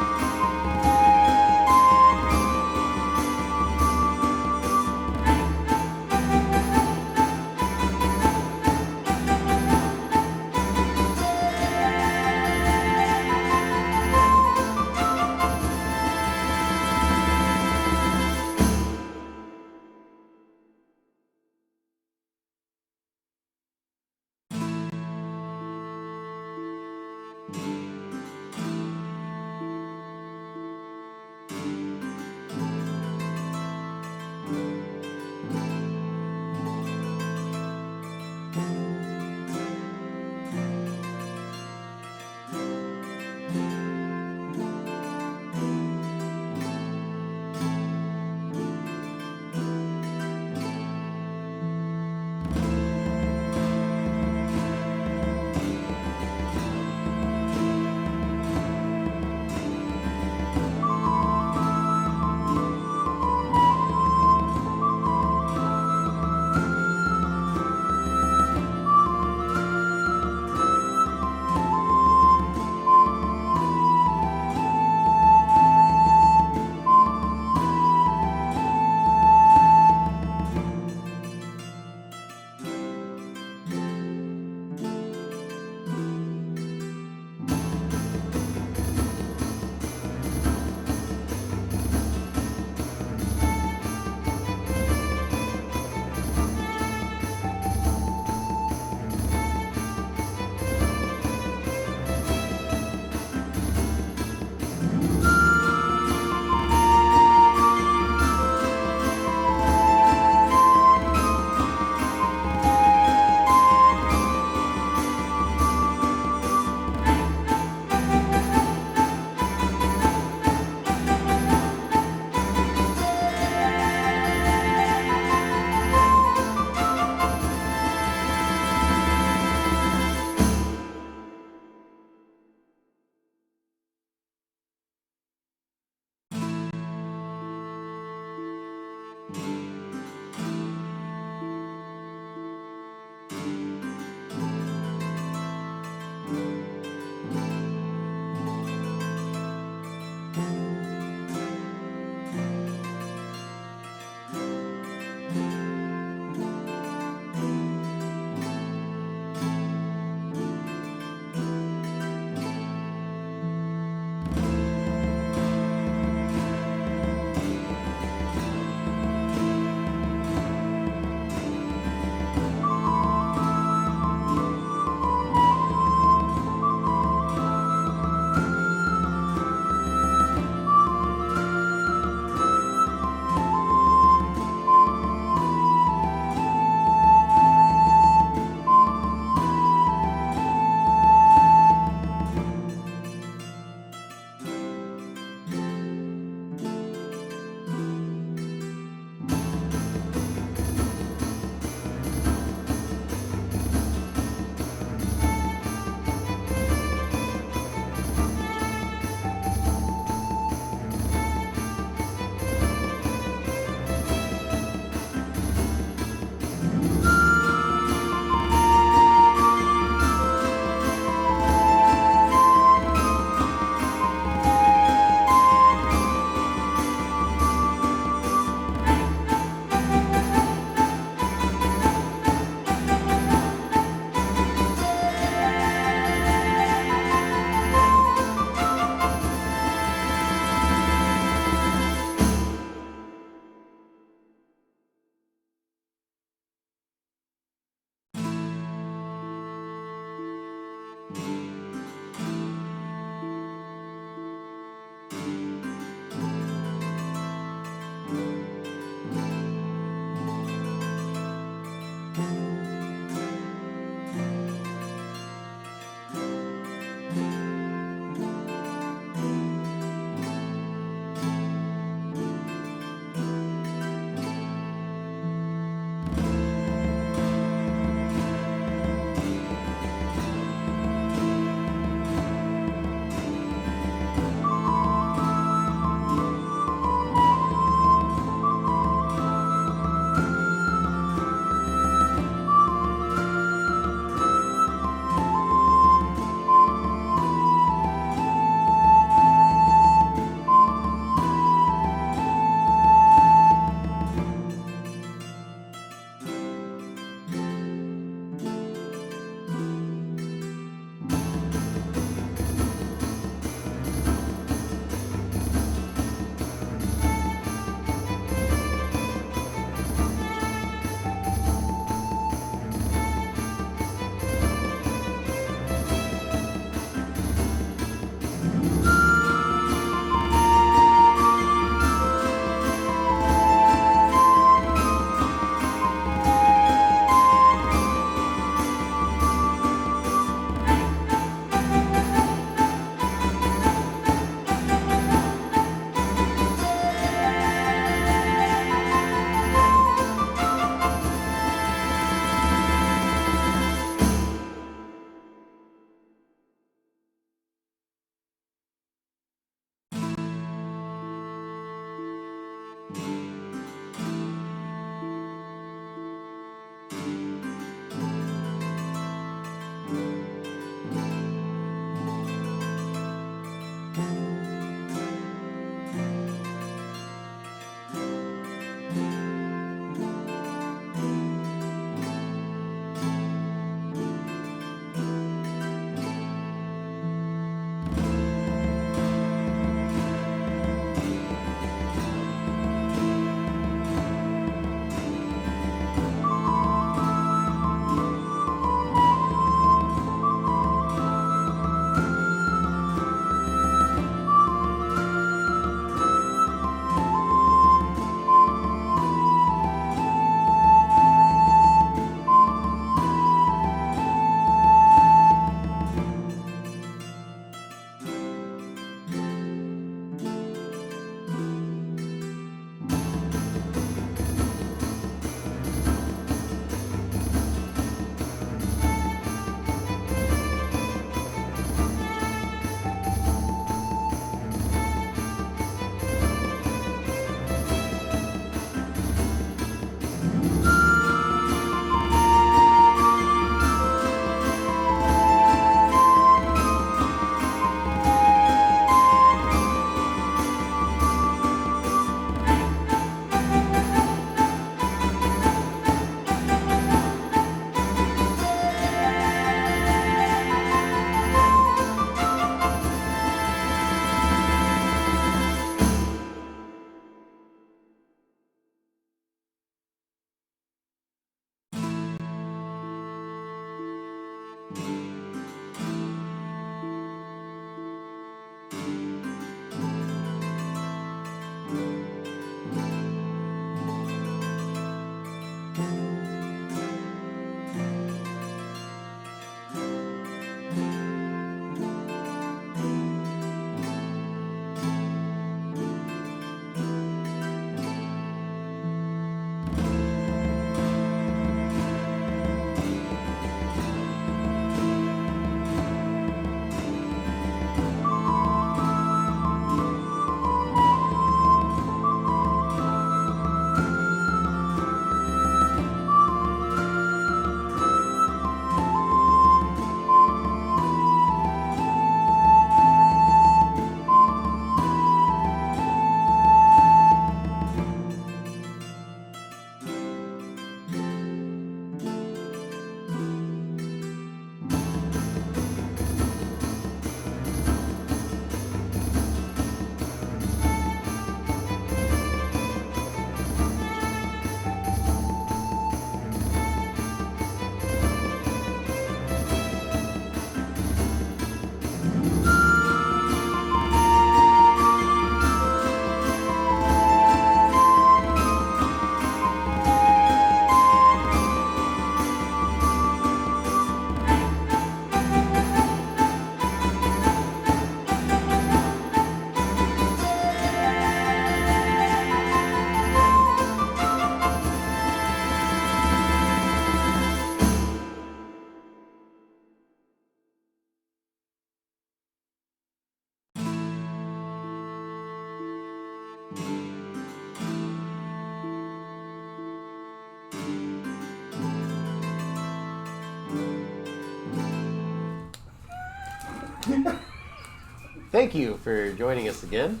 Thank you for joining us again.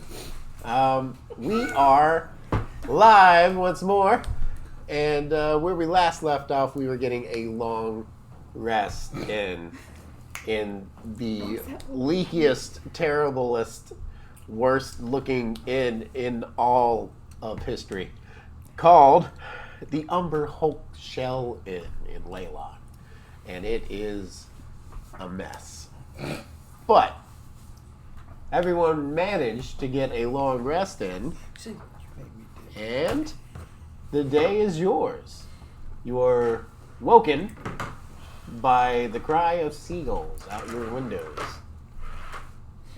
We are live once more, and where we last left off, we were getting a long rest in the leakiest, terriblest, worst-looking inn in all of history, called the Umber Hulk Shell Inn in Leilon, and it is a mess. But everyone managed to get a long rest in, and the day is yours. You are woken by the cry of seagulls out your windows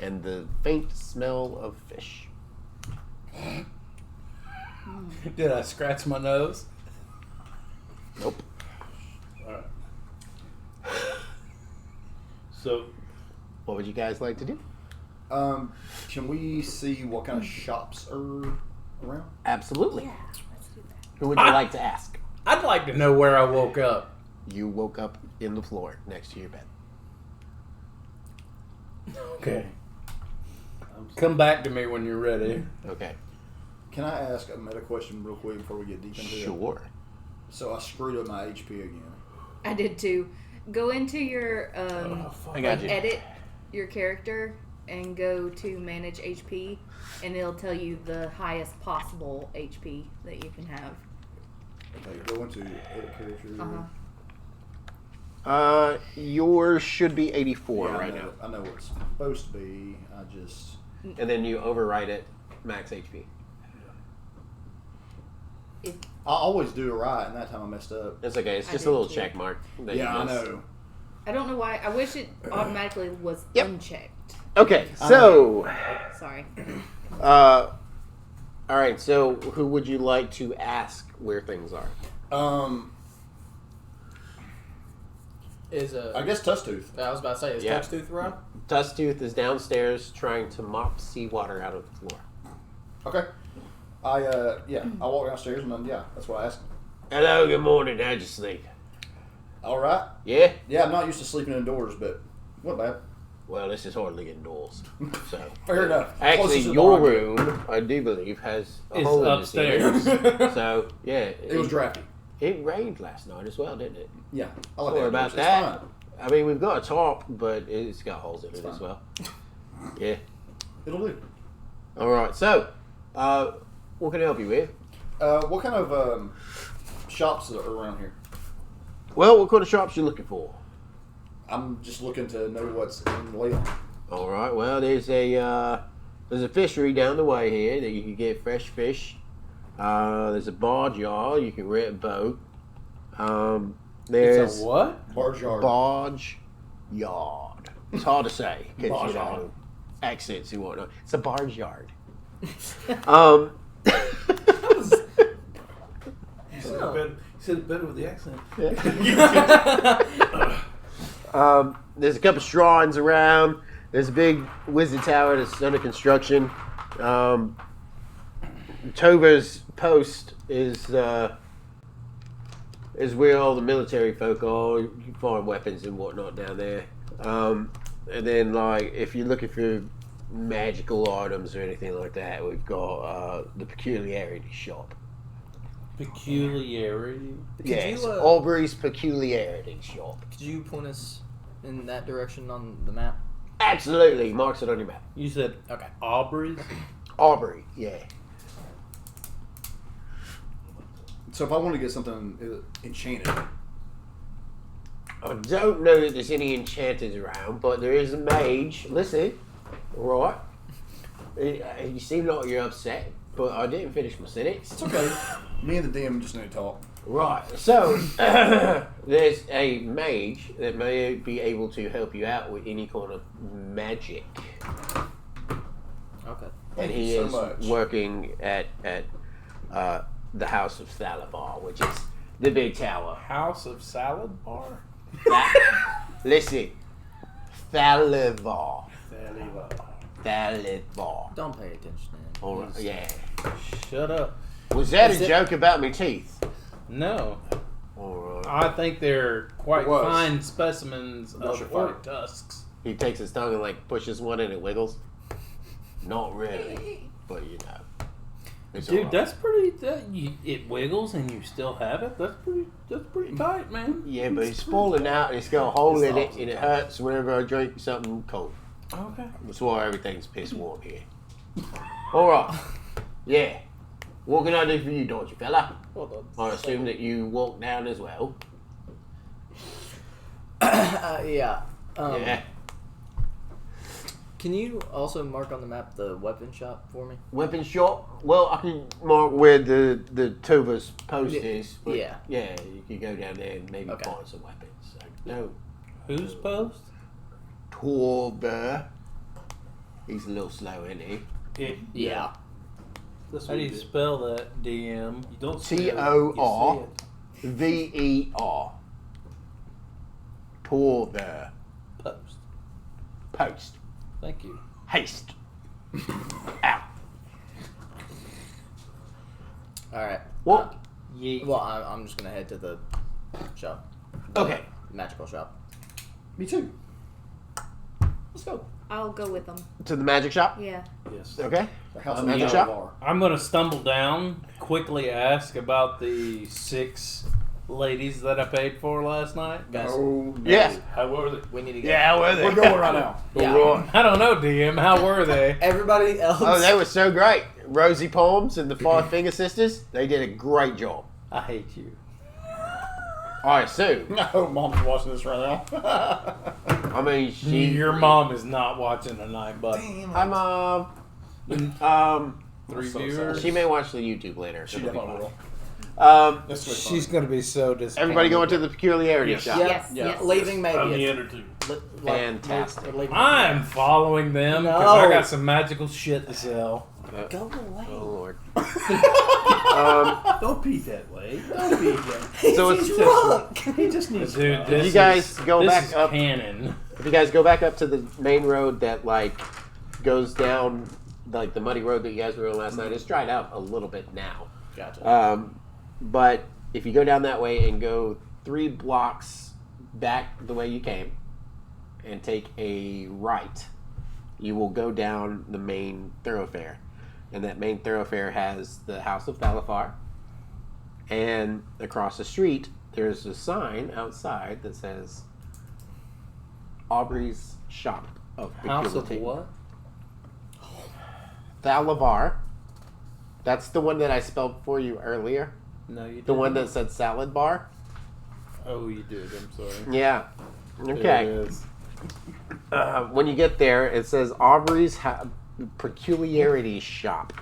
and the faint smell of fish. Did I scratch my nose? Nope. Alright. So, What would you guys like to do? Can we see what kind of shops are around? Absolutely. Yeah, let's do that. Who would you like to ask? I'd like to know where I woke up. You woke up in the floor next to your bed. Okay. Come back to me when you're ready. Okay. Can I ask a meta question real quick before we get deep into it? Sure. So I screwed up my HP again. I did too. Go into your I got you. edit your character and go to manage HP, and it'll tell you the highest possible HP that you can have. Okay, go into edit character. Yours should be 84 Yeah, right now. I know what it's supposed to be. I just... And then you overwrite it max HP. I always do it right, and that time I messed up. It's okay. It's I just a did little too. check mark. that Yeah, you I missed. know. I don't know why. I wish it automatically was Yep. unchecked. Okay, so, Sorry. all right. So, who would you like to ask where things are? Is I guess Tusktooth. I was about to say, is Yeah. Touchtooth around? Tusktooth is downstairs trying to mop seawater out of the floor. Okay. I walk downstairs and then, that's what I asked him. Hello, good morning. How'd you sleep? All right. Yeah? Yeah, I'm not used to sleeping indoors, but what bad. Well, this is hardly indoors. So, Fair enough. actually, Closest to the your bar. room, I do believe, has a It's hole in the upstairs. ceiling. So, yeah. It was drafty. It rained last night as well, didn't it? Yeah. I like Sorry that. about It's that. fine. I mean, we've got a top, but it's got holes in it fine. as well. Yeah. It'll do. All right. So, what can I help you with? What kind of shops are around here? Well, what kind of shops you looking for? I'm just looking to know what's in Leilon. All right. Well, there's a fishery down the way here that you can get fresh fish. There's a barge yard. You can rent a boat. There's It's a what? Barge yard. barge yard. It's hard to say because Barge yard. accents and whatnot. It's a barge yard. He said it better with the accent. There's a couple shrines around. There's a big wizard tower that's under construction. Tova's post is where all the military folk are. You can find weapons and whatnot down there. And then, like, if you're looking for magical items or anything like that, we've got the peculiarity shop. Peculiarity. Yes, you, Aubrey's peculiarity shop. Could you point us in that direction on the map? Absolutely, marks it on your map. You said Okay. Aubrey's? Aubrey, yeah. So if I want to get something enchanted, I don't know that there's any enchanters around, but there is a mage. Listen, right? You seem like you're upset, but I didn't finish my sentence. it's okay. Me and the DM just need to talk. Right, so there's a mage that may be able to help you out with any kind of magic. Okay. And Thank he you so is much. working at the House of Thalabar, which is the big tower. House of Salad Bar? Listen, Thalabar. Thalabar. Don't pay attention to him. All right, yeah. Shut up. Was that Is a it- joke about my teeth? No. All right. I think they're quite It was. fine specimens Those of are orc fine. tusks. He takes his tongue and like pushes one and it wiggles. Not really, but you know. It's all Dude, right. that's pretty. It wiggles and you still have it. That's pretty tight, man. Yeah, but it's falling out and it's got a hole in it It's and it hurts whenever I drink something cold. Okay. That's why everything's piss warm here. Alright. Yeah. What can I do for you, Dodgy fella? Hold I assume that you walk down as well. on. Yeah. Yeah. Can you also mark on the map the weapon shop for me? Weapon shop? Well, I can mark where the Tova's post Yeah. is. But Yeah. Yeah, you can go down there and maybe Okay. find some weapons. So, no. Whose post? Tova. He's a little slow, isn't he? Yeah. That's How what do you you do. spell that, DM? You don't say it, T-O-R. you say it. Ver. Tova. Post. Post. Thank you. Haste. Out. All right. What? Yeah. Well, I'm just gonna head to the shop. The Okay. Magical shop. Me too. Let's go. I'll go with them. To the magic shop? Yeah. Yes. Okay. The house I'm of in. Thalabar. I'm gonna stumble down, quickly ask about the 6 ladies that I paid for last night. Guys, Oh, Yeah. How were they? we need to get. Yeah, were they? we're going right now. Yeah. Alright. I don't know, DM. How were they? Everybody else. Oh, they were so great. Rosie Palms and the Five Finger Sisters, they did a great job. I hate you. I assume. I hope Mom's watching this right now. I mean, she. Your mom is not watching tonight, but Hi, Mom. 3 so viewers. She may watch the YouTube later. She so it'll be definitely fine. will. This was She's gonna be so disappointed. Everybody going to the peculiarity Yes. shop. Yeah, Yes, yeah. yes. Leaving maybe. I'm the it's- editor too. Fantastic. we're leaving. I'm following them because No. I got some magical shit to sell. Go away. Oh Lord. Don't be that way. Don't be that. So He's it's drunk. He just needs Dude, to. this you guys is, go this back is up. canon. If you guys go back up to the main road that like goes down, like the muddy road that you guys were on last night, it's dried out a little bit now. Gotcha. But if you go down that way and go 3 blocks back the way you came and take a right, you will go down the main thoroughfare. And that main thoroughfare has the House of Thalafar. And across the street, there's a sign outside that says Aubrey's Shop of House of Peculiarity. what? Thalavar. That's the one that I spelled for you earlier. No, you didn't. The one that said salad bar. Oh, you did. I'm sorry. Yeah. Okay. There it is. When you get there, it says Aubrey's Peculiarity Shop.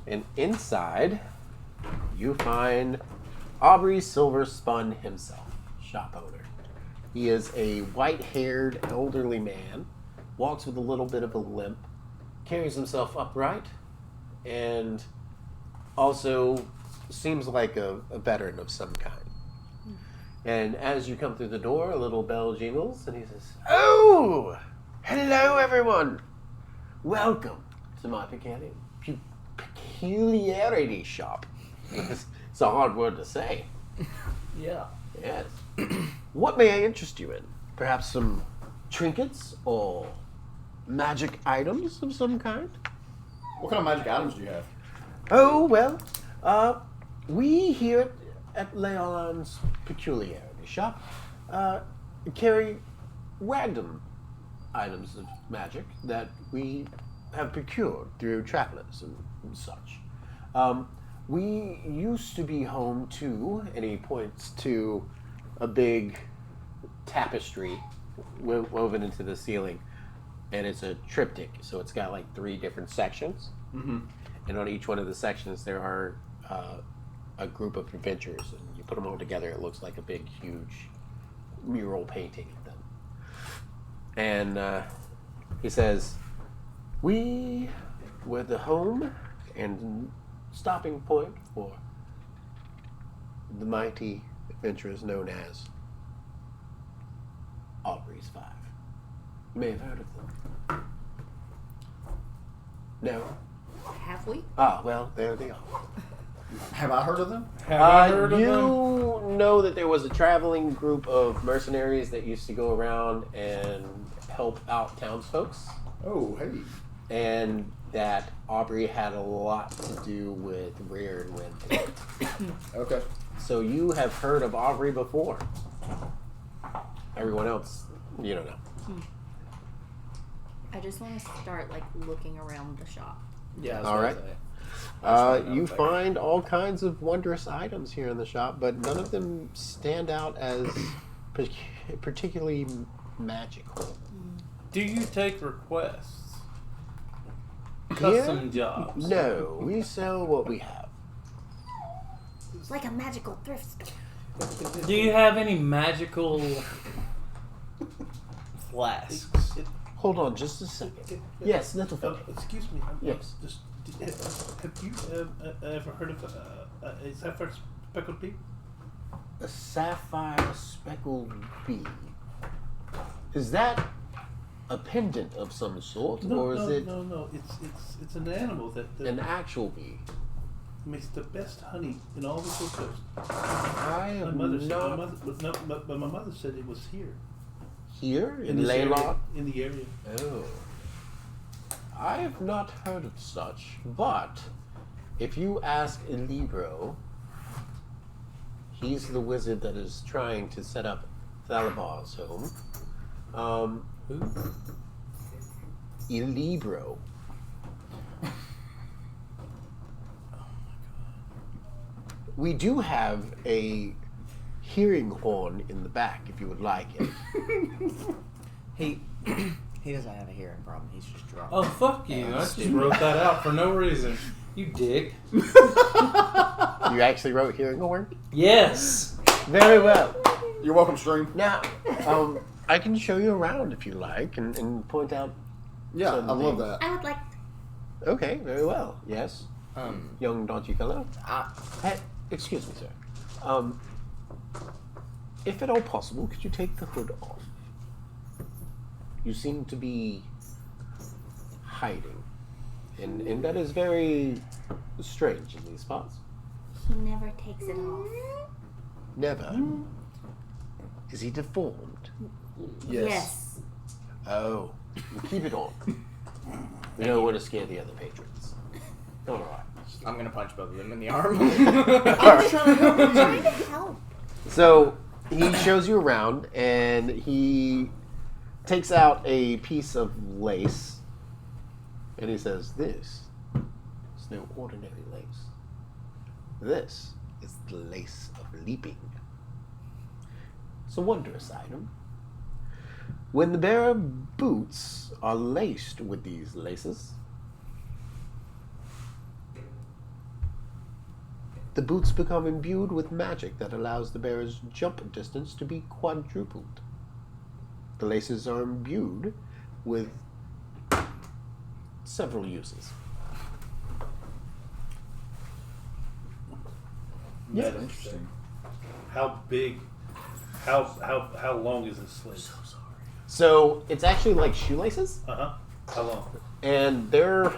And inside, you find Aubrey Silverspun himself, shop owner. He is a white-haired elderly man, walks with a little bit of a limp, carries himself upright, and also seems like a veteran of some kind. And as you come through the door, a little bell jingles, and he says, "Oh, hello, everyone. Welcome to my peculiarity shop." It's a hard word to say. Yeah. Yes. What may I interest you in? Perhaps some trinkets or magic items of some kind? What kind of magic items do you have? Oh, well, we here at Leilon's Peculiarity Shop carry random items of magic that we have procured through travelers and such. We used to be home to, and he points to a big tapestry woven into the ceiling, and it's a triptych, so it's got like 3 different sections. Mm-hmm. And on each one of the sections, there are a group of adventurers, and you put them all together, it looks like a big, huge mural painting of them. And he says, "We were the home and stopping point for the mighty adventurers known as Aubrey's Five. You may have heard of them. No? Have we? Ah, well, there they are. Have I heard of them? Have I heard of you them? know that there was a traveling group of mercenaries that used to go around and help out townsfolk, Oh, hey. and that Aubrey had a lot to do with Rare and Win. Okay. So you have heard of Aubrey before. Everyone else, you don't know. I just want to start like looking around the shop. Yeah. I was All gonna right. say. That's You fine. find all kinds of wondrous items here in the shop, but none of them stand out as particularly magical. Do you take requests? Here? Custom jobs? No, we sell what we have. It's like a magical thrift store. Do you have any magical Flasks. Hold on just a second. Yes, little thing. Excuse me. Yes. Just, have you ever heard of a sapphire speckled bee? A sapphire speckled bee. Is that a pendant of some sort, or is it No. It's an animal that an actual bee? makes the best honey in all the coast. I My am mother said. not But my mother said it was here here in this Leilon. area, in the area. Oh. I have not heard of such, but if you ask Elibro, he's the wizard that is trying to set up Thalabar's home. Who? Elibro. We do have a hearing horn in the back if you would like it. He doesn't have a hearing problem. He's just drunk. Oh, fuck you. I just wrote that out for no reason. You dick. You actually wrote hearing horn? Yes. Very well. You're welcome, Stream. Now, I can show you around if you like and point out. Yeah, some I love things. that. I would like. Okay, very well. Yes. Young Donkey Fellow. I, Hey, excuse me, sir. If at all possible, could you take the hood off? You seem to be hiding. And that is very strange in these parts. He never takes it off. Never. Is he deformed? Yes. Oh. Well, keep it on. We don't want to scare the other patrons. All right. I'm gonna punch both of them in the arm. I'm trying to help. So he shows you around, and he takes out a piece of lace, and he says, "This is no ordinary lace. This is the lace of leaping. It's a wondrous item. When the bearer boots are laced with these laces, the boots become imbued with magic that allows the bearer's jump distance to be quadrupled. The laces are imbued with several uses. That's interesting. How big? How long is this sleeve? So it's actually like shoelaces, How long? and they're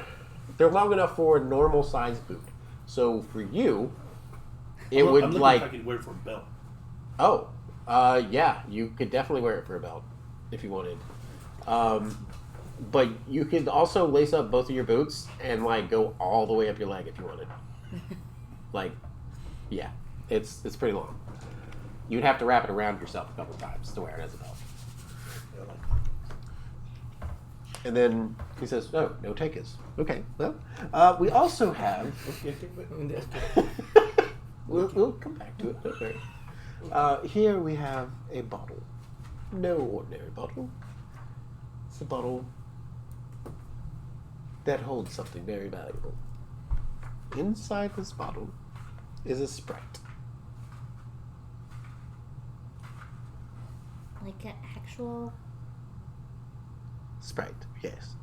long enough for a normal sized boot. So for you, it I'm would looking like if I could wear it for a belt. yeah, you could definitely wear it for a belt if you wanted. But you could also lace up both of your boots and like go all the way up your leg if you wanted. Like, yeah, it's pretty long. You'd have to wrap it around yourself a couple times to wear it as a belt. And then he says, "Oh, no takers." Okay, well, we also have. We'll come back to it. Don't worry. Here we have a bottle. No ordinary bottle. It's a bottle that holds something very valuable. Inside this bottle is a Sprite. Like an actual. Sprite, yes.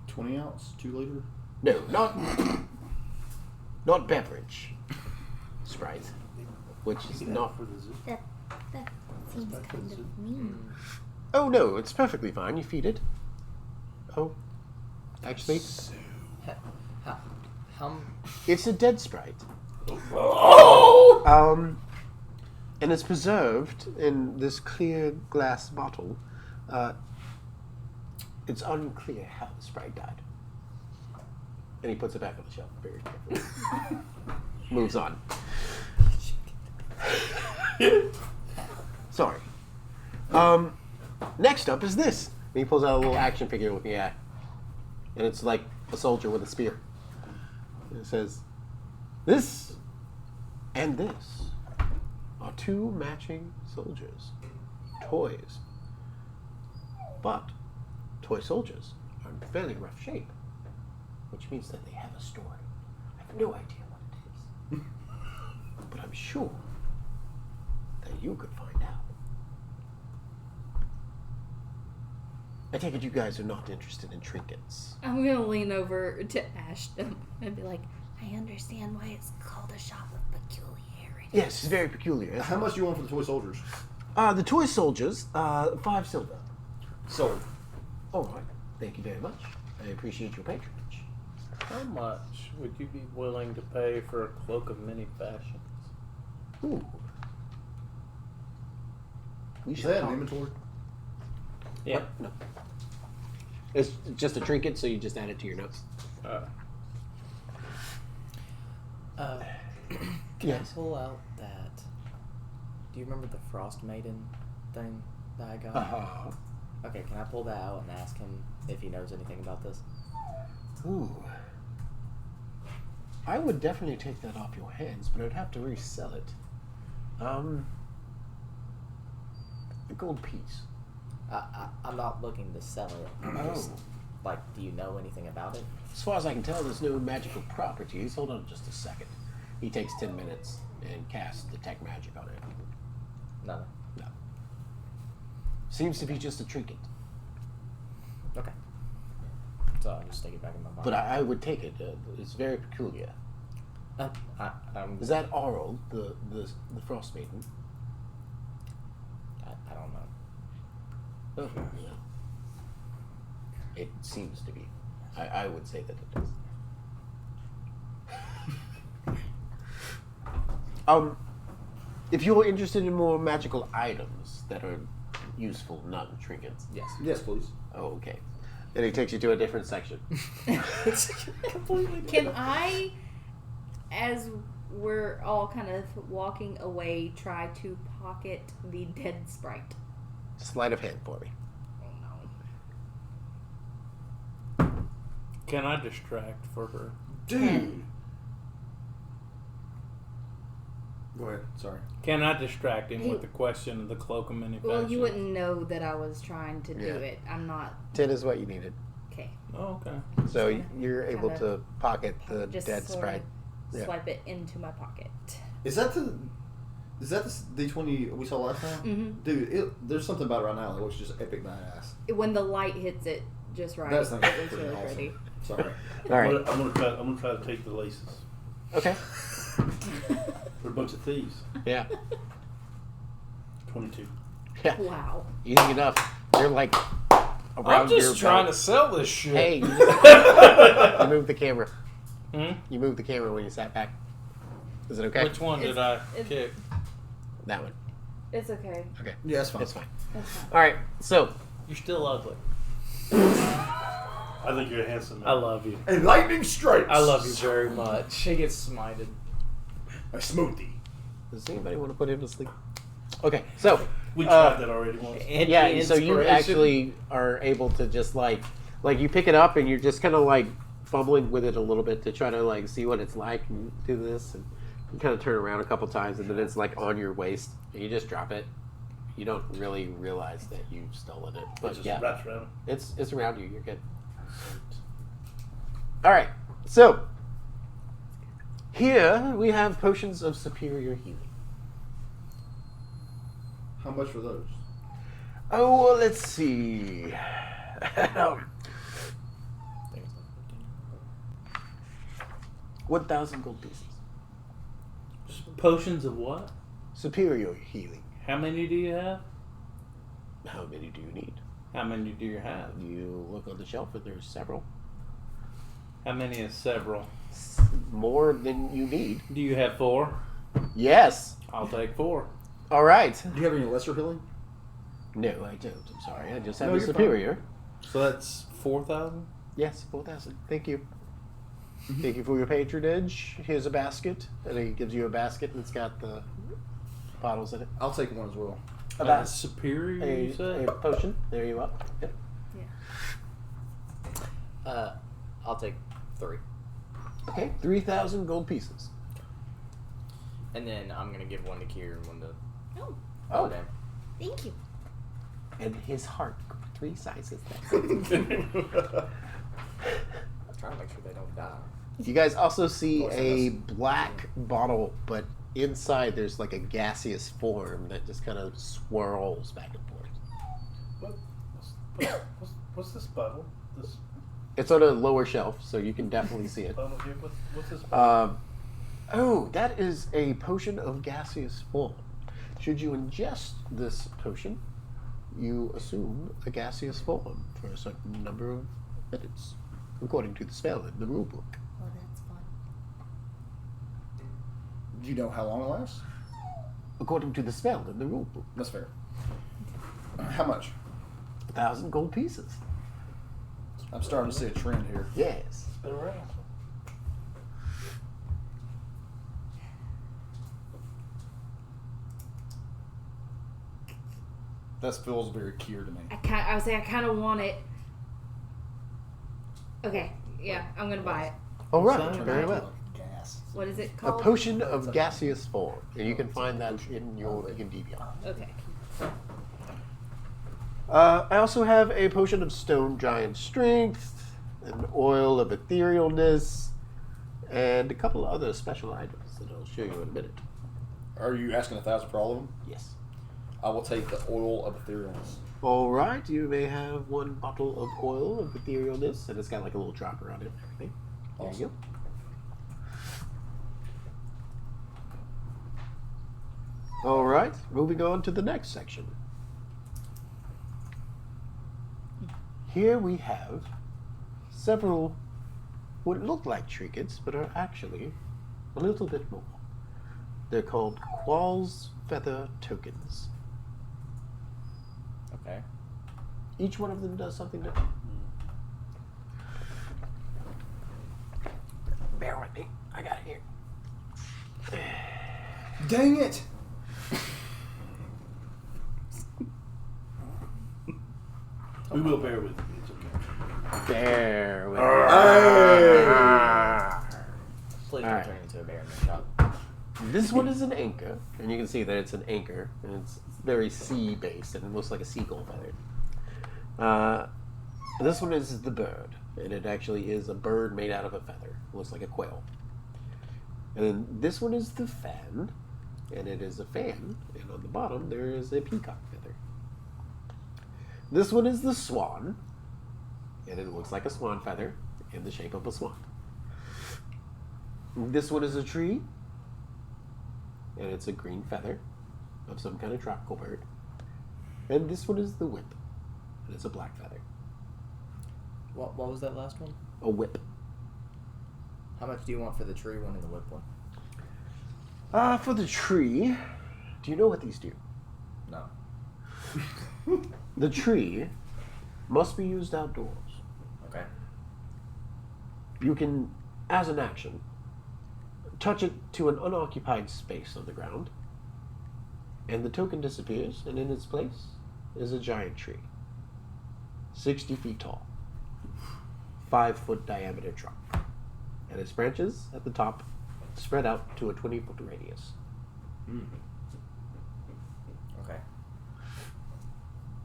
20 ounce, 2 liter. No, not beverage. Sprite, which is not. That seems kind of mean. Oh no, it's perfectly fine. You feed it. Oh, actually, How it's a dead Sprite. And it's preserved in this clear glass bottle. It's unclear how the Sprite died. And he puts it back on the shelf very carefully. Moves on. Sorry. Next up is this. And he pulls out a little action figure with the eye. And it's like a soldier with a spear. And it says, "This and this are 2 matching soldiers. Toys. But toy soldiers are in fairly rough shape. Which means that they have a story. I have no idea what it is. But I'm sure that you could find out. I take it you guys are not interested in trinkets." I'm gonna lean over to Ashton and be like, I understand why it's called a shop with peculiarity. Yes, it's very peculiar. How much do you want for the toy soldiers? The toy soldiers, 5 silver. Sold. All right. Thank you very much. I appreciate your patronage. How much would you be willing to pay for a cloak of many fashions? Ooh. We Is should that an talk. inventory? Yeah. What? No. It's just a trinket, so you just add it to your notes. Can Yes. I pull out that? Do you remember the Frost Maiden thing that I got? Uh-huh. Okay, can I pull that out and ask him if he knows anything about this? Ooh. I would definitely take that off your hands, but I'd have to resell it. A gold piece. I'm not looking to sell it. I'm just, like, do you know anything about it? As far as I can tell, there's no magical properties. Hold on just a second. He takes 10 minutes and casts detect magic on it. No. No. Seems to be just a trinket. Okay. So I'll just take it back in my pocket. But I would take it. It's very peculiar. Is that Aurel, the Frost Maiden? I don't know. Oh, yeah. It seems to be. I would say that it is. If you're interested in more magical items that are useful, not trinkets. Yes. Yes, please. Oh, okay. Then he takes you to a different section. Completely Can I, as we're all kind of walking away, try to pocket the dead Sprite? Sleight of hand for me. Oh no. Can I distract for her? Dude. Go ahead. Sorry. Can I distract him with the question of the cloak of manufacture? Well, you wouldn't know that I was trying to do it. I'm not. 10 is what you needed. Okay. Oh, okay. So you're able Kinda to pocket the Just dead sort sprite. of Yeah. swipe it into my pocket. Is that the D20 we saw last time? Mm-hmm. Dude, there's something about it right now that looks just epic badass. When the light hits it just right, That's it not was pretty really awesome. pretty. Sorry. All right. I'm gonna try to take the laces. Okay. We're a bunch of thieves. Yeah. 22. Yeah. Wow. Easy enough. You're like around I'm your just trying to belt. sell this shit. Hey, you moved the camera. Hmm? You moved the camera when you sat back. Is it okay? Which one did I kick? That one. It's okay. Okay. Yeah, that's fine. It's fine. That's fine. All right. So You're still ugly. I think you're a handsome man. I love you. And lightning strikes. I love you very much. He gets smited. A smoothie. does anybody want to put him to sleep? Okay. So We tried that already once. yeah. So you Anti-inspiration. actually are able to just like you pick it up and you're just kind of like fumbling with it a little bit to try to like see what it's like and do this and you kind of turn around a couple times and then it's like on your waist and you just drop it. You don't really realize that you've stolen it, It but just yeah, wraps around. it's around you. You're good. All right, so here we have potions of superior healing. How much for those? Oh, well, let's see. 1,000 gold pieces. Potions of what? Superior healing. How many do you have? How many do you need? How many do you have? You look on the shelf and there's several. How many is several? More than you need. Do you have 4? Yes. I'll take 4. All right. Do you have any lesser healing? No, I don't. I'm sorry. I just have No, the you're fine. superior. So that's 4,000? Yes, 4,000. Thank you. Thank you for your patronage. Here's a basket. And he gives you a basket and it's got the bottles in it. I'll take one as well. That's superior, you say? a potion. There you are. Yep. I'll take 3. Okay, 3,000 gold pieces. And then I'm gonna give one to Kier and one to Oh. Dan. Thank you. And his heart, 3 sizes. I'm trying to make sure they don't die. You guys also see course, a yes. black bottle, but inside there's like a gaseous form that just kind of swirls back and forth. What's this bottle? This It's on a lower shelf, so you can definitely see it. bottle here? What's this bottle? Oh, that is a potion of gaseous form. Should you ingest this potion, you assume a gaseous form for a certain number of minutes, according to the spell in the rulebook. Oh, that's fun. Do you know how long it lasts? According to the spell in the rulebook. That's fair. How much? 1,000 gold pieces. I'm starting to see a trend here. Yes. Been around. That feels very Kier to me. I would say I kind of want it. Okay, yeah, I'm gonna buy it. All right. Sounds Very well. Gas. What is it A called? potion of gaseous form, and you can find that in your DVR. Okay. I also have a potion of stone giant strength, an oil of etherealness, and a couple of other special items that I'll show you in a minute. Are you asking 1,000 for all of them? Yes. I will take the oil of etherealness. All right, you may have 1 bottle of oil of etherealness, and it's got like a little dropper on it and everything. There you go. All right, moving on to the next section. Here we have several what look like trinkets, but are actually a little bit more. They're called Qual's Feather Tokens. Okay. Each one of them does something different. Bear with me. I got it here. Dang it! We will bear with you. It's okay. Bear with Hey! Please All don't right. turn into a bear in the shop. This one is an anchor, and you can see that it's an anchor, and it's very sea-based, and it looks like a seagull feather. This one is the bird, and it actually is a bird made out of a feather. It looks like a quail. And then this one is the fan, and it is a fan, and on the bottom there is a peacock feather. This one is the swan, and it looks like a swan feather in the shape of a swan. This one is a tree, and it's a green feather of some kind of tropical bird. And this one is the whip, and it's a black feather. What was that last one? A whip. How much do you want for the tree one and the whip one? For the tree, do you know what these do? No. The tree must be used outdoors. Okay. You can, as an action, touch it to an unoccupied space on the ground, and the token disappears, and in its place is a giant tree. 60 feet tall. 5-foot diameter trunk. And its branches at the top spread out to a 20-foot radius. Okay.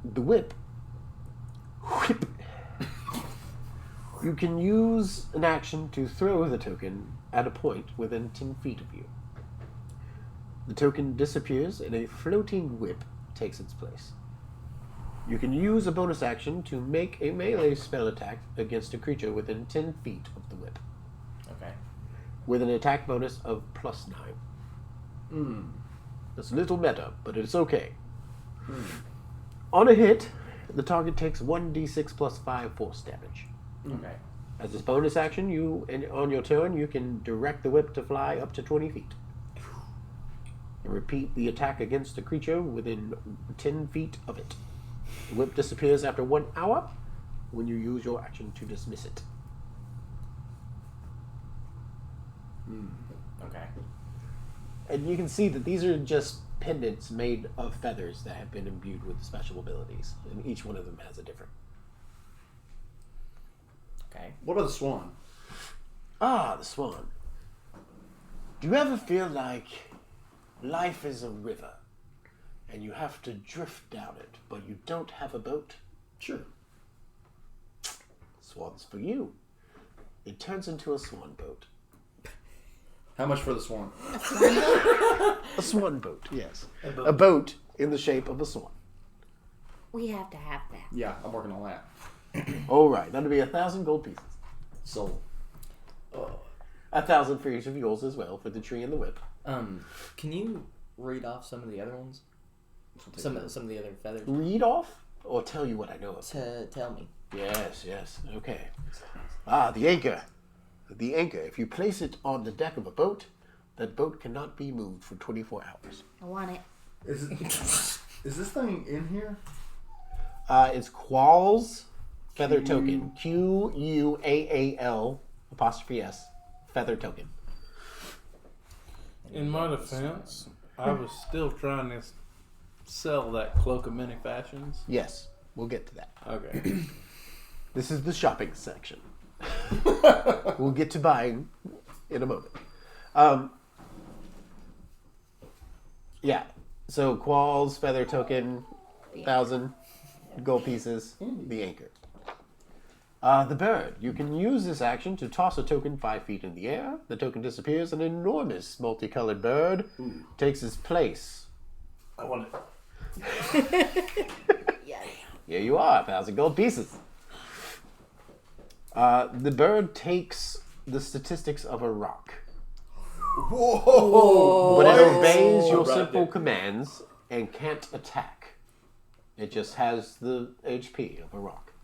The whip. You can use an action to throw the token at a point within 10 feet of you. The token disappears and a floating whip takes its place. You can use a bonus action to make a melee spell attack against a creature within 10 feet of the whip, Okay. with an attack bonus of +9. It's a little meta, but it's okay. On a hit, the target takes 1d6 + 5 force damage. Okay. As a bonus action, on your turn, you can direct the whip to fly up to 20 feet. And repeat the attack against the creature within 10 feet of it. The whip disappears after 1 hour when you use your action to dismiss it. Okay. And you can see that these are just pendants made of feathers that have been imbued with special abilities. And each one of them has a different. Okay. What about the swan? Ah, the swan. Do you ever feel like life is a river and you have to drift down it, but you don't have a boat? Sure. Swan's for you. It turns into a swan boat. How much for the swan? A swan boat, yes. A boat in the shape of a swan. We have to have that. Yeah, I'm working on that. All right, that'll be 1,000 gold pieces. Sold. 1,000 for each of yours as well, for the tree and the whip. Can you read off some of the other ones? Some of the other feathers. Read off or tell you what I know of? Tell me. Yes, okay. Ah, the anchor. The anchor, if you place it on the deck of a boat, that boat cannot be moved for 24 hours. I want it. Is this thing in here? It's Qual's feather token. QUAAL''S feather token. In my defense, I was still trying to sell that cloak of many fashions. Yes, we'll get to that. Okay. This is the shopping section. We'll get to buying in a moment. Yeah, so Qual's feather token, 1,000 gold pieces, the anchor. The bird. You can use this action to toss a token 5 feet in the air. The token disappears. An enormous multicolored bird takes its place. I want it. Here you are, 1,000 gold pieces. The bird takes the statistics of a rock. Whoa! But it obeys your Right simple there. commands and can't attack. It just has the HP of a rock.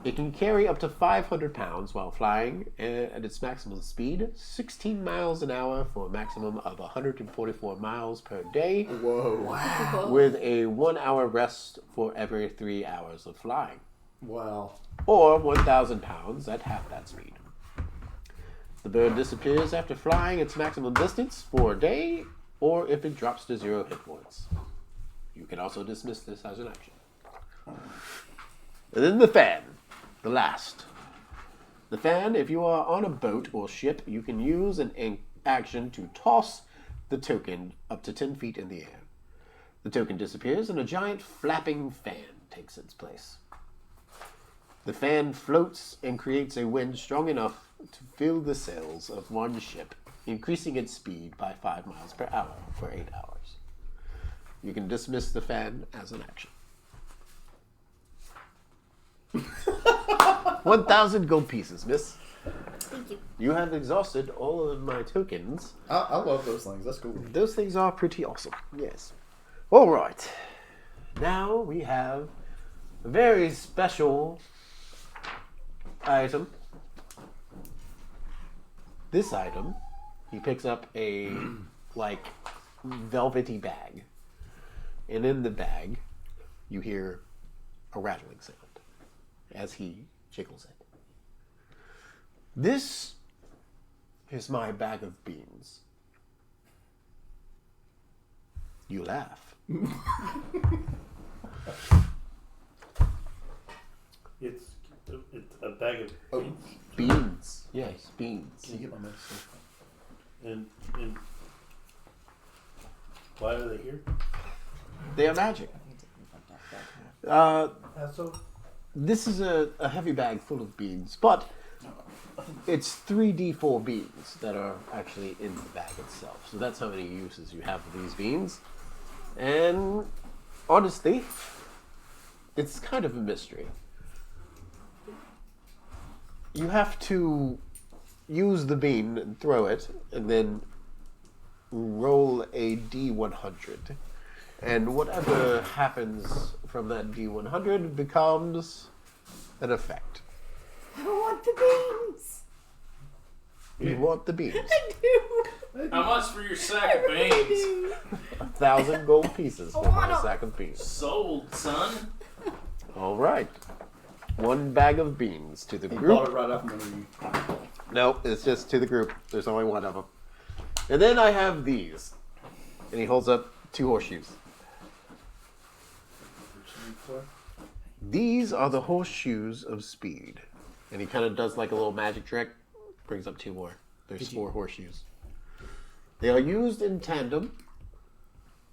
It can carry up to 500 pounds while flying at its maximum speed, 16 miles an hour for a maximum of 144 miles per day, Whoa. with a 1 hour rest for every 3 hours of flying, Wow. or 1,000 pounds at half that speed. The bird disappears after flying its maximum distance for a day, or if it drops to 0 hit points. You can also dismiss this as an action. And then the fan, the last. The fan, if you are on a boat or ship, you can use an action to toss the token up to 10 feet in the air. The token disappears and a giant flapping fan takes its place. The fan floats and creates a wind strong enough to fill the sails of one ship, increasing its speed by 5 miles per hour for 8 hours. You can dismiss the fan as an action. 1,000 gold pieces, miss. Thank you. You have exhausted all of my tokens. I love those things. That's cool. Those things are pretty awesome. Yes. All right. Now we have a very special item. This item, he picks up a like velvety bag, and in the bag, you hear a rattling sound as he jiggles it. This is my bag of beans. You laugh. It's a bag of beans. Beans. Yes, beans. Can you get my medicine? And why are they here? They are magic. So This is a heavy bag full of beans, but it's 3d4 beans that are actually in the bag itself. So that's how many uses you have for these beans. And honestly, it's kind of a mystery. You have to use the bean and throw it, and then roll a d100. And whatever happens from that d100 becomes an effect. I want the beans. You want the beans. I do. How much for your sack of beans? 1,000 gold pieces for my sack of beans. Sold, son. All right. 1 bag of beans to the He group. bought it right after you. No, it's just to the group. There's only one of them. And then I have these. And he holds up 2 horseshoes. These are the horseshoes of speed. And he kind of does like a little magic trick. Brings up 2 more. There's 4 horseshoes. They are used in tandem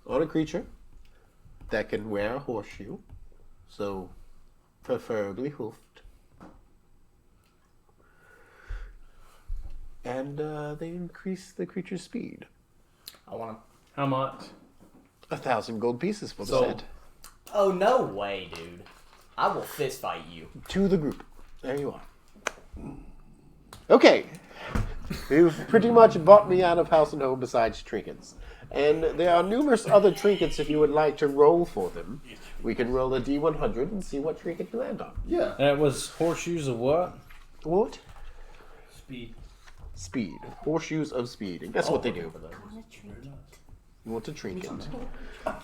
on a creature that can wear a horseshoe. So, preferably hoofed. And they increase the creature's speed. I want to. How much? 1,000 gold pieces for the So- set. Oh, no way, dude. I will fist fight you. To the group. There you are. Okay. You've pretty much bought me out of house and home besides trinkets. And there are numerous other trinkets if you would like to roll for them. We can roll a d100 and see what trinket you land on. Yeah. That was horseshoes of what? What? speed. Speed. Horseshoes of speed. And guess what they do? You want a trinket.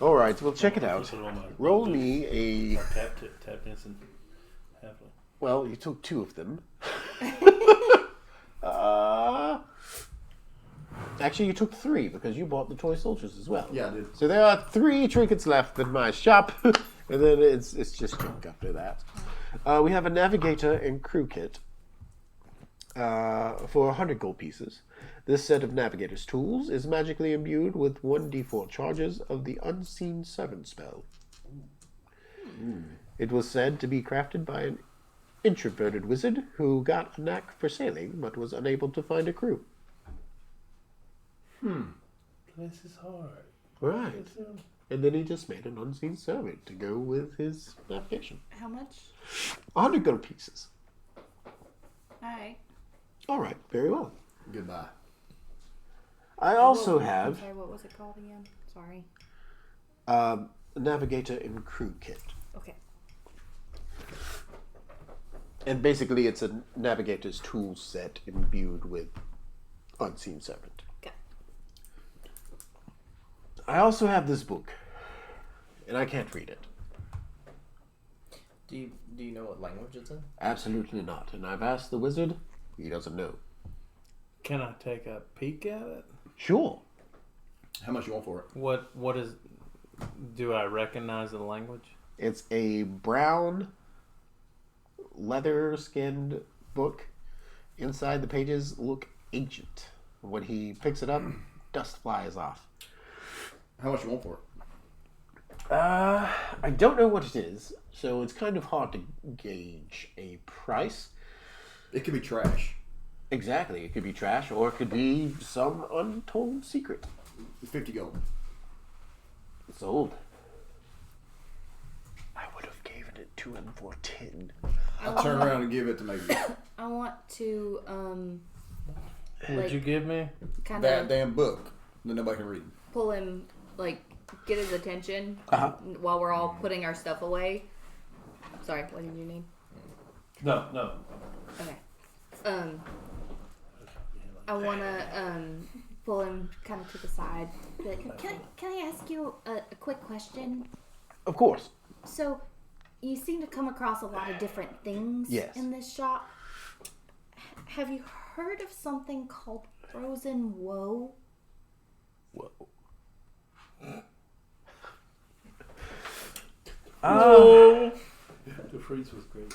All right, we'll check it out. Put it on my- Roll me a... Or tap dancing halfway. Well, you took 2 of them. Actually, you took 3 because you bought the toy soldiers as well. Yeah, I did. So there are 3 trinkets left in my shop, and then it's just junk after that. We have a navigator and crew kit for 100 gold pieces. This set of navigator's tools is magically imbued with 1d4 charges of the Unseen Servant spell. It was said to be crafted by an introverted wizard who got a knack for sailing but was unable to find a crew. This is hard. Right. And then he just made an unseen servant to go with his navigation. How much? 100 gold pieces. Alright. All right, very well. Goodbye. I also have Sorry, what was it called again? Sorry. a navigator and crew kit. Okay. And basically it's a navigator's tool set imbued with unseen servant. Okay. I also have this book, and I can't read it. Do you know what language it's in? Absolutely not. And I've asked the wizard, he doesn't know. Can I take a peek at it? Sure. How much you want for it? What is? Do I recognize the language? It's a brown, leather-skinned book. Inside the pages look ancient. When he picks it up, dust flies off. How much you want for it? I don't know what it is, so it's kind of hard to gauge a price. It could be trash. Exactly. It could be trash, or it could be some untold secret. 50 gold. Sold. I would have given it to him for 10. I'll turn around and give it to maybe I want to Would you give me? kind that of damn book that nobody can read. pull him, like get his attention Uh-huh. while we're all putting our stuff away. Sorry, what did you need? No. Okay. I wanna pull him kind of to the side. But can I ask you a quick question? Of course. So, you seem to come across a lot of different things Yes. in this shop. Have you heard of something called frozen woe? Whoa. The freeze was great.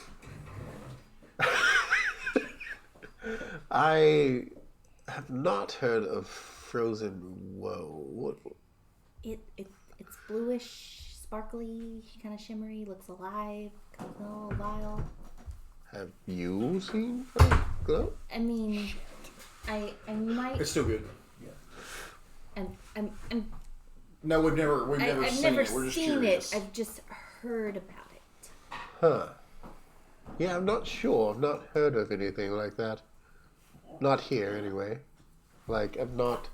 I have not heard of Frozen Woe. What? It's bluish, sparkly, kind of shimmery, looks alive, kind of a little vial. Have you seen Frozen Glow? I mean, I might. It's still good. I'm No, we've never I've seen never it. We're just seen curious. it. I've just heard about it. Huh. Yeah, I'm not sure. I've not heard of anything like that. Not here, anyway. Like, I've not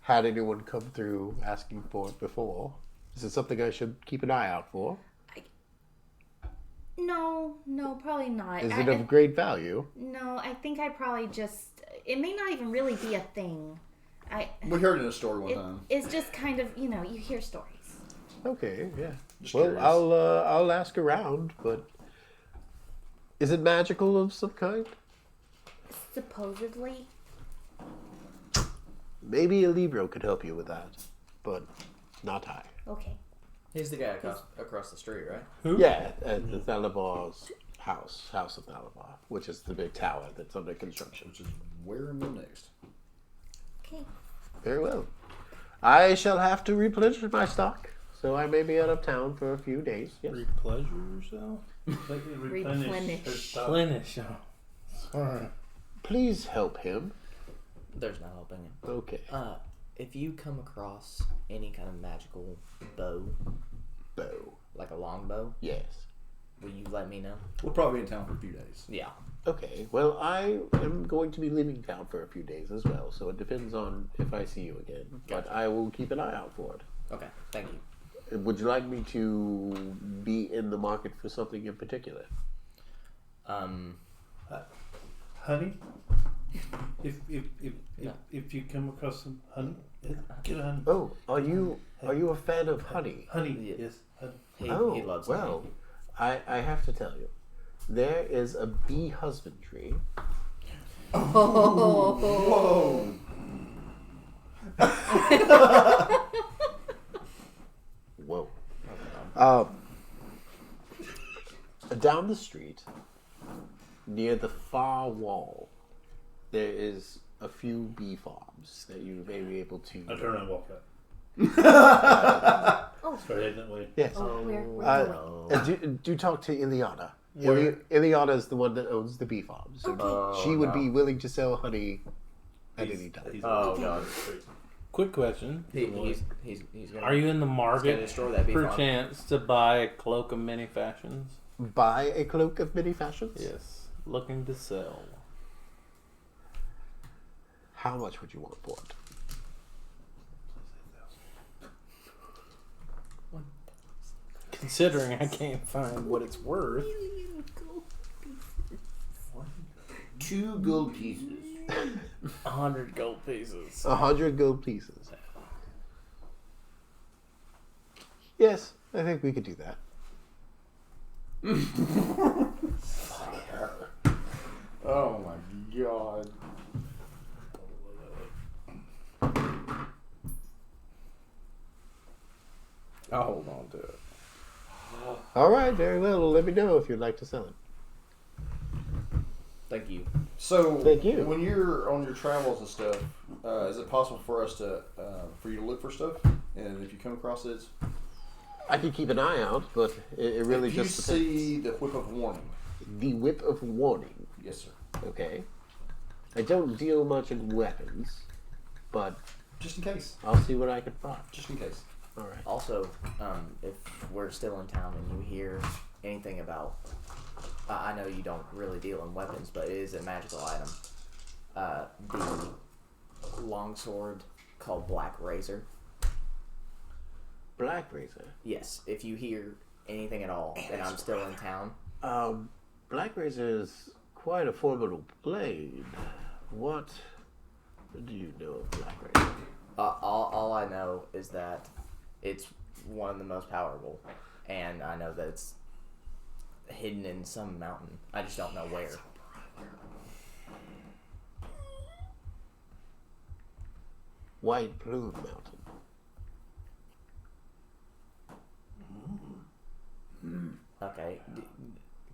had anyone come through asking for it before. Is it something I should keep an eye out for? No, probably not. Is it of great value? No, I think I probably just. It may not even really be a thing. We heard it in a story one time. It's just kind of, you hear stories. Okay, yeah. Just Well, curious. I'll ask around, but is it magical of some kind? Supposedly. Maybe a Libro could help you with that, but not I. Okay. He's the guy across the street, right? Who? Yeah, at the Thalabar's house of Thalabar, which is the big tower that's under construction. Which is where am I next? Okay. Very well. I shall have to replenish my stock, so I may be out of town for a few days. Yes. Pleasure yourself? Replenish. her stuff. Replenish. Sorry. Please help him. There's no helping him. Okay. If you come across any kind of magical bow, Bow. like a long bow, Yes. will you let me know? We'll probably be in town for a few days. Yeah. Okay. Well, I am going to be leaving town for a few days as well, so it depends on if I see you again. But I will keep an eye out for it. Okay. Thank you. Would you like me to be in the market for something in particular? Honey? If No. if you come across some honey, get a honey. Oh, are you a fan of honey? Honey, Yeah. yes. Honey. He loves well, honey. I have to tell you, there is a bee husbandry. Whoa! Whoa. Down the street, near the far wall, there is a few bee farms that you may be able to. I turn around and walk out. Oh. Start heading that way. Yes. Oh, we're going. Do talk to Ileana. Where? Ileana is the one that owns the bee farms. So she would be willing to sell honey at any time. He's Oh, on God. the street. Quick question. He's gonna. Are you in the gonna market destroy that bee farm. perchance to buy a cloak of many fashions? Buy a cloak of many fashions? Yes. Looking to sell. How much would you want for it? Considering I can't find what it's worth. 2 gold pieces. 100 gold pieces. 100 gold pieces. Yes, I think we could do that. Oh my god. I'll hold on to it. All right, very well. Let me know if you'd like to sell it. Thank you. So, Thank you. when you're on your travels and stuff, is it possible for us to, for you to look for stuff? And if you come across it, I can keep an eye out, but it really if you just depends. see the whip of warning. The whip of warning. Yes, sir. Okay. I don't deal much in weapons, but Just in case. I'll see what I can find. Just in case. All right. Also, if we're still in town and you hear anything about, I know you don't really deal in weapons, but it is a magical item. The longsword called Black Razor. Black Razor. Yes, if you hear anything at all, and I'm still in town. Black Razor is quite a formidable blade. What do you know of Black Razor? All I know is that it's one of the most powerful, and I know that it's hidden in some mountain. I just don't know where. White Plume Mountain. Okay,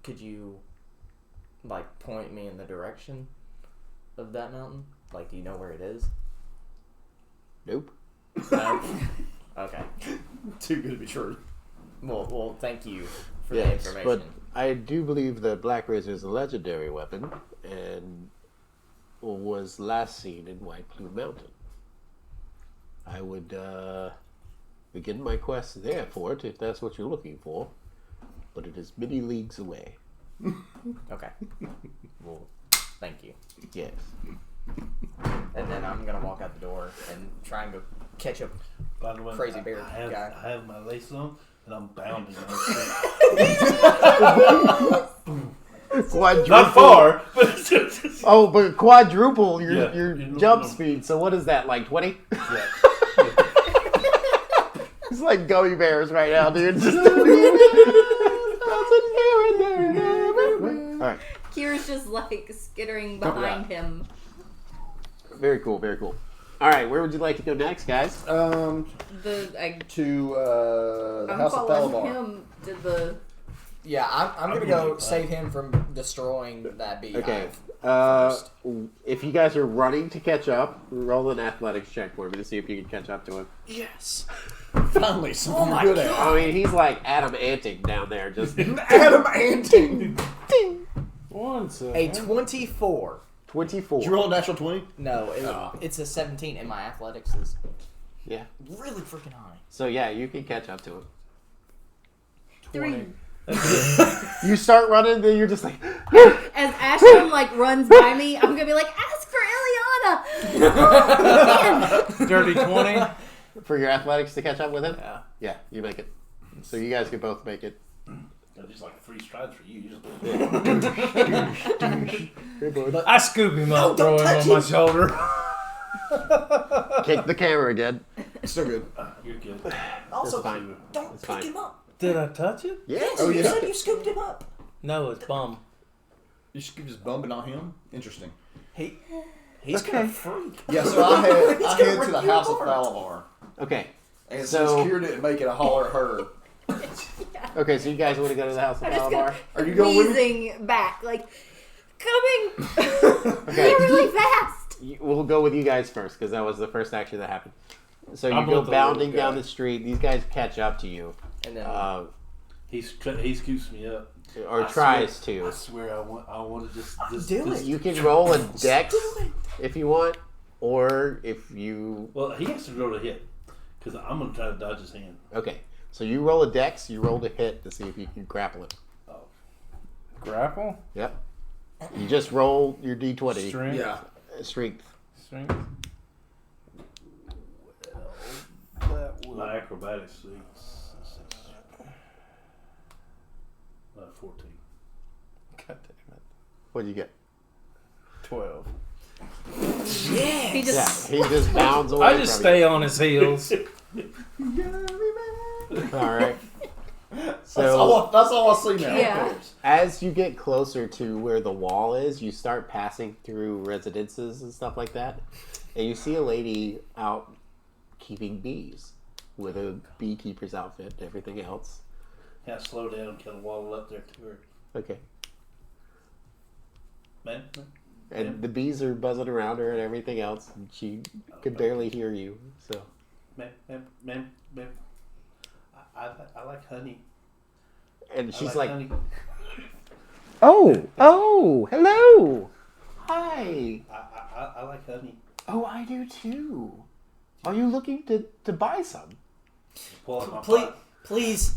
could you, like, point me in the direction of that mountain? Like, do you know where it is? Nope. No? Okay. Too good to be true. Well, thank you for the Yes, information. but I do believe that Black Razor is a legendary weapon and was last seen in White Plume Mountain. I would begin my quest there for it if that's what you're looking for, but it is many leagues away. Okay. Well, thank you. Yes. And then I'm gonna walk out the door and try and go catch up. By the way, Crazy bear guy. I have my lace on and I'm bounding. Quadruple. Not far, but it's just, Oh, but quadruple your Yeah. your You jump know. speed. So what is that, like 20? yeah. It's like gummy bears right now, dude. Alright. Kira's just like skittering behind him. Very cool, very cool. Alright, where would you like to go next, guys? I'm To the House of following Thalabar. him to the. Yeah, I'm gonna go save him from destroying that beehive. Okay. First. If you guys are running to catch up, roll an athletics check for me to see if you can catch up to him. Yes. Finally, something my good at. I mean, he's like Adam Anting down there, just Adam Anting. One second. A 24. 24. Did you roll a natural 20? No, it's a 17, and my athletics is Yeah. really freaking high. So yeah, you can catch up to him. 3. You start running, then you're just like, As Ashton like runs by me, I'm gonna be like, ask for Eliana. Dirty 20. for your athletics to catch up with him. Yeah. Yeah, you make it. So you guys can both make it. Just like 3 strides for you. You just Hey, bud. I scoop him up, throw him on my shoulder. Kick the camera again. Still good. you're good. Also, That's fine. don't That's pick fine. him up. Did I touch it? Yeah. Oh, You yeah. said you scooped him up. No, it's bum. You should just bump it on him. Interesting. He's gonna freak. Yeah, so I head gonna to rip the you House of apart. Thalabar. Okay. And So- since Kira didn't make it, a holler at her. Okay, so you guys want to go to the House of I'm just gonna Thalabar? Are you going with me? wheezing back, like coming Okay. really fast. We'll go with you guys first because that was the first action that happened. So you I'm go with the bounding little down guy. the street. These guys catch up to you, And then He scoops me up. or I tries swear, to. I swear I want to just Do just- it. You can roll a dex do it. if you want, or if you. Well, he has to roll a hit because I'm gonna try to dodge his hand. Okay, so you roll a dex. You roll a hit to see if you can grapple it. Grapple? Yep. You just roll your d20 Strength? Yeah. strength. Strength? My acrobatics is 14. God damn it. What do you get? 12. He Yeah, just he just bounds away. I just from stay on his heels. You. All right. That's So all I see now. Yeah. as you get closer to where the wall is, you start passing through residences and stuff like that, and you see a lady out keeping bees with a beekeeper's outfit and everything else. Yeah, slow down and kind of waddle up there to her. Okay. Man. And the bees are buzzing around her and everything else, and she could barely hear you. So, Man. I like honey. and she's I like, honey. "Oh, hello, hi. I like honey. Oh, I do too. Are you looking to buy some?" Pull out my Please, pot. please,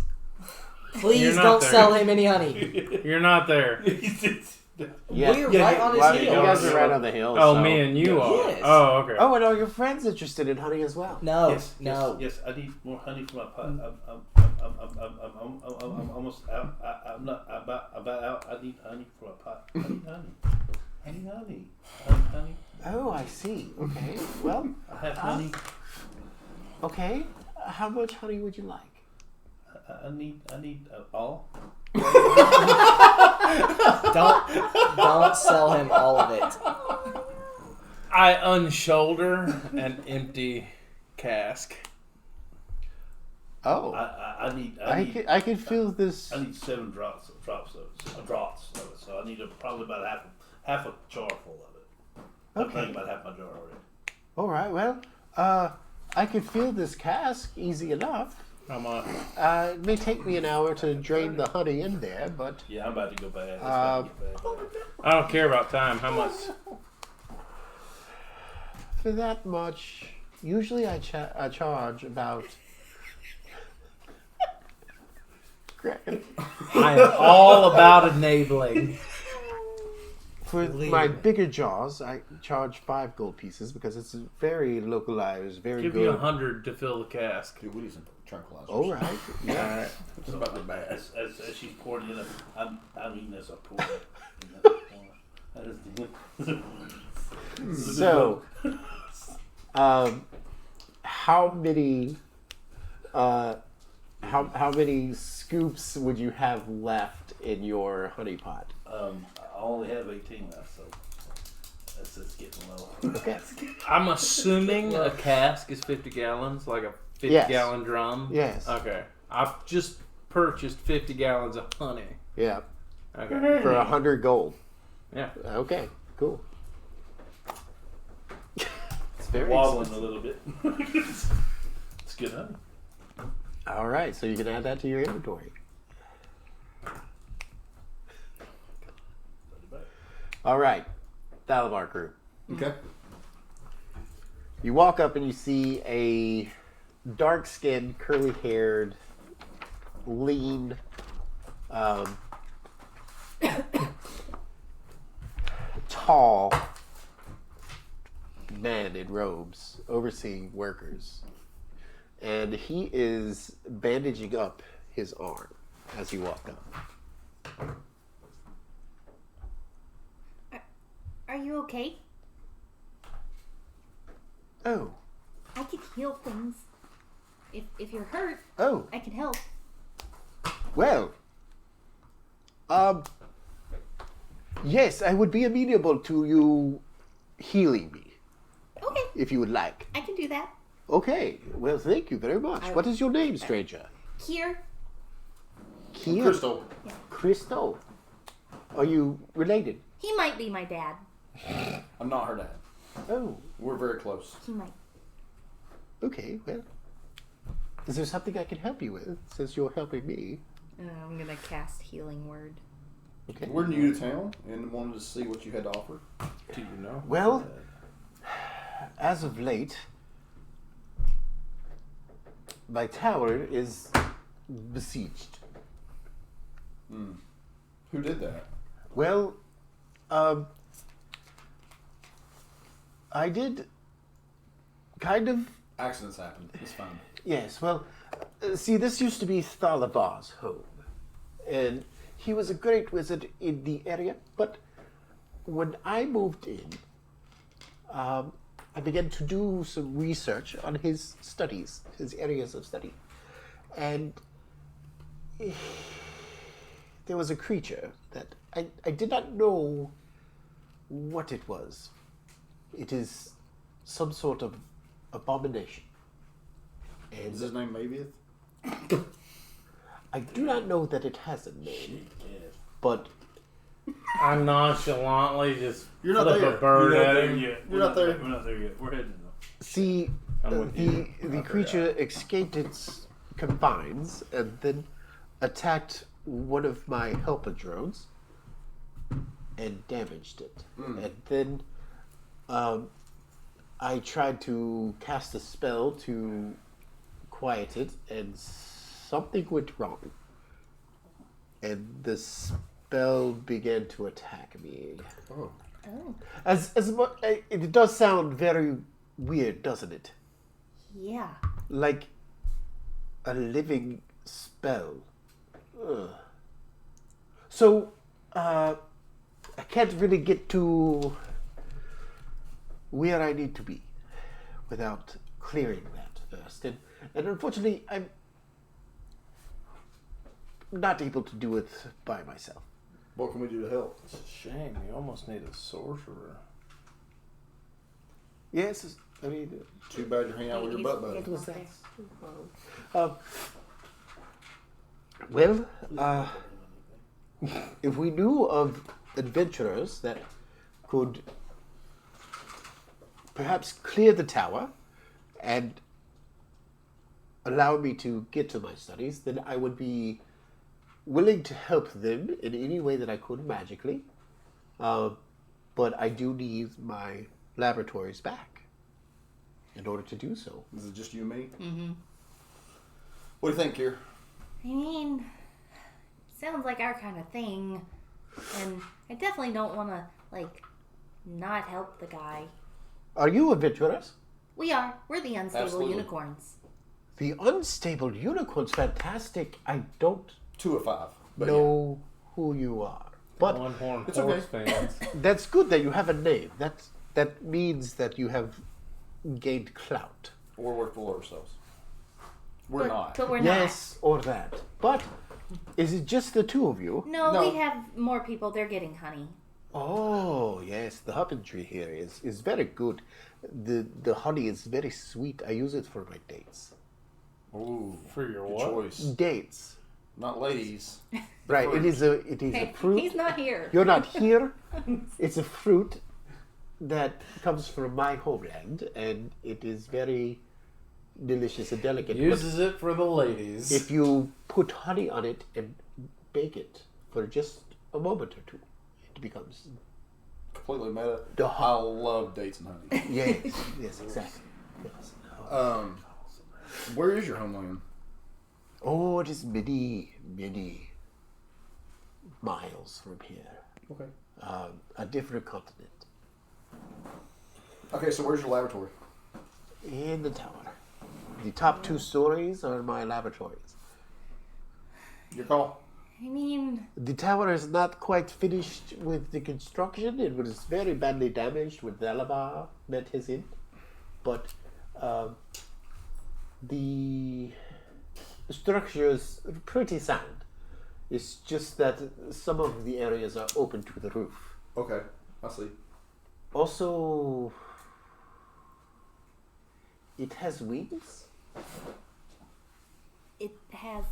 You're please not don't there. sell him any honey. You're not there. Yeah, We're Yeah, right yeah, on his well, you heels. guys are right on the hill. Oh, so. me and you are. Yes. Oh, okay. Oh, and are your friends interested in honey as well? No, Yes, no. Yes, I need more honey for my pot. I'm almost out. I'm not about out. I need honey for my pot. Honey. Oh, I see. Okay. Well, I have honey. okay. How much honey would you like? I need all. Don't sell him all of it. I unshoulder an empty cask. Oh, I need I can feel this. I need 7 drops of it. So I need probably about half a jar full of it. I'm Okay. thinking about half my jar already. All right. Well, I can fill this cask easy enough. How much? It may take me an hour to drain the honey in there, but Yeah, I'm about to go bad. It's about to get bad. I don't care about time. How much? for that much, usually I charge about. I am all about enabling. For my bigger jars, I charge 5 gold pieces because it's very localized, very Give good. you 100 to fill the cask. Dude, we need some tranquilizers. All right. Yeah. It's about the bad. As she's pouring in, I'm eating as I pour it. So, how many how many scoops would you have left in your honey pot? I only have 18 left, so it's getting low. Okay. I'm assuming a cask is 50 gallons, like a 50 Yes. gallon drum. Yes. Okay. I've just purchased 50 gallons of honey. Yeah. Okay. For 100 gold. Yeah. Okay. Cool. It's very Wobbling expensive. a little bit. It's good honey. All right, so you can add that to your inventory. All right, Thalabar crew. Okay. You walk up and you see a dark-skinned, curly-haired, lean, tall man in robes overseeing workers. And he is bandaging up his arm as you walk up. Are you okay? Oh, I can heal things. If you're hurt, oh, I can help. well. Yes, I would be amenable to you healing me, Okay, if you would like. I can do that. Okay, well, thank you very much. What is your name, stranger? Kier, Kia? Crystal. Crystal. Are you related? he might be my dad. I'm not her dad. Oh, We're very close. He might. okay, well. Is there something I can help you with, since you're helping me? I'm gonna cast healing word. Okay. We're new to town and wanted to see what you had to offer. Do you know? Well, as of late, my tower is besieged. Who did that? Well, I did kind of. Accidents happen. It's fine. Yes, well, see, this used to be Thalabar's home, and he was a great wizard in the area, but when I moved in, I began to do some research on his studies, his areas of study, and there was a creature that I did not know what it was. It is some sort of abomination. And Is his name Mavieth? I do not know that it has a name, but I nonchalantly just You're not flip there. a bird We're not at there him. yet. You're not there. We're not there yet. We're heading though. See, I'm with you. the creature escaped its confines and then attacked one of my helper drones and damaged it. And then I tried to cast a spell to quiet it, and something went wrong. And the spell began to attack me. Oh. It does sound very weird, doesn't it? Yeah. Like a living spell. Ugh. So, I can't really get to where I need to be without clearing that first. And unfortunately, I'm not able to do it by myself. What can we do to help? It's a shame. You almost need a sorcerer. Yes, I mean, Too bad you're hanging out with your butt buddy. If we knew of adventurers that could perhaps clear the tower and allow me to get to my studies, then I would be willing to help them in any way that I could magically. But I do need my laboratories back in order to do so. Is it just you and me? Mm-hmm. What do you think, Kier? I mean, sounds like our kind of thing. And I definitely don't want to, not help the guy. Are you adventurers? We are. We're the unstable Absolutely. unicorns. The unstable unicorn's fantastic. I don't 2 of 5. But know who you are. But One horn It's horse okay. fans. that's good that you have a name. That means that you have gained clout. yeah. Or we're full of ourselves. We're not. But we're Yes, or that. But is it just the two of you? not. No, No. we have more people. They're getting honey. Oh, yes, the husbandry here is very good. The honey is very sweet. I use it for my dates. Ooh, For your good what? choice. Dates. Not ladies. Right, fruit. it is a fruit. He's not here. You're not here. It's a fruit that comes from my homeland, and it is very delicious and delicate. But Uses it for the ladies. if you put honey on it and bake it for just a moment or two, it becomes Completely meta. The I love dates and honey. yes, exactly. Yes. Where is your homeland? Oh, it is many miles from here. Okay. A different continent. Okay, so where's your laboratory? In the tower. The top 2 stories are my laboratories. Your call. I mean, The tower is not quite finished with the construction. It was very badly damaged when Zalabar met his end. But the structure is pretty sound. It's just that some of the areas are open to the roof. Okay, I see. Also, it has wings. it has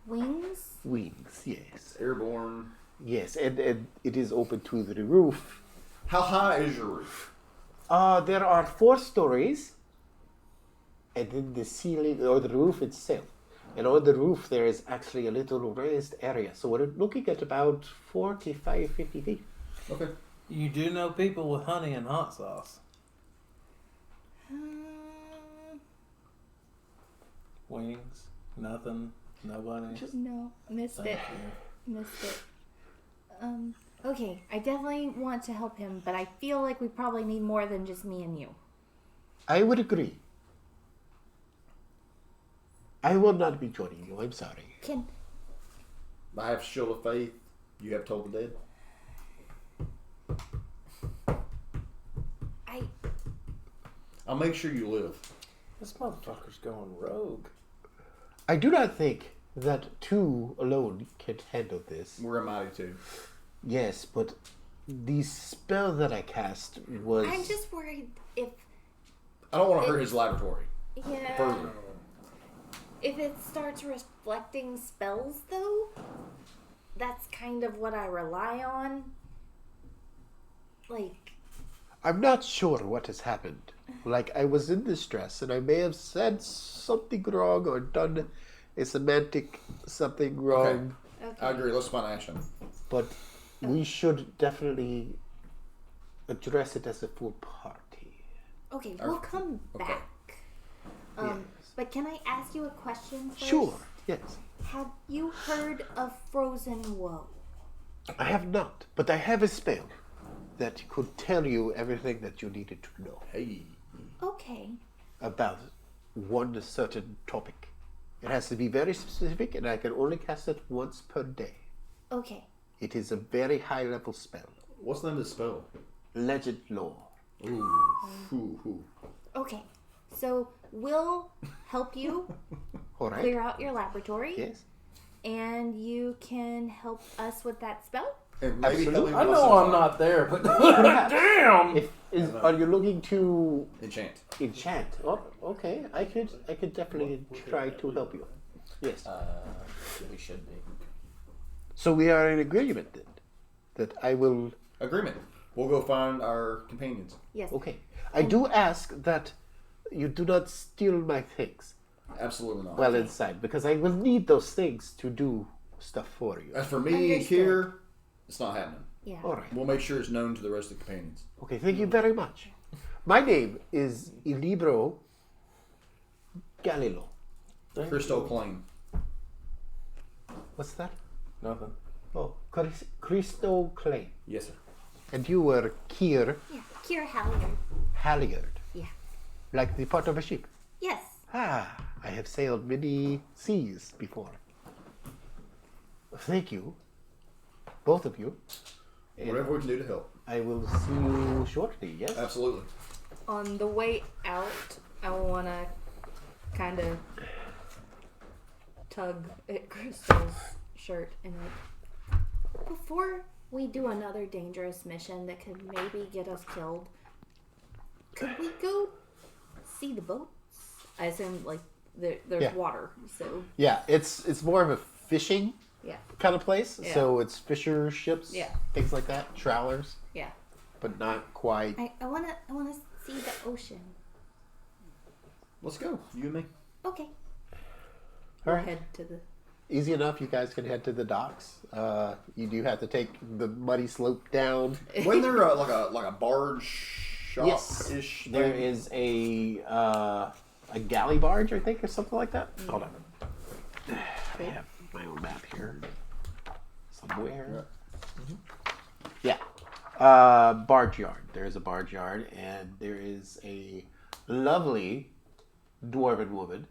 wings. Wings, yes. Airborne. Yes, and it is open to the roof. How high is your roof? There are 4 stories, and then the ceiling, or the roof itself. And on the roof, there is actually a little raised area. So we're looking at about 45, 50 feet. Okay. You do know people with honey and hot sauce. Wings, nothing, nobody. No, missed Thank it. you. Missed it. Okay, I definitely want to help him, but I feel like we probably need more than just me and you. I would agree. I will not be joining you. I'm sorry. Can I have Shield of Faith. You have Told the Dead. I? I'll make sure you live. This motherfucker's going rogue. I do not think that 2 alone can handle this. We're a mighty 2. Yes, but the spell that I cast was... I'm just worried if I don't want to hurt his laboratory yeah. further. If it starts reflecting spells, though. that's kind of what I rely on. Like, I'm not sure what has happened. Like, I was in distress, and I may have said something wrong or done a semantic something wrong. okay. I agree. Let's find action. But we should definitely address it as a full party. Okay, we'll come okay. back. Yes. But can I ask you a question first? Sure, yes. Have you heard of Frozen Woe? I have not, but I have a spell that could tell you everything that you needed to know Hey. Okay. about one certain topic. It has to be very specific, and I can only cast it once per day. Okay. It is a very high level spell. What's the name of the spell? Legend lore. Ooh. Okay. So we'll help you All right. clear out your laboratory. Yes. And you can help us with that spell? And maybe Absolutely. I know I'm not there, but damn. Are you looking to enchant. enchant? Oh, okay. I could definitely try to help you. Yes. We should be. So we are in agreement then, that I will. Agreement. We'll go find our companions. Yes. Okay. I do ask that you do not steal my things Absolutely not. while inside, because I will need those things to do stuff for you. As for me and Understood. here, it's not happening. Yeah. All right. We'll make sure it's known to the rest of the companions. Okay. Thank you very much. My name is Ilibro Galilo. Crystal Plain. What's that? Nothing. Oh, Christo Clay. Yes, sir. And you were Kier Yeah. Kira Halliard. Halliard. Yeah. Like the part of a ship. Yes. Ah, I have sailed many seas before. Thank you, both of you. And Whatever we can do to help. I will see you shortly, yes? Absolutely. On the way out, I want to kind of tug at Crystal's shirt and like, before we do another dangerous mission that could maybe get us killed, could we go see the boats? I assume like there's Yeah. water, so Yeah, it's more of a fishing yeah, kind of place. Yeah. So it's fisher ships, Yeah. things like that, trawlers, yeah. but not quite. I wanna see the ocean. Let's go. You and me. Okay. All We'll right. head to the. Easy enough. You guys can head to the docks. You do have to take the muddy slope down. Wasn't there like a barge shop ish? There is a galley barge, I think, or something like that. Hold on. I have my own map here somewhere. Yeah. Barge yard. There is a barge yard, and there is a lovely dwarven woman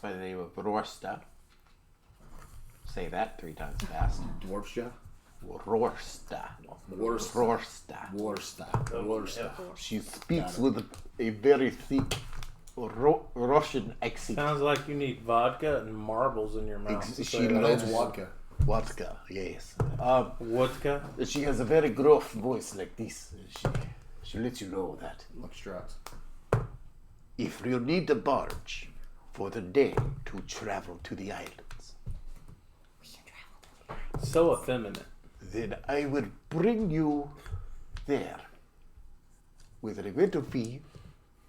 by the name of Rorsta. Say that 3 times fast. Dwarfsha. Rorsta. Worsta. Rorsta. Worsta. She speaks with a very thick Russian accent. Sounds like you need vodka and marbles in your mouth. She Say that. loves That's vodka. vodka, yes. Vodka? She has a very gruff voice like this. She lets you know that Lucky Strikes. if you need a barge for the day to travel to the islands, So effeminate. then I will bring you there with a rental fee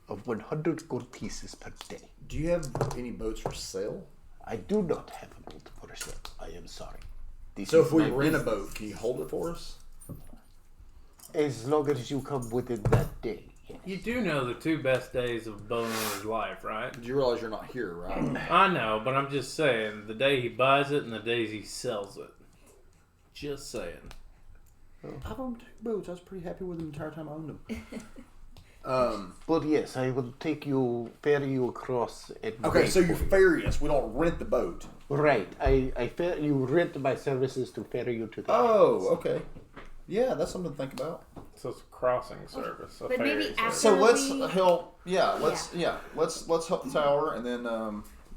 of 100 gold pieces per day. Do you have any boats for sale? I do not have a boat for sale. I am sorry. This So is if we my rent a business. boat, can you hold it for us? As long as you come within that day. You do know the 2 best days of a boat owner's life, right? Do you realize you're not here, right? I know, but I'm just saying, the day he buys it and the days he sells it. Just saying. I've owned 2 boats. I was pretty happy with them the entire time I owned them. But yes, I will take you, ferry you across. And Okay, wait so for you ferry us. We don't rent the boat. Right. You rent my services to ferry you to the Oh, okay. Yeah, that's something to think about. So it's a crossing service. A But ferry maybe service. after- So let's we- help. Let's help the tower, and then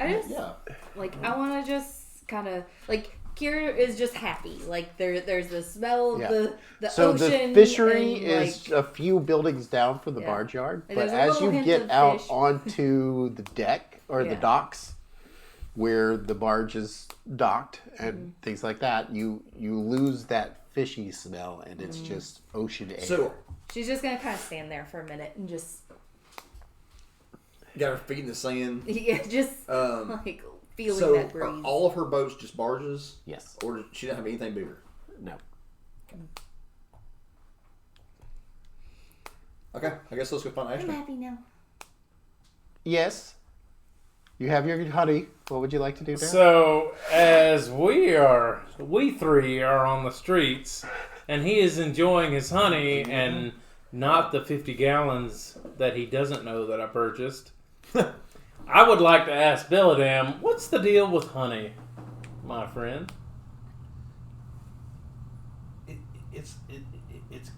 I just yeah. like I want to just kind of like Kira is just happy. Like there's the smell of Yeah. the So ocean. the fishery and, is like, a few buildings down from the Yeah. barge yard, And but there's a as little you hint get of out fish. onto the deck or the Yeah. docks, where the barge is docked and things like that, you lose that fishy smell, and it's just ocean air. So, She's just gonna kind of stand there for a minute and just got her feet in the sand. just like feeling So, that are breeze. all of her boats just barges? Yes. Or she didn't have anything bigger? No. Okay, I guess let's go find I'm Ashley. happy now. Yes. You have your honey. What would you like to do now? So, as we three are on the streets, and he is enjoying his honey and not the 50 gallons that he doesn't know that I purchased, I would like to ask Billadam, what's the deal with honey, my friend? It's good. It's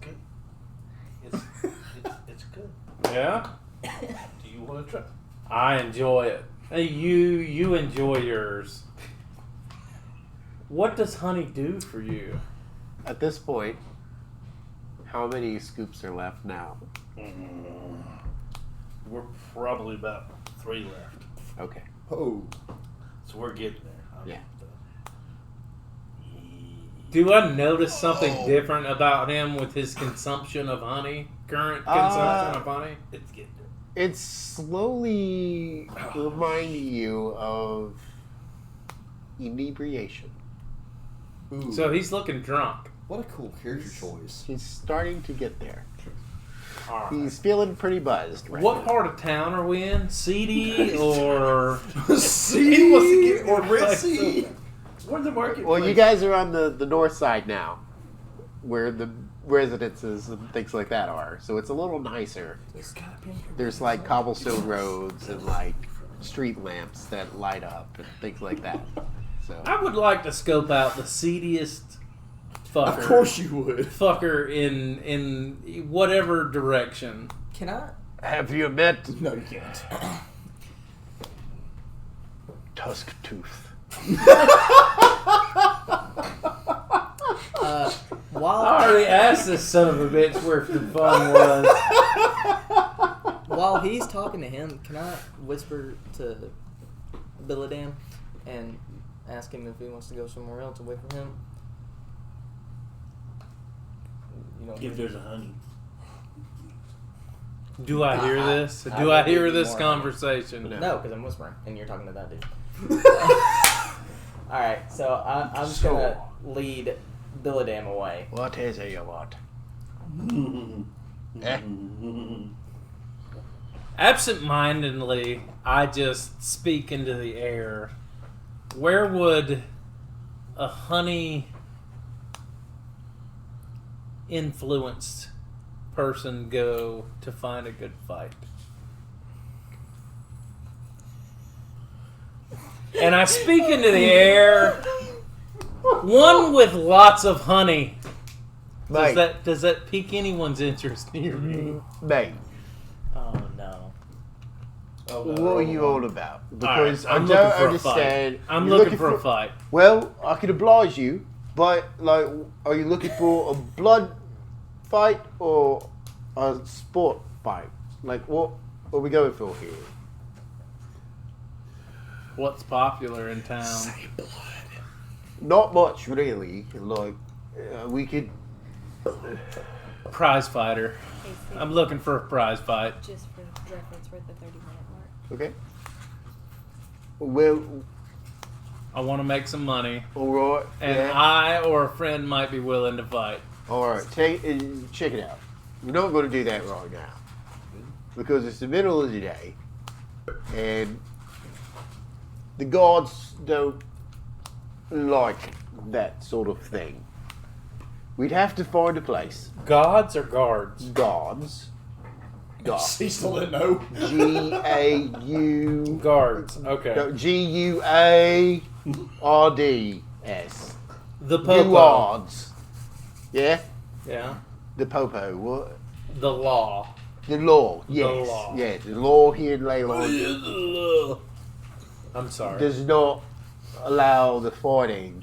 good. Yeah? Do you want to try? I enjoy it. Hey, you enjoy yours. What does honey do for you? At this point, how many scoops are left now? We're probably about 3 left, Okay. Oh. so we're getting there. Yeah. Do I notice something different about him with his consumption of honey? Current consumption of honey? It's getting there. It's slowly reminding you of inebriation. Ooh. So he's looking drunk. What a cool character choice. He's starting to get there. All right. He's feeling pretty buzzed right What now. part of town are we in? Seedy or See? What's he get? Or Red Sea? Where's the market? Well, you guys are on the north side now, where the residences and things like that are. So it's a little nicer. There's like cobblestone roads and like street lamps that light up and things like that. So I would like to scope out the seediest fucker. Of course you would. Fucker in whatever direction. Can I? have you met No, you can't. Tusk Tooth? While I already asked this son of a bitch where the fun was. while he's talking to him, can I whisper to Billadam and ask him if he wants to go somewhere else away from him? You know, If there's a honey. Do I hear this? I Do I would hear give you this more. conversation? No, because I'm whispering, and you're talking to that dude. All right, so I'm just gonna lead Billadam away. What is it you want? Eh? Absent-mindedly, I just speak into the air. Where would a honey-influenced person go to find a good fight? And I speak into the air. One with lots of honey. Mate. Does that pique anyone's interest near me? Mate, Oh no! what are you all about? Because All right, I'm I looking don't for a understand. fight. I'm You're looking for a for- fight. Well, I can oblige you, but like, are you looking for a blood fight or a sport fight? Like, what are we going for here? What's popular in town? Not much, really. Like, we could. Prize fighter. I'm looking for a prize fight. Just for reference, we're at the 30-minute mark. Okay. Well, I want to make some money, all right. and yeah. I or a friend might be willing to fight. All right, check it out. We're not going to do that right now because it's the middle of the day, and the gods don't like that sort of thing. We'd have to find a place. Gods or guards? Gods. Gods. He still didn't know. G-A-U. Guards. Okay. No, G-U-A-R-D-S. The popo. Guards. Yeah? Yeah. The popo. What? The law. The law. Yes. law. Yeah, the law here in Leilon I'm sorry. does not allow the fighting,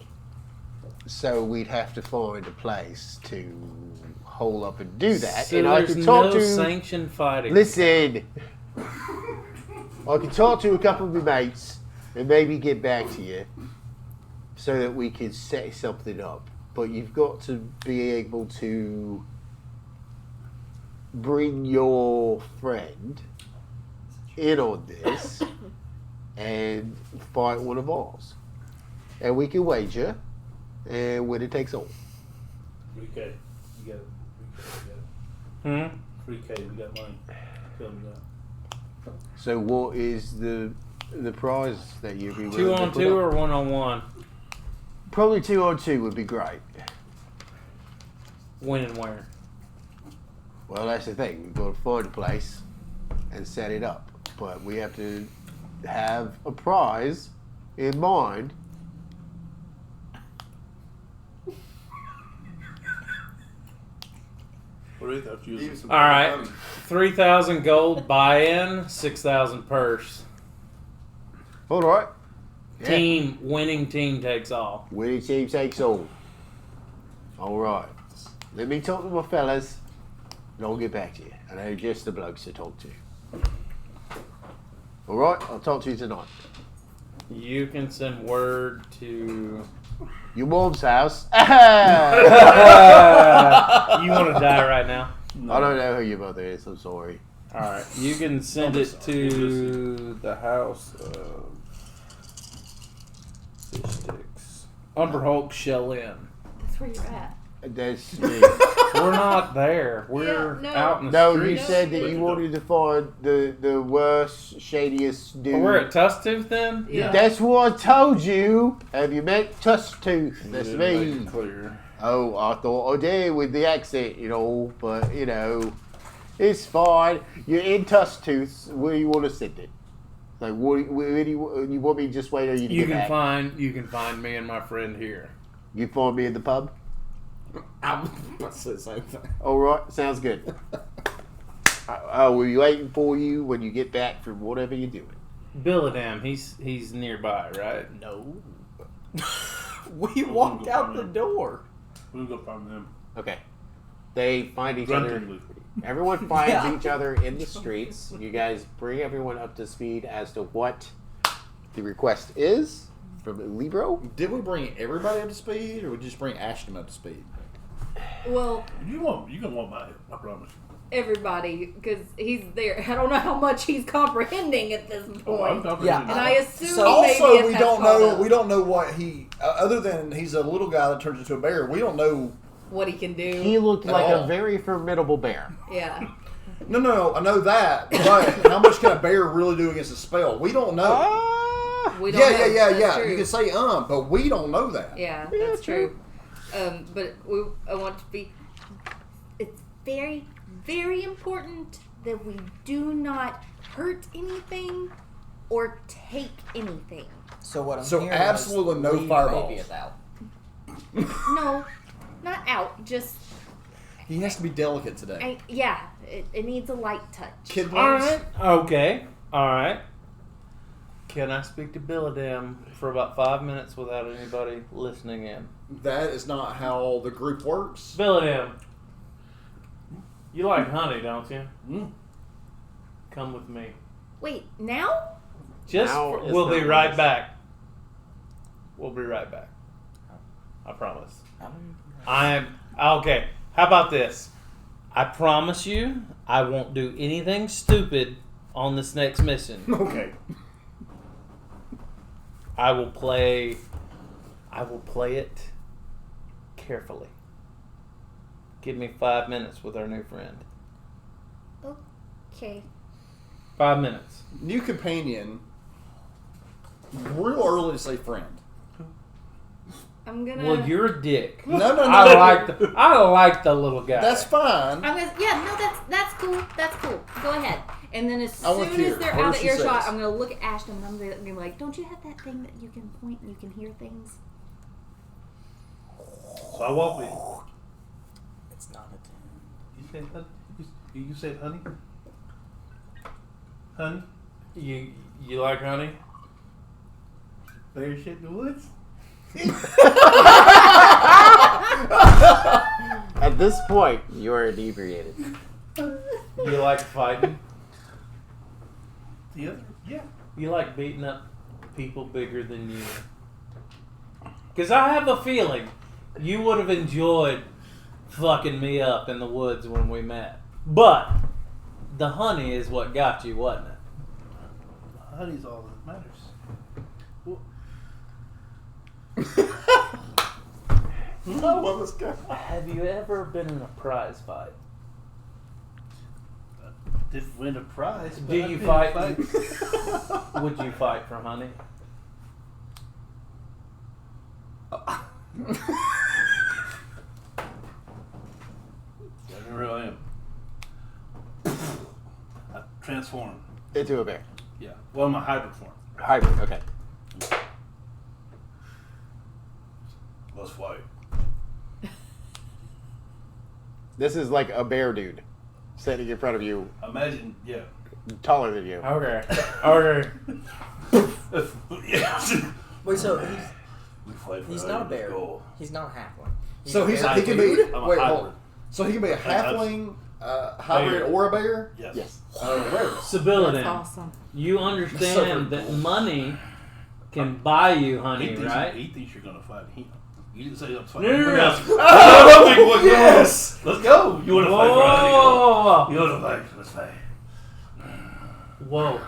so we'd have to find a place to hole up and do that. So and I there's could talk no to. sanctioned fighting. Listen, I could talk to a couple of my mates and maybe get back to you so that we can set something up. But you've got to be able to bring your friend in on this and fight one of ours. And we can wager, and winner takes all. 3K. You got it. 3K. We got money. Tell me that. So what is the prize that you'd be willing 2 to on put 2 up? or 1 on 1? Probably 2 on 2 would be great. When and where? Well, that's the thing. We've got to find a place and set it up. But we have to have a prize in mind. What do you thought you was? All right. 3,000 gold buy-in, 6,000 purse. All right. Yeah. Winning team takes all. Winning team takes all. All right. Let me talk to my fellas, and I'll get back to you. I know just the blokes to talk to. All right. I'll talk to you tonight. You can send word to... Your mom's house. You want to die right now? I don't know who your mother is. I'm sorry. All right. You can send it to the house of fish sticks. Umberhulk Shell Inn. That's where you're at. That's me. We're not there. We're Yeah, no. out in the No, street. you said that you wanted to find the worst, shadiest dude. Oh, we're at Tusktooth then? Yeah. That's what I told you. Have you met Tusktooth? That's Didn't make me. it clear. Oh, I thought I did with the accent, but it's fine. You're in Tusktooth. Where do you want to sit it? Like, where do you want me to just wait? Or you get back? You can find me and my friend here. You find me in the pub. I was about to say the same thing. All right, sounds good. We'll be waiting for you when you get back from whatever you're doing. Billadam, he's nearby, right? No. We walked out the door. We'll go find them. Okay. They find each other. Gruntingly. Everyone finds Yeah. each other in the streets. You guys bring everyone up to speed as to what the request is from Libro. Did we bring everybody up to speed, or we just bring Ashton up to speed? Well, You gonna want my help, I promise you. everybody, because he's there. I don't know how much he's comprehending at this point. Oh, I'm talking Yeah, and I assume So maybe Also, it we has don't caught know. up We don't know what he. Other than he's a little guy that turns into a bear. We don't know. what he can do. He looked like Oh. a very formidable bear. Yeah. No. I know that. But how much can a bear really do against a spell? We don't know. We don't know. That's Yeah. true. You can say but we don't know that. Yeah, that's true. But I want to be. It's very, very important that we do not hurt anything or take anything. So what I'm So hearing absolutely is no leave fireballs. Baby out. No, not out. Just He has to be delicate today. it needs a light touch. Kid All ones. right. Okay. All right. Can I speak to Billadam for about 5 minutes without anybody listening in? That is not how the group works. Billadam, you like honey, don't you? Mm. Come with me. Wait, now? We'll be right back. We'll be right back. I promise. Okay. How about this? I promise you, I won't do anything stupid on this next mission. Okay. I will play it carefully. Give me 5 minutes with our new friend. Okay. 5 minutes. New companion. Real early to say friend. I'm gonna. Well, you're a dick. No. I like the little guy. That's fine. That's cool. That's cool. Go ahead. And then as I wanna soon hear as they're what out of she earshot, says. I'm gonna look at Ashton and I'm gonna be like, "Don't you have that thing that you can point and you can hear things?" So I walk with. It's not a tune. You said honey. You said honey. Honey. You like honey? Bear shit in the woods. At this point, you are inebriated. You like fighting? The other, yeah. You like beating up people bigger than you. Because I have a feeling you would have enjoyed fucking me up in the woods when we met. But the honey is what got you, wasn't it? Honey's all that matters. Well, let's go. Have you ever been in a prize fight? Didn't win a prize. But Do I've you been in fight? fights. Would you fight for honey? I really am. I transform. Into a bear. Yeah. Well, I'm a hybrid form. Hybrid. Okay. Let's fight. This is like a bear dude standing in front of you, Imagine, yeah. taller than you. Okay. Okay. Wait, so We fight for he's the not a bear. goal. He's not a halfling. So he I can do. be. I'm a Wait, hybrid. hold on. So he can be a halfling, hybrid, Bear. or a bear. Yes. Yes. Sibylla, That's then, awesome. you understand that money can buy you honey, He thinks, right? he thinks you're gonna fight him. You didn't say I'm No, fighting. no, no, anybody no. else. I don't think we'll go. Yes. Let's go. You want to fight for honey? Whoa! You want to fight? Let's fight. Whoa.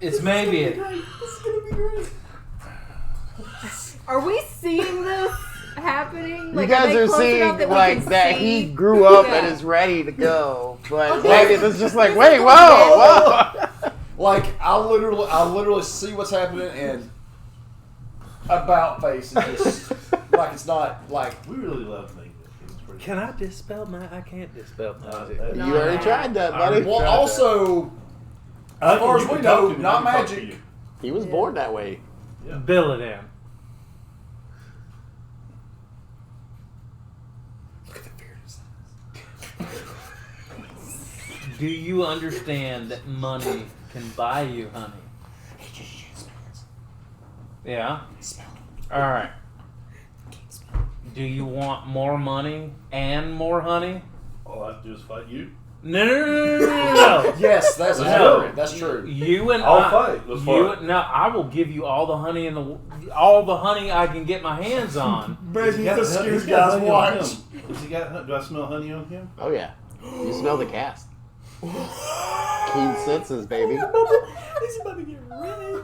It's maybe it. This is gonna be great. Are we seeing this happening? You guys they are close enough seeing that we like can that see? he grew up Yeah. and is ready to go, but Okay. Megan is just like, wait, whoa. Like I literally see what's happening and about face and just like it's not like We really love Mead. It was pretty. Can I dispel my? I can't dispel magic. You already tried that, buddy. well also As far as we know, not magic. He was born that way. Bill it in. Look at the fear in his eyes. Do you understand that money can buy you honey? He just smells. Yeah? Smell. Alright. Can't smell. Do you want more money and more honey? All I have to do is fight you. No, no, no, no, no, no. Yes, that's No. true. That's true. You and I'll I, fight. Let's you, fight. no, I will give you all the honey in all the honey I can get my hands on. Brady, Got- the he's skews got guys honey on watch. him. Has he got? Do I smell honey on him? Oh yeah. You smell the cast. Keen senses, baby. He's about to get ready.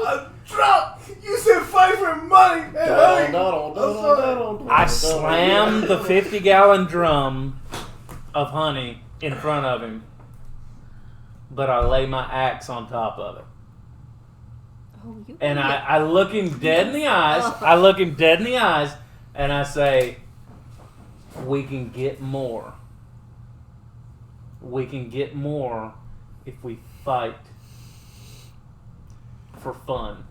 I'm drunk. You said fight for money. I slammed the 50-gallon drum of honey in front of him, but I lay my axe on top of it. Oh, you And I look him dead in the eyes. I look him dead in the eyes, and I say, we can get more. We can get more if we fight for fun.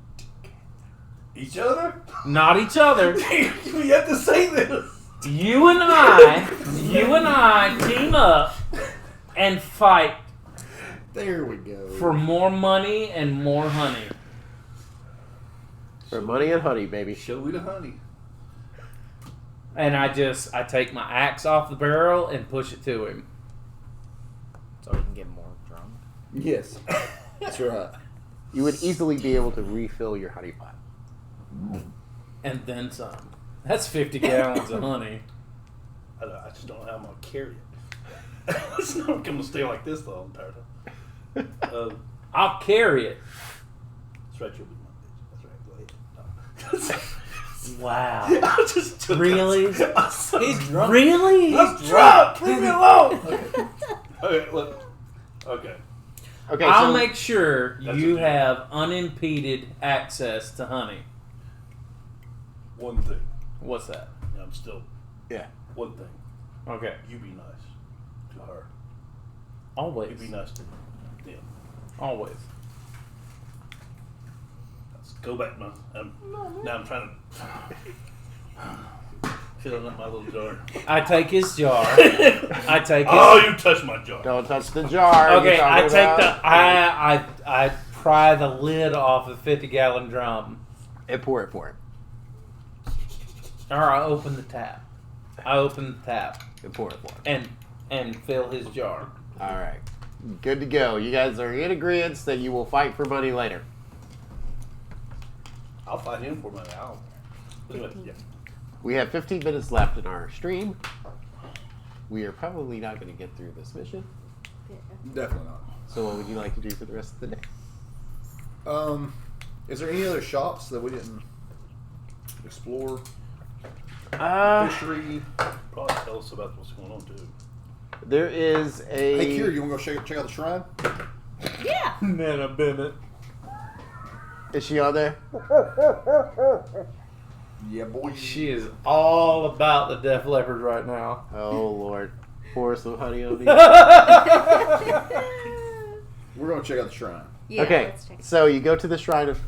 Each other? Not each other. You have to say this. You and I team up and fight There we go. for more money and more honey. For money and honey, baby. Show me the honey. And I take my axe off the barrel and push it to him. So we can get more drunk. Yes, that's right. You would easily be able to refill your honey pot. And then some. That's 50 gallons of honey. I just don't know how I'm gonna carry it. It's not gonna stay like this the whole entire time. I'll carry it. That's right, you'll be my bitch. That's right. Go ahead. No. Wow. I just Really? I'm so He's drunk. really? I'm drunk. Leave me alone. Okay. Look. Okay. Okay, I'll so make sure That's you a deal. have unimpeded access to honey. One thing. What's that? I'm still. Yeah. One thing. Okay. You be nice to her. Always. You be nice to them. Always. Let's go back now. Now I'm trying to filling up my little jar. I take his jar. I take his. Oh, you touched my jar. don't touch the jar. Okay, you're I talking take about. I pry the lid off the 50-gallon drum, And pour it for him. or I open the tap. I open the tap And pour it for him. and fill his jar. All right. Good to go. You guys are in agreement that you will fight for money later. I'll fight him for money. Yeah. We have 15 minutes left in our stream. We are probably not going to get through this mission. Definitely not. So what would you like to do for the rest of the day? Is there any other shops that we didn't explore? Fishery. Probably tell us about what's going on too. There is a... Hey, Kira, you want to go check out the shrine? Yeah. Nana Bennett. Is she on there? Yeah, boy. She is all about the Def Leppard right now. Oh, Lord. Pour some honey on me. We're going to check out the shrine. Yeah, Okay, let's check it. so you go to the shrine of...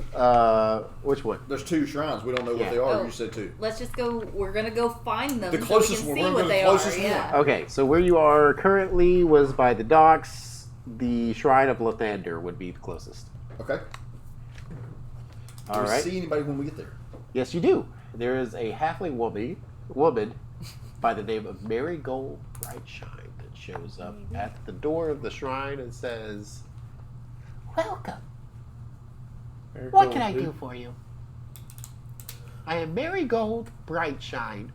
which one? There's 2 shrines. We don't know what they are. Oh. You said 2. Let's just go. We're gonna go find them. The closest so one. we We're can see gonna what go they the closest are. one. Yeah. Okay, so where you are currently was by the docks. The shrine of Lathander would be the closest. Okay. All Do we right. see anybody when we get there? Yes, you do. There is a halfling woman by the name of Marigold Brightshine that shows up at the door of the shrine and says, "Welcome. What can I do for you? I am Marigold Brightshine.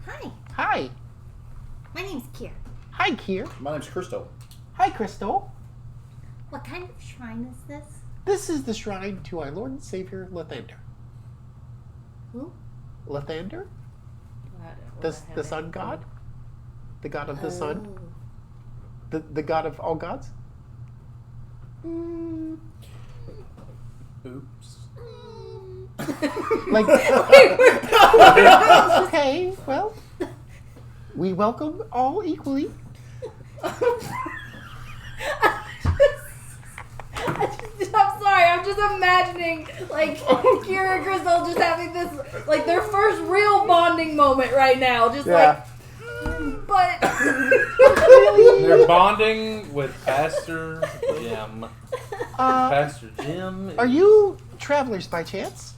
Hi, Hi. my name's Kier. Hi, Kier. My name's Crystal. Hi, Crystal. What kind of shrine is this? This is the shrine to our Lord and Savior, Lathander. Who? Lathander? The sun god? The god of the sun? The god of all gods? Oops. Like, okay, well, we welcome all equally. I'm sorry, I'm just imagining like Kira and Crystal just having this like their first real bonding moment right now. Just Yeah. but They're bonding with Pastor Jim. Pastor Jim. Are you travelers by chance?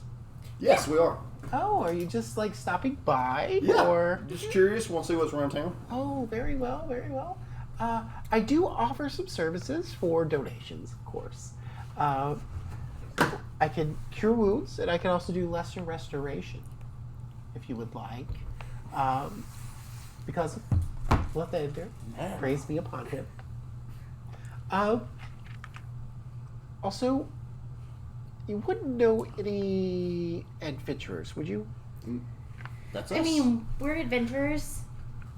Yes, we are. Oh, are you just like stopping by? Yeah. Or Just curious. Want to see what's around town? oh, very well, very well. I do offer some services for donations, of course. I can cure wounds, and I can also do lesser restoration, if you would like. Because of Lathander, praise be upon him. Also, you wouldn't know any adventurers, would you? That's us. I mean we're adventurers.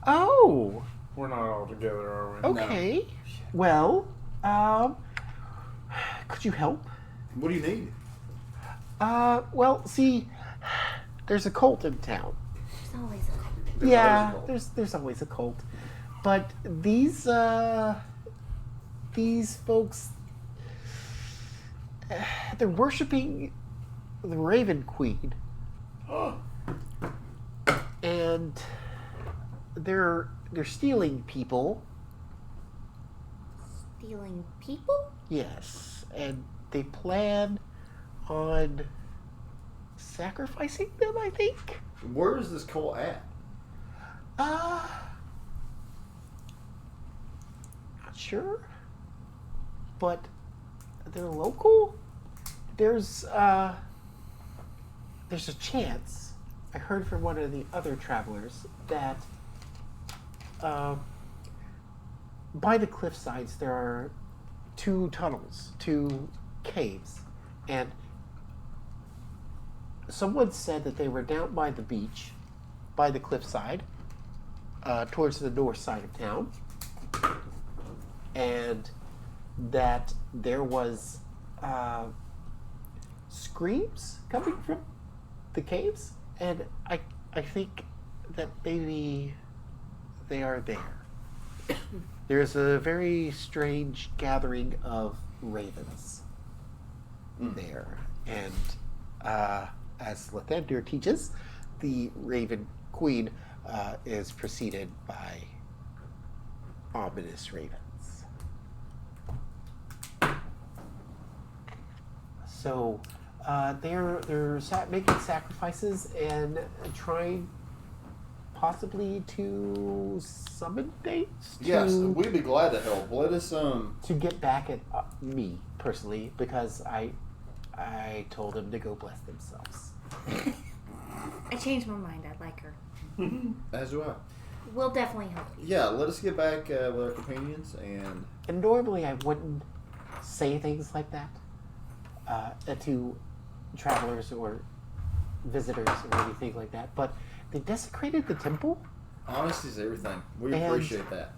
Oh, We're not all together, are we? okay. Well, could you help? What do you need? Well, see, there's a cult in town. There's always a cult. There's Yeah, always a cult. there's always a cult, but these folks, they're worshiping the Raven Queen, and they're stealing people. Stealing people? Yes, and they plan on sacrificing them, I think. Where is this cult at? Not sure, but they're local. There's a chance. I heard from one of the other travelers that by the cliff sides there are 2 tunnels, 2 caves, and someone said that they were down by the beach, by the cliffside, towards the north side of town, and that there was screams coming from the caves, and I think that maybe they are there. There's a very strange gathering of ravens there, and as Lathander teaches, the Raven Queen is preceded by ominous ravens. So they're making sacrifices and trying possibly to summon dates? Yes, to, we'd be glad to help. Let us to get back at me personally, because I told them to go bless themselves. I changed my mind. I like her. As do I. We'll definitely help you. Yeah, let us get back with our companions And normally I wouldn't say things like that to travelers or visitors or anything like that, but they desecrated the temple, honesty is everything. We And- appreciate that.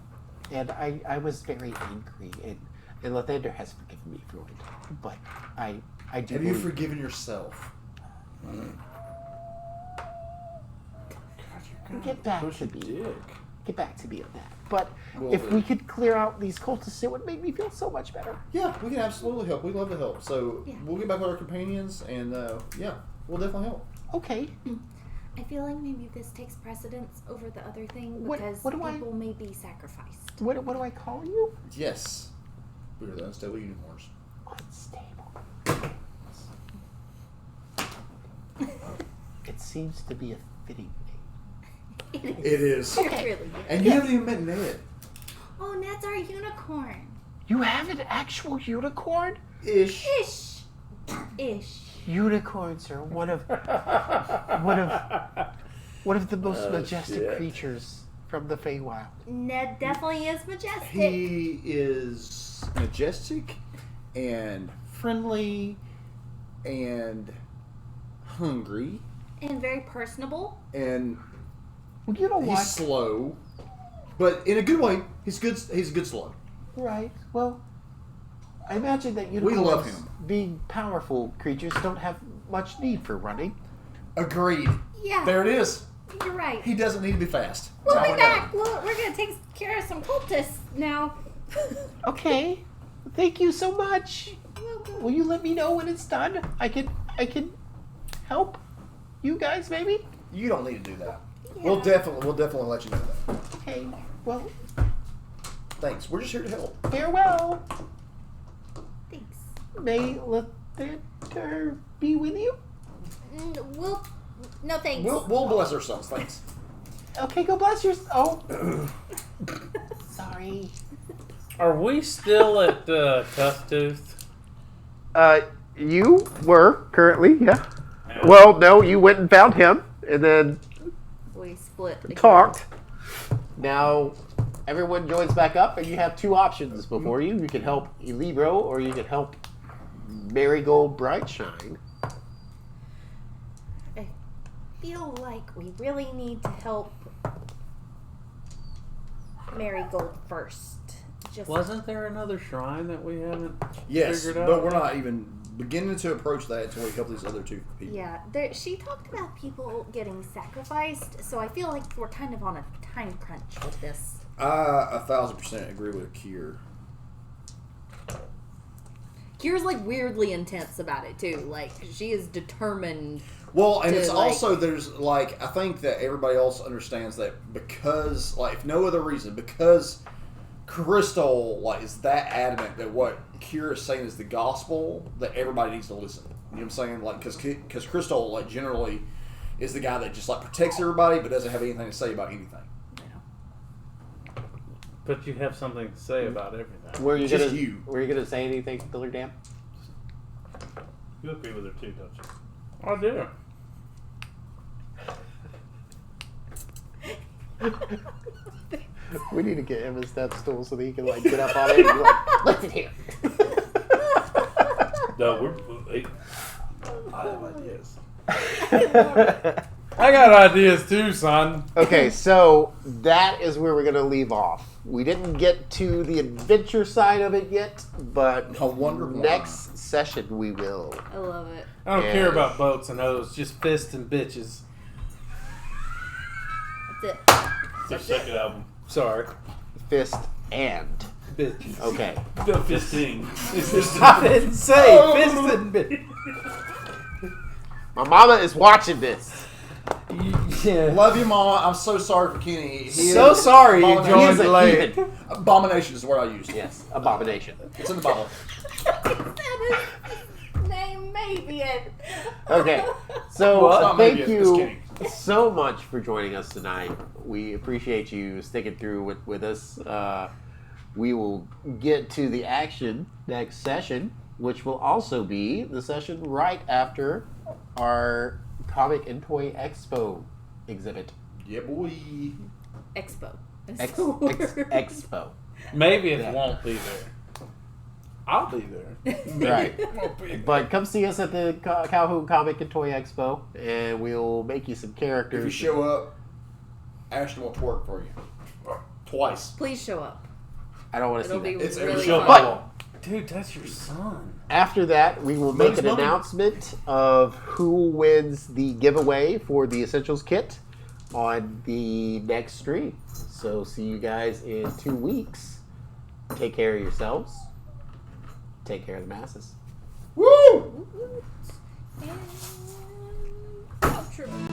and I was very angry, and Lathander has forgiven me for it, but I do Have you believe- forgiven yourself? get back Push to a me. dick. Get back to me on that. But Will if do. we could clear out these cultists, it would make me feel so much better. Yeah, we can absolutely help. We'd love to help. So Yeah. we'll get back with our companions, and yeah, we'll definitely help. Okay. I feel like maybe this takes precedence over the other thing What- because what do I- people may be sacrificed. What do I call you? Yes, we are the unstable unicorns. Unstable. It seems to be a fitting name. It is. It really is. And you haven't even met Ned. Oh, Ned's our unicorn. You have an actual unicorn? Ish. Ish. Ish. Unicorns are one of the most majestic creatures from the Feywild. Ned definitely is majestic. He is majestic and friendly and hungry And very personable. and Well, you know he's what? slow, but in a good way. He's good. He's a good slow. Right. Well, I imagine that We unicorns, love him. being powerful creatures, don't have much need for running. Agreed. Yeah, There it is. you're right. He doesn't need to be fast. We'll Now be we know. back. We're going to take care of some cultists now. Okay. Thank you so much. Will you let me know when it's done? I can help you guys, maybe. You don't need to do that. Yeah. We'll definitely let you know that. Okay. Well, Thanks. We're just here to help. farewell. Thanks. May Lathander be with you. No thanks. We'll bless ourselves. Thanks. Okay, go bless your. Oh, sorry. Are we still at Tough Tooth? You were currently, yeah. Well, no, you went and found him, and then We split. again. talked. Now, everyone joins back up, and you have two options before you. You can help Elibro, or you can help Marigold Brightshine. I feel like we really need to help Marigold first. Just Wasn't there another shrine that we haven't Yes, figured out? but we're not even beginning to approach that until we help these other two people. yeah, she talked about people getting sacrificed, so I feel like we're kind of on a time crunch with this. I 1,000% agree with Kier. Kira's like weirdly intense about it too. Like she is determined. Well, and To, it's like- also there's like I think that everybody else understands that because like if no other reason because Crystal like is that adamant that what Kier is saying is the gospel that everybody needs to listen. You know what I'm saying? Like because Crystal like generally is the guy that just like protects everybody but doesn't have anything to say about anything. But you have something to say about everything. Were you Just gonna you. Were you gonna say anything, Diller Dam? You agree with her too, don't you? I do. We need to get him a step stool so that he can like get up on it and be like, listen here. No, I have ideas. I got ideas too, son. Okay, so that is where we're gonna leave off. We didn't get to the adventure side of it yet, but I wonder why. next session we will. I love it. I don't Yeah. care about boats and hoes, just fists and bitches. That's it. It's their second album. Sorry. Fist and. Bitches. Okay. The 15. I didn't say fist and bitches. My mama is watching this. Yeah. Love you, Mama. I'm so sorry for Kenny. He So is sorry you abomination. joined He's a late. heathen. Abomination is the word I used. Yes, abomination. It's in the Bible. Name maybe it. Okay, so Well, It's not maybe, thank it's you Kenny. so much for joining us tonight. We appreciate you sticking through with us. We will get to the action next session, which will also be the session right after our Comic and Toy Expo exhibit. Yeah, boy. Expo. Expo. Maybe it Yeah. won't be there. I'll be there. Right. It won't be there. But come see us at the Calhoun Comic and Toy Expo, and we'll make you some characters. If you show up, Ashton will twerk for you. Twice. Please show up. I don't want to It'll see be that. It's really every fun. But Dude, that's your son. after that, we will make Money's an money. announcement of who wins the giveaway for the Essentials Kit on the next stream. So see you guys in 2 weeks. Take care of yourselves. Take care of the masses. Woo! And outro.